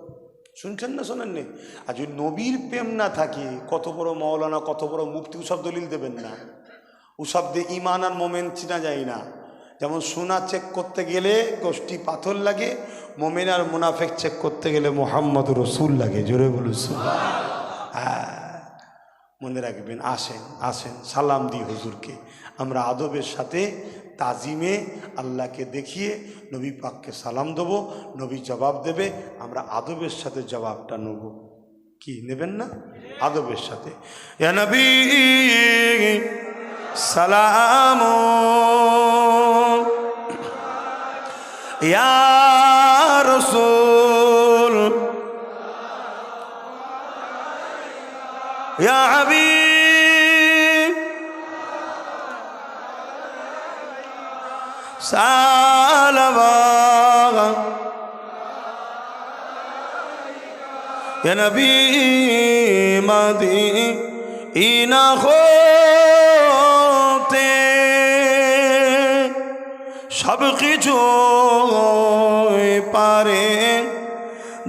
শুনছেন না শোনেন নেই? আর যদি নবীর প্রেম না থাকে, কত বড় মাওলানা, কত বড় মুফতি, ওসব দলিল দেবেন না। ওসব দিয়ে ইমান আর মোমেন চিনা যায় না। যেমন সোনা চেক করতে গেলে গোষ্ঠী পাথর লাগে, মোমেন আর মুনাফেক চেক করতে গেলে মোহাম্মদ রসুল লাগে। জোরে বলুন সুবহানাল্লাহ। হ্যাঁ, মনে রাখবেন। আসেন আসেন, সালাম দিই হুজুরকে। আমরা আদবের সাথে তাজিমে আল্লাহকে দেখিয়ে নবী পাককে সালাম দেবো, নবী জবাব দেবে, আমরা আদবের সাথে জবাবটা নেব। কি নেবেন না? আদবের সাথে। ইয়া নবী সালাম, ইয়া রাসূল, ইয়া হাবিব সালাম, ইয়া নবী মদিনা হতে সব কিছু পারে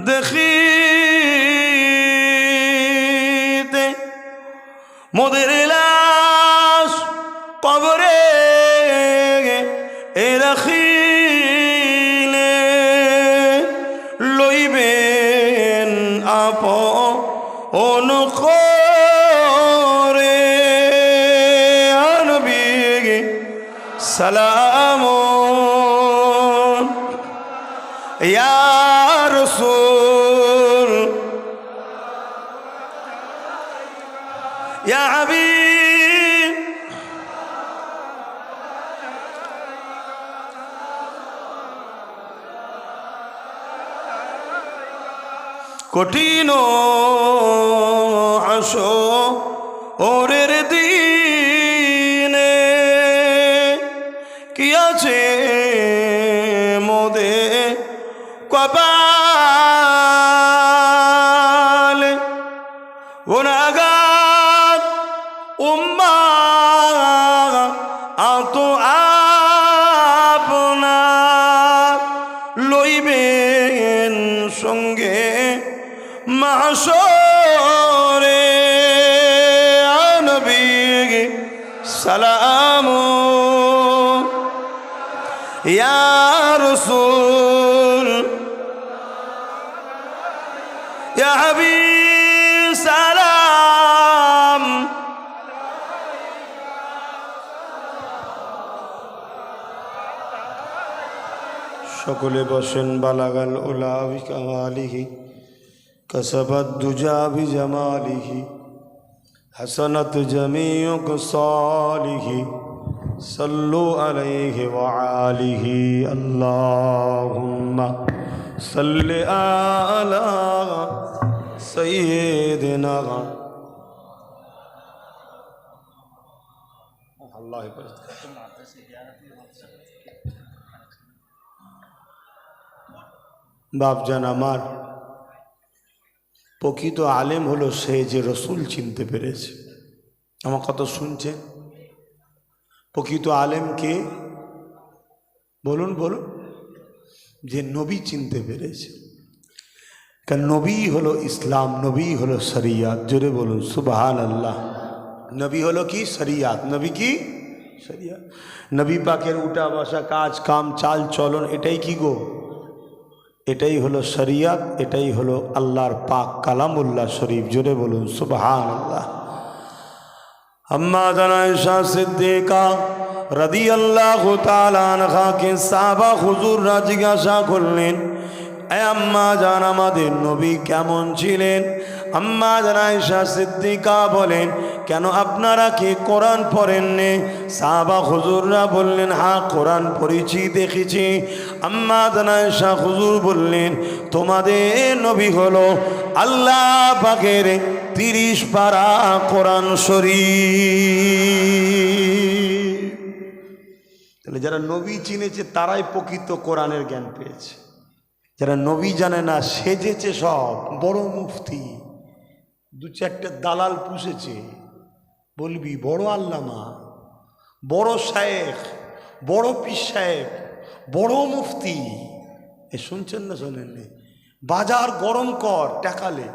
দেখিতে, মোদের লাশ কবরে রাখিলে লইবেন আপন করে। নবী সালাম, ইয়া রাসূল, ইয়া হাবিব কঠিন আসরের দিনে কি আছে মোদের কপালে, গুনাহগার উম্মাহ আত আপনার লইবেন সঙ্গে মাহশরে। নবী সালাম, ইয়া রাসূল, ইয়া হাবিব সালাম। সকলে বসেন। বালাগাল উলা বিকামালিহি, কাসাবাদ দুজা বিজামালিহি, হাসানাত জামিউ কসালিহি, সাল্লু আলাইহি ওয়া আলিহি। আল্লাহুম্মা সাল্লি আলা সাইয়্যিদিনা আল্লাহ। বাপজান আমার, প্রকৃত আলেম হলো সে যে রসুল চিনতে পেরেছে। আমার কথা শুনছেন? প্রকৃত আলেমকে বলুন বলুন, যে নবী চিনতে পেরেছে। কারণ নবী হলো ইসলাম, নবী হলো শরিয়াত। জোরে বলুন সুবহানাল্লাহ। নবী হলো কি? শরিয়াত। নবী কি? শরিয়াত। নবী পাকের উঠা বসা, কাজ কাম, চাল চলন, এটাই কি গো? এটাই হলো শরিয়াত, এটাই হলো আল্লাহর পাক কালামুল্লাহ শরীফ। জোরে বলুন সুবহানাল্লাহ। আম্মা জান আয়েশা সিদ্দিকা রাদিয়াল্লাহু তাআলা আনহাকে সাহাবা হুজুররা জিজ্ঞাসা করলেন, এ আম্মা জান, আমাদের নবী কেমন ছিলেন? আম্মা জান আয়েশা সিদ্দিকা বলেন, কেন আপনারা কি কোরআন পড়েননি? সাহাবা হুজুররা বললেন, হ্যাঁ কোরআন পড়েছি, দেখেছি। আম্মা জান আয়েশা হুজুর বললেন, তোমাদের নবী হলো আল্লাহ পাকের 30 পারা কোরআন শরীফ। তাহলে যারা নবী চিনেছে তারাই প্রকৃত কোরআনের জ্ঞান পেয়েছে। যারা নবী জানে না, সেজেছে সব বড় মুফতি, 2-4টে দালাল পুষেছে, বলবি বড় আল্লামা, বড় শায়েখ, বড় পীর সাহেব, বড় মুফতি। এ শুনছেন না শোনেননি? বাজার গরম কর টাকালে।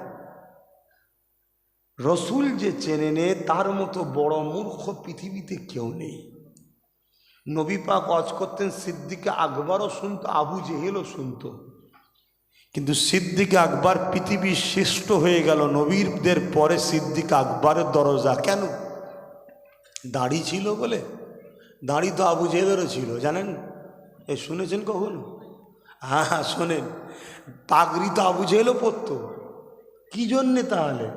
রসুল যে চেনে নে, তার মতো বড় মূর্খ পৃথিবীতে কেউ নেই। নবী পাক ওয়াজ করতেন, সিদ্দিকে আকবরও শুনতো, আবু জেহেলও শুনতো। কিন্তু সিদ্দিক আকবর পৃথিবীর শ্রেষ্ঠ হয়ে গেল। নবীদের পরে সিদ্দিক আকবরের দরজা। কেন? দাড়ি ছিল বলে। দাড়ি তো আবু জেহেলেরও ছিল, জানেন? এ শুনেছেন কখনো? হ্যাঁ শোনেন, পাগড়ি তো আবু জেহেলও পরতো। কি জন্যে তাহলে?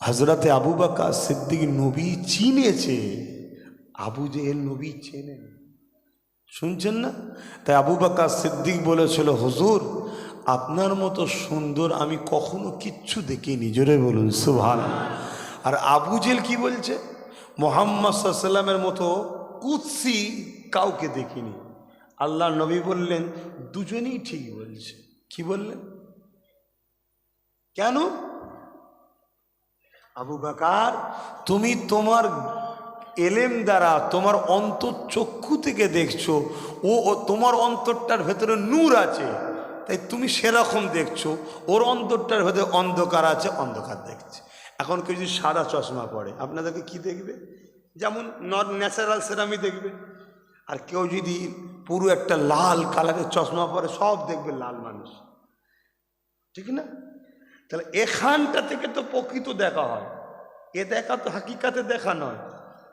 হজরতে আবু বকর সিদ্দিক নবী চিনেছে, আবু জেহেল নবী চেনেন। শুনছেন না? তাই আবু বকর সিদ্দিক বলেছিল, হুজুর আপনার মতো সুন্দর আমি কখনো কিচ্ছু দেখিনি। জোরে বলুন সুবহানাল্লাহ। আর আবু জেহেল কি বলছে? মুহাম্মদ সাল্লাল্লাহু আলাইহি ওয়াসাল্লামের মতো কুৎসি কাউকে দেখিনি। আল্লাহ নবী বললেন, দুজনেই ঠিক বলছে। কি বললেন? কেন? আবু বকর, তুমি তোমার এলেম দ্বারা, তোমার অন্তর চক্ষু থেকে দেখছো, ও তোমার অন্তরটার ভেতরে নূর আছে, তাই তুমি সেরকম দেখছো। ওর অন্তরটার ভেতরে অন্ধকার আছে, অন্ধকার দেখছে। এখন কেউ যদি সাদা চশমা পড়ে, আপনাদেরকে কি দেখবে? যেমন নট ন্যাচারাল সেরামি দেখবে। আর কেউ যদি পুরো একটা লাল কালারের চশমা পরে, সব দেখবে লাল মানুষ, ঠিক না? তাহলে এখানটা থেকে তো প্রকৃত দেখা হয়। এ দেখা তো হাকিকাতে দেখা নয়,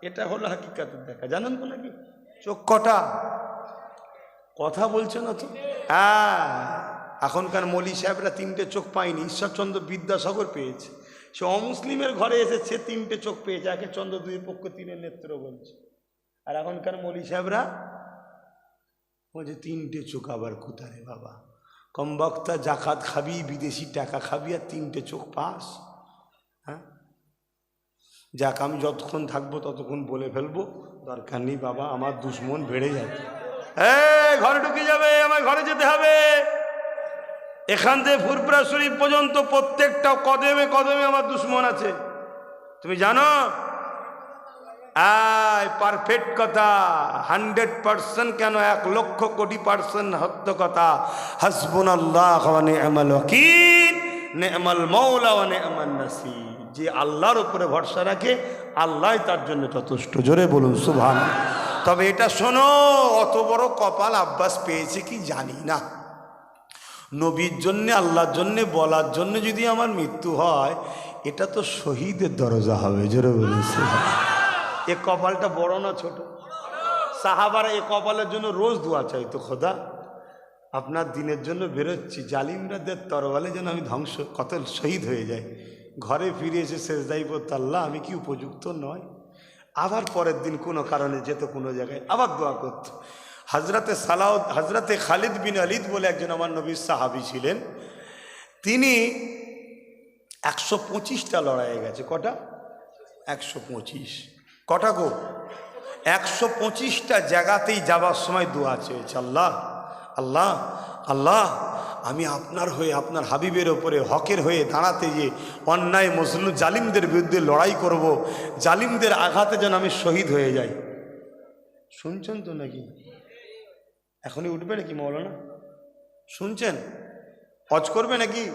এটা হলো হাকিকাতের দেখা। জানেন তো নাকি? চোখ কটা? কথা বলছে না তো? হ্যাঁ, এখনকার মৌলী সাহেবরা 3টে চোখ পায়নি, ঈশ্বরচন্দ্র বিদ্যাসাগর পেয়েছে। সে অমুসলিমের ঘরে এসেছে, 3টে চোখ পেয়েছে। একে চন্দ্র, 2 পক্ষ, 3 নেত্র বলছে। আর এখনকার মৌলী সাহেবরা বলছে 3টে চোখ আবার কোথায় বাবা? কম বক্তা, জাকাত খাবি, বিদেশি টাকা খাবি, আর 3টে চোখ পাস? হ্যাঁ, যাক, আমি যতক্ষণ থাকবো ততক্ষণ বলে ফেলবো, দরকার নেই বাবা, আমার দুশ্মন বেড়ে যাচ্ছে। ঘরে ঢুকে যাবে, আমার ঘরে যেতে হবে। এখান থেকে ফুরপুরা শরীফ পর্যন্ত প্রত্যেকটা কদমে কদমে আমার দুশ্মন আছে, তুমি জানো? পারফেক্ট কথা, 100% কেন, 1,00,00,000% সত্য কথা। হাসবুনাল্লাহ ওয়া নি'মাল ওয়াকিল, নি'মাল মাওলা ওয়া নি'মান নাসির। যে আল্লাহর উপরে ভরসা রাখে, আল্লাহ তার জন্য যথেষ্ট। জোরে বলুন সুবহানাল্লাহ। তবে এটা শোনো, অত বড় কপাল আব্বাস পেয়েছে কি জানি না। নবীর জন্যে, আল্লাহর জন্যে বলার জন্য যদি আমার মৃত্যু হয়, এটা তো শহীদের দরজা হবে। জোরে বলুন সুবহানাল্লাহ। এ কপালটা বড় না ছোট? সাহাবারা এ কপালের জন্য রোজ দোয়া চাইতো, খোদা আপনার দিনের জন্য বেরোচ্ছি, জালিমরাদের তরবালে যেন আমি ধ্বংস, কত শহীদ হয়ে যায়। ঘরে ফিরে এসে সেজদাই পড়তো, আল্লাহ আমি কি উপযুক্ত নয়? আবার পরের দিন কোনো কারণে যেত কোনো জায়গায়, আবার দোয়া করত। হজরতে খালিদ বিন আলিদ বলে একজন আমার নবীর সাহাবী ছিলেন। তিনি 125টা লড়াইয়ে গেছে। কটা? 125। কটা গো? 125টা জায়গাতেই যাবার সময় দোয়া চেয়েছে, আল্লাহ আল্লাহ আল্লাহ, আমি আপনার হয়ে, আপনার হাবিবের ওপরে হকের হয়ে দাঁড়াতে, যে অন্যায় মজলুম জালিমদের বিরুদ্ধে লড়াই করব, জালিমদের আঘাতে যেন আমি শহীদ হয়ে যাই। শুনছেন তো নাকি? এখনই উঠবে নাকি মৌলানা? শুনছেন? হজ করবে নাকি?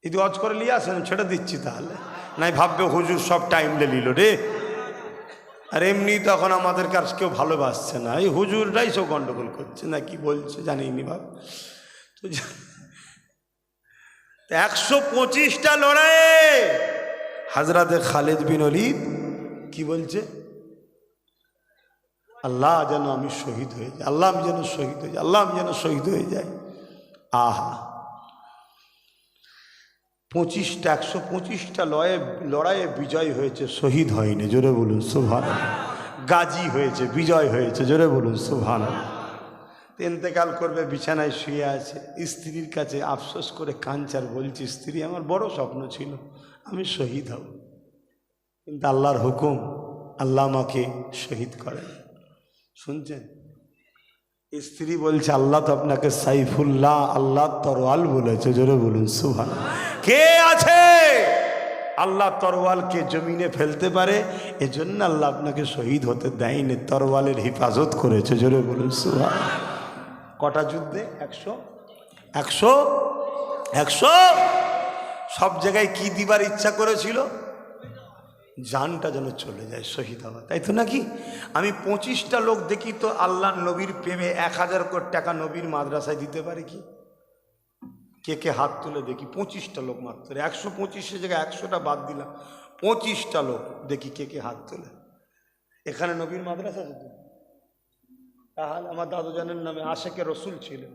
যদি হজ করে নিয়ে আসেন ছেড়ে দিচ্ছি, তাহলে নাই ভাববে হুজুর সব টাইম নিল রে। আর এমনি তো এখন আমাদের কাছে কেউ ভালোবাসছে না, এই হুজুরটাই সব গন্ডগোল করছে না, কি বলছে জানিনি ভাব। তো 125টা লড়াইয়ে হযরতে খালিদ বিন ওলীদ কি বলছে? আল্লাহ যেন আমি শহীদ হয়ে যাই, আল্লাহ আমি যেন শহীদ হয়ে যাই, আল্লাহ আমি যেন শহীদ হয়ে যাই। আহা, 125টা লড়াইয়ে বিজয় হয়েছে, শহীদ হয়নি। জোরে বলুন সুবহানাল্লাহ। গাজী হয়েছে, বিজয় হয়েছে। জোরে বলুন সুবহানাল্লাহ। ইন্তেকাল করবে, বিছানায় শুয়ে আছে, স্ত্রীর কাছে আফসোস করে কাঁদছে আর বলছে, স্ত্রী আমার বড় স্বপ্ন ছিল আমি শহীদ হব, কিন্তু আল্লাহর হুকুম, আল্লাহ আমাকে শহীদ করেন। শুনছেন? স্ত্রী বলছে, আল্লাহ তো আপনাকে সাইফুল্লাহ, আল্লাহ তরওয়াল বলেছে। জোরে বলুন সুবহানাল্লাহ। কে আছে আল্লাহ তরওয়ালকে জমিনে ফেলতে পারে, এজন্য আল্লাহ আপনাকে শহীদ হতে দেয়নি, তরওয়ালের হিফাজত করেছে। জোরে বলুন সুবহানাল্লাহ। কটা যুদ্ধে? 100 সব জায়গায় কি দিবার ইচ্ছা করেছিল? জানটা যেন চলে যায়, শহীদ হওয়া, তাই তো নাকি? আমি 25টা লোক দেখি তো আল্লাহ নবীর প্রেমে 1000 কোটি টাকা নবীর মাদ্রাসায় দিতে পারে কি? কে কে হাত তুলে দেখি? 25টা লোক মাত্র, 125 জায়গায় 100টা বাদ দিলাম, 25টা লোক দেখি কে কে হাত তোলে। এখানে নবীর মাদ্রাসা আছে। তাহলে আমার দাদু জানের নামে আশেকে রসুল ছিলেন,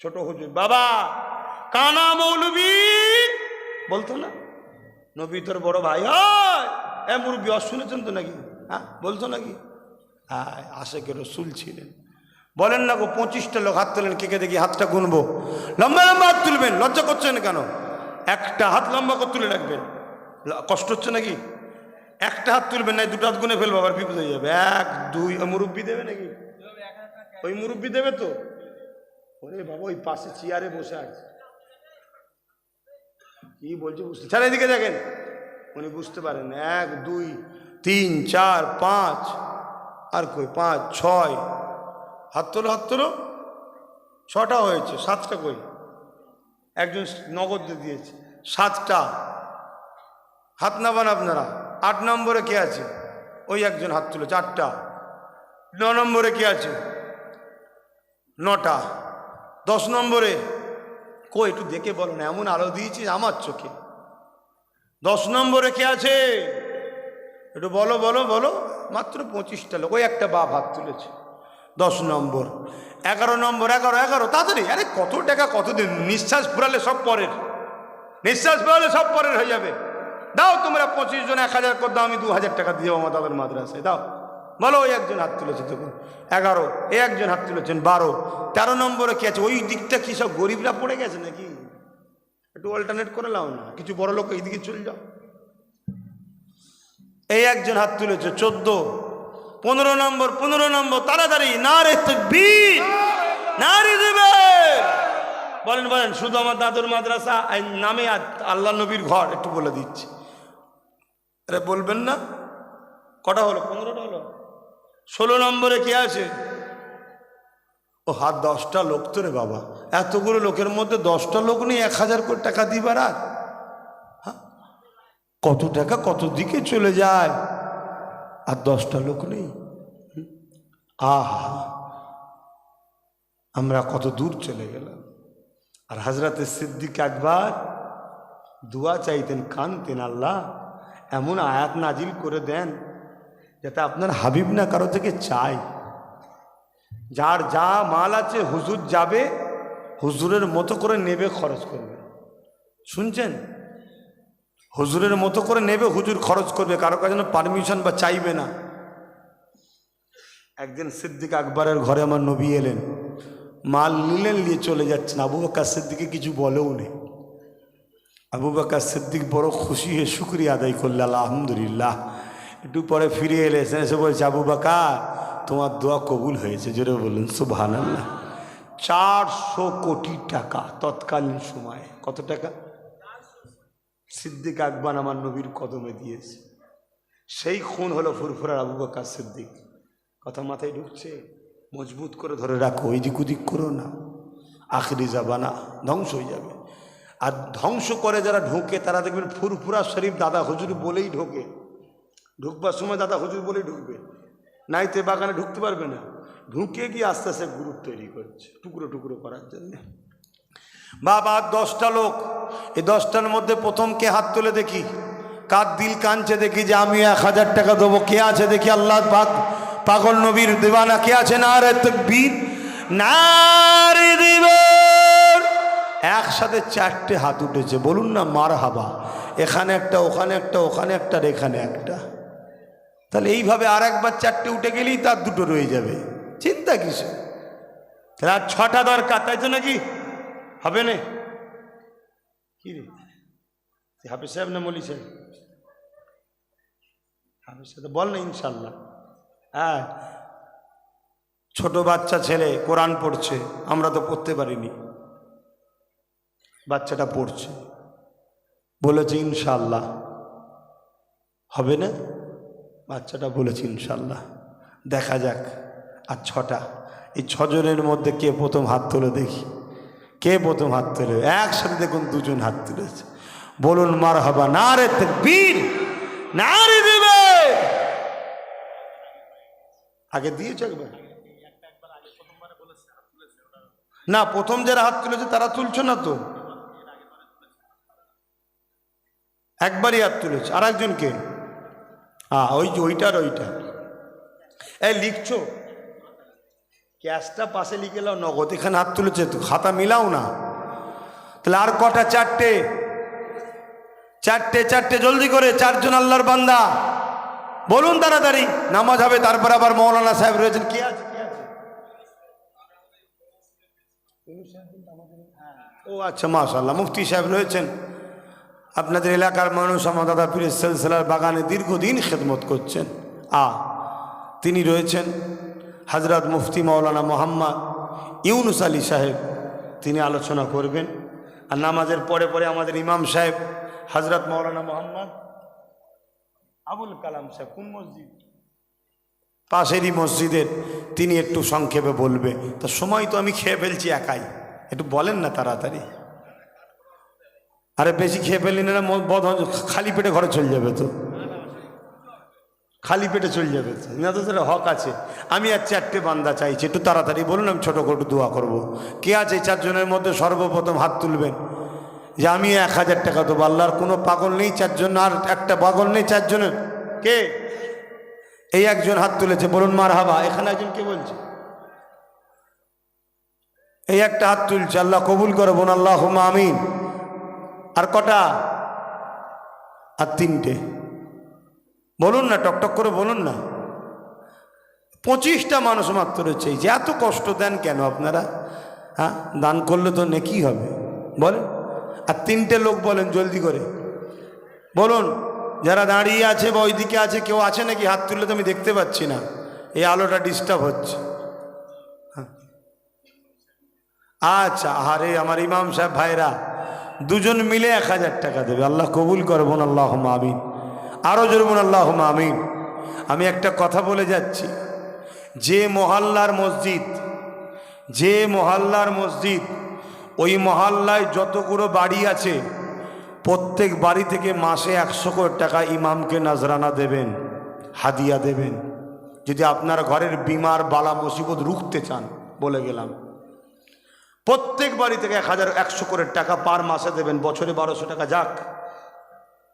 ছোট হুজুর বাবা কানা মৌলবী বলতো না, নবী তোর বড় ভাই হয়, এ মুরব্বী শুনেছেন তো নাকি? হ্যাঁ বলতো নাকি? হ্যাঁ, আশেকে রসুল ছিলেন। বলেন না গো, 25টা লোক হাত তোলেন, কে কে দেখি হাতটা গুনবো। লম্বা লম্বা হাত তুলবেন, লজ্জা করছেন কেন? একটা হাত লম্বা করে তুলে রাখবেন, কষ্ট হচ্ছে নাকি? একটা হাত তুলবেন, না 2টা হাত গুনে ফেলবো, আবার বিপদ হয়ে যাবে। 1 2 মুরব্বী দেবে নাকি? ওই মুরব্বী দেবে তো? ওরে বাবা, ওই পাশে চেয়ারে বসে আছে, কি বলছে বুঝতে, ছাড়া এদিকে দেখেন, উনি বুঝতে পারেন। 1 2 3 4 5 আর কই 5 6 হাত তোলো, হাত তোলো। 6টা হয়েছে, 7টা কই? একজন নগদ দিয়েছে, 7টা হাত নামান আপনারা। 8 নম্বরে কে আছে? ওই একজন হাত তুলেছে, 8টা। 9 নম্বরে কে আছে? 9টা। 10 নম্বরে কই? একটু দেখে বলো না, এমন আলো দিয়েছি আমার চোখে। 10 নম্বরে কে আছে? একটু বলো বলো বলো। মাত্র 25টা লোক, ওই একটা বাপ হাত তুলেছে। 10 নম্বর। 11 নম্বর, 11 তাড়াতাড়ি। আরে কত টাকা, কতদিন? নিঃশ্বাস ফুরালে সব পরের, নিঃশ্বাস ফুরালে সব পরের হয়ে যাবে। দাও তোমরা 25 জন 1000 করে দাও, আমি 2000 টাকা দিয়ে আমার দাদার মাদ্রাসায় দাও। বলো। ওই একজন হাত তুলেছে, দেখুন 11। এই একজন হাত তুলেছেন 12। 13 নম্বরে কে আছে? ওই দিকটা কি সব গরিবরা পড়ে গেছে নাকি? একটু অল্টারনেট করে নাও না, কিছু বড় লোক এইদিকে চলে যাও। এই একজন হাত তুলেছে 14। 15 নম্বর, 15 নম্বর, তাড়াতাড়ি। নারে তাকবীর, নারে দিবে। বলেন বলেন। শুধু আমার দাদুর মাদ্রাসা নামে আর আল্লাহ নবীর ঘর একটু বলে দিচ্ছি। আরে বলবেন না? কটা হলো? 15টা হলো। 16 নম্বরে কে আছে? ও হাত 10টা লোক তো রে বাবা, এতগুলো লোকের মধ্যে 10টা লোক নেই 1000 কোটি টাকা দিবার। আর কত টাকা কত দিকে চলে যায়, আর 10টা লোক নেই। আহা, আমরা কত দূর চলে গেলাম। আর হযরতে সিদ্দিক আকবর দোয়া চাইতেন, কানতেন, আল্লাহ এমন আয়াত নাজিল করে দেন যাতে আপনার হাবিব না কারো থেকে চাই। যার যা মাল আছে হুজুর যাবে, হুজুরের মতো করে নেবে, খরচ করবে। শুনছেন? হুজুরের মতো করে নেবে, হুজুর খরচ করবে, কারো কাছে যেন পারমিশন বা চাইবে না। একদিন সিদ্দিক আকবরের ঘরে আমার নবী এলেন, মাল নিলেন, নিয়ে চলে যাচ্ছেন। আবু বকর সিদ্দিকে কিছু বলেও নেই। আবু বকর সিদ্দিক বড় খুশি হয়ে শুকরিয়া আদায় করলেন, আলহামদুলিল্লাহ। একটু পরে ফিরে এলে, এসে বলছে, আবু বকর তোমার দোয়া কবুল হয়েছে। জোরে বলুন সুবহানাল্লাহ। 400 কোটি টাকা তৎকালীন সময়ে। কত টাকা? সিদ্দিক আকবর আমার নবীর কদমে দিয়েছে। সেই খুন হলো ফুরফুরার আবু বকর সিদ্দিক। কথা মাথায় ঢুকছে? মজবুত করে ধরে রাখো, ওই দিক ওদিক করো না। আখিরি জামানা ধ্বংস হয়ে যাবে। আর ধ্বংস করে যারা ঢোকে তারা দেখবেন ফুরফুরা শরীফ দাদা হুজুর বলেই ঢোকে, ঢুকবার সময় দাদা হুজুর বলেই ঢুকবে, নাইতে বাগানে ঢুকতে পারবে না। ঢুকে গিয়ে আস্তে আস্তে গ্রুপ তৈরি করছে টুকরো টুকরো করার জন্য। বাবা 10টা লোক, এই 10টার মধ্যে প্রথম কে হাত তুলে দেখি, কার দিল কাঁদছে দেখি যে আমি 1000 টাকা দেবো। কে আছে দেখি, আল্লাহ পাগল নবীর দিওয়ানা কে আছে? নারে তাকবীর, নারে দিবেন। একসাথে 4টে হাত উঠেছে, বলুন না মারহাবা। এখানে একটা, ওখানে একটা, ওখানে একটা, আর এখানে একটা। তাহলে এইভাবে আর একবার 4টে উঠে গেলেই তার 2টো রয়ে যাবে, চিন্তা কিসে? তাহলে আর 6টা দরকার, তাই তো নাকি? হবে না কি রে হাফিজ সাহেব না মলি সাহেব? হাফিজ সাহেব বল না ইনশাল্লাহ। হ্যাঁ, ছোট বাচ্চা ছেলে কোরআন পড়ছে, আমরা তো পড়তে পারিনি, বাচ্চাটা পড়ছে, বলেছে ইনশাল্লাহ। হবে না? বাচ্চাটা বলেছে ইনশাল্লাহ, দেখা যাক। আর 6টা, এই 6 জনের মধ্যে কে প্রথম হাত তোলে দেখি, কে প্রথম হাত তোলে? একসাথে দেখুন 2 জন হাত তুলেছে, বলুন মারহাবা, নারে তাকবীর, নারে দিবে। আগে দিয়েছে একবার না, প্রথম যারা হাত তুলেছে তারা তুলছো না তো, একবারই হাত তুলেছে। আর একজনকে ওই যে ওইটার ওইটা এই লিখছো, ক্যাশটা পাশে লিখে নাও, নগদ এখানে হাত তুলেছে তো, খাতা মিলাও না। তাহলে আর কটা? 4টে, 4টে, 4টে, জলদি করে। 4 জন আল্লাহর বান্দা, বলুন তাড়াতাড়ি, নামাজ হবে। তারপর আবার মৌলানা সাহেব রয়েছেন। কে আছে? কে আছে? ও আচ্ছা, মাশাআল্লাহ, মুফতি সাহেব রয়েছেন। আপনাদের এলাকার মানুষ আমার দাদা পীরের সিলসিলার বাগানে দীর্ঘদিন খেদমত করছেন। তিনি রয়েছেন হযরত মুফতি মৌলানা মোহাম্মদ ইউনুস আলী সাহেব, তিনি আলোচনা করবেন। আর নামাজের পরে পরে আমাদের ইমাম সাহেব হযরত মৌলানা মোহাম্মদ আবুল কালাম সাহেব, কোন মসজিদ? পাশেরই মসজিদের, তিনি একটু সংক্ষেপে বলবে। তো সময় তো আমি খেয়ে ফেলছি একাই, একটু বলেন না তাড়াতাড়ি। আরে বেশি খেয়ে ফেললি না, খালি পেটে ঘরে চলে যাবে তো, খালি পেটে চলে যাবে না তো, সেটা হক আছে। আমি আর 4টে বান্দা চাইছি, একটু তাড়াতাড়ি বলুন, আমি ছোটো করে দোয়া করব। কে আছে 4 জনের মধ্যে? সর্বপ্রথম হাত তুলবেন যে আমি 1000 টাকা দেবো। আল্লাহর কোনো পাগল নেই 4 জন, আর একটা পাগল নেই 4 জনের। কে? এই একজন হাত তুলেছে, বলুন মারহাবা। এখানে একজন কে বলছে? এই একটা হাত তুলছে, আল্লাহ কবুল করে, বোন আল্লাহুম্মা আমিন। আর কটা? আর 3টে, বলুন না, টকটক করে বলুন না। 25টা মানুষ মাত্র রয়েছে। যে এত কষ্ট দেন কেন আপনারা? হ্যাঁ, দান করলে তো নেকি হবে, বলেন। আর 3টে লোক বলেন জলদি করে বলুন, যারা দাঁড়িয়ে আছে বা ওইদিকে আছে, কেউ আছে নাকি? হাত তুললে তো আমি দেখতে পাচ্ছি না, এই আলোটা ডিস্টার্ব হচ্ছে। আচ্ছা, আরে আমার ইমাম সাহেব ভাইরা 2 জন মিলে 1000 টাকা দেবে। আল্লাহ কবুল করবো, আল্লাহুম্মা আমিন। আরও জোরে বলুন আল্লাহুম্মা আমিন। আমি একটা কথা বলে যাচ্ছি, যে মহল্লার মসজিদ, ওই মহল্লায় যতগুলো বাড়ি আছে, প্রত্যেক বাড়ি থেকে মাসে 100 করে টাকা ইমামকে নজরানা দেবেন, হাদিয়া দেবেন। যদি আপনার ঘরের বিমার বালা মুসিবত রুখতে চান, বলে গেলাম, প্রত্যেক বাড়ি থেকে 100 করে টাকা পার মাসে দেবেন। বছরে 1200 টাকা যাক,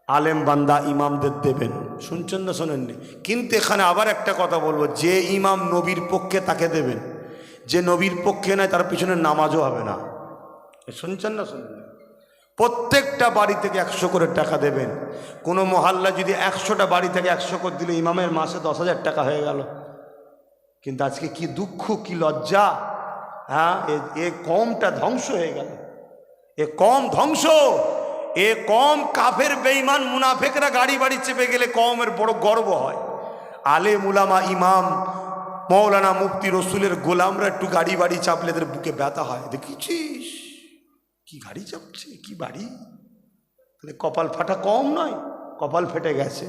আলেম বান্দা ইমামদের দেবেন। শুনছেন না শোনেননি? কিন্তু এখানে আবার একটা কথা বলবো, যে ইমাম নবীর পক্ষে তাকে দেবেন, যে নবীর পক্ষে নয় তার পিছনে নামাজও হবে না। শুনছেন না শোনেননি? প্রত্যেকটা বাড়ি থেকে 100 করে টাকা দেবেন। কোনো মহল্লা যদি 100টা বাড়ি থেকে 100 করে দিলে ইমামের মাসে 10,000 টাকা হয়ে গেল। কিন্তু আজকে কি দুঃখ, কি লজ্জা! হ্যাঁ, এ কমটা ধ্বংস হয়ে গেল, এ কম ধ্বংস। এ কম কাফের বেঈমান মুনাফেকরা গাড়ি বাড়ি চেপে গেলে কমের বড় গর্ব হয়। আলেম উলামা ইমাম মৌলানা মুফতি রসুলের গোলামরা একটু গাড়ি বাড়ি চাপলে এদের বুকে ব্যথা হয়। দেখেছিস কি গাড়ি চাপছে, কি বাড়ি! তাহলে কপাল ফাটা কম নয়, কপাল ফেটে গেছে।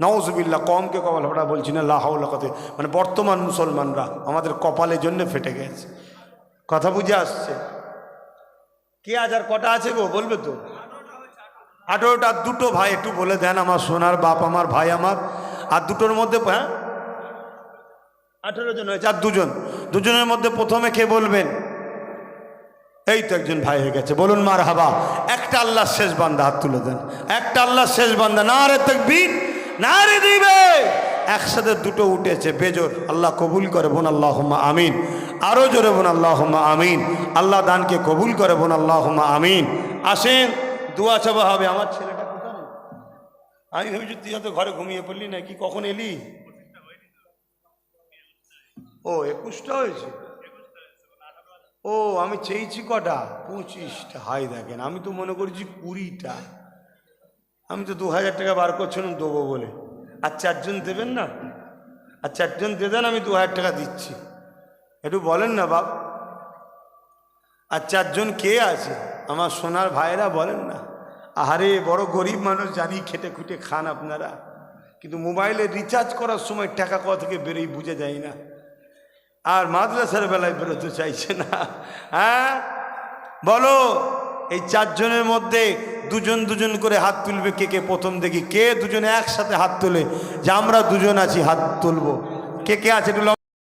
নাউজুবিল্লাহ, কমকে কপাল ফাটা বলছি না, লা হাওলা কথা, মানে বর্তমান মুসলমানরা আমাদের কপালের জন্য ফেটে গেছে। কথা বুঝে আসছে? কে আজ আর কটা আছে গো বলবে তো? 18টা। দুটো ভাই একটু বলে দেন, আমার সোনার বাপ, আমার ভাই আমার। আর দুটোর মধ্যে, হ্যাঁ 18 জন হয়েছে, আর দুজনের মধ্যে প্রথমে কে বলবেন? এই তো একজন ভাই হয়ে গেছে, বলুন মার হাবা। একটা আল্লাহর শেষ বান্দা, হাত তুলে দেন। একটা আল্লাহর শেষ বান্দা, নারে তাকবীর, নারে দিবে। একসাথে দুটো উঠেছে, বেজোর। আল্লাহ কবুল করে, বোন আল্লাহুম্মা আমিন। আরো জোরে বোন আল্লাহুম্মা আমিন। আল্লাহ দানকে কবুল করে, বোন আল্লাহুম্মা আমিন। আসেন, দোয়া চাওয়া হবে। আমার ছেলেটা কোথায়? আমি ভেবেছি তুই হয়তো ঘরে ঘুমিয়ে পড়লি নাকি, কখন এলি? ও 21টা হয়েছে। ও আমি চেয়েছি কটা? 25টা। হাই দেখেন, আমি তো মনে করেছি 20টা। আমি তো 2000 টাকা বার করছিলাম দেবো বলে। আর 4 জন দেবেন না? আর 4 জন দেবেন, আমি 2000 টাকা দিচ্ছি। একটু বলেন না বাপ। আর 4 জন কে আছে আমার সোনার ভাইরা? বলেন না। আহারে বড় গরিব মানুষ, জানি খেটে খুটে খান আপনারা, কিন্তু মোবাইলে রিচার্জ করার সময় টাকা কোথা থেকে বেরোই বুঝে যায় না। আর মাদ্রাসার বেলায় বেরোতে চাইছে না। হ্যাঁ বলো, এই 4 জনের মধ্যে দুজন করে হাত তুলবে। কে কে প্রথম দেখি, কে দুজনে একসাথে হাত তোলে যে আমরা দুজন আছি, হাত তুলবো। কে কে আছে একটু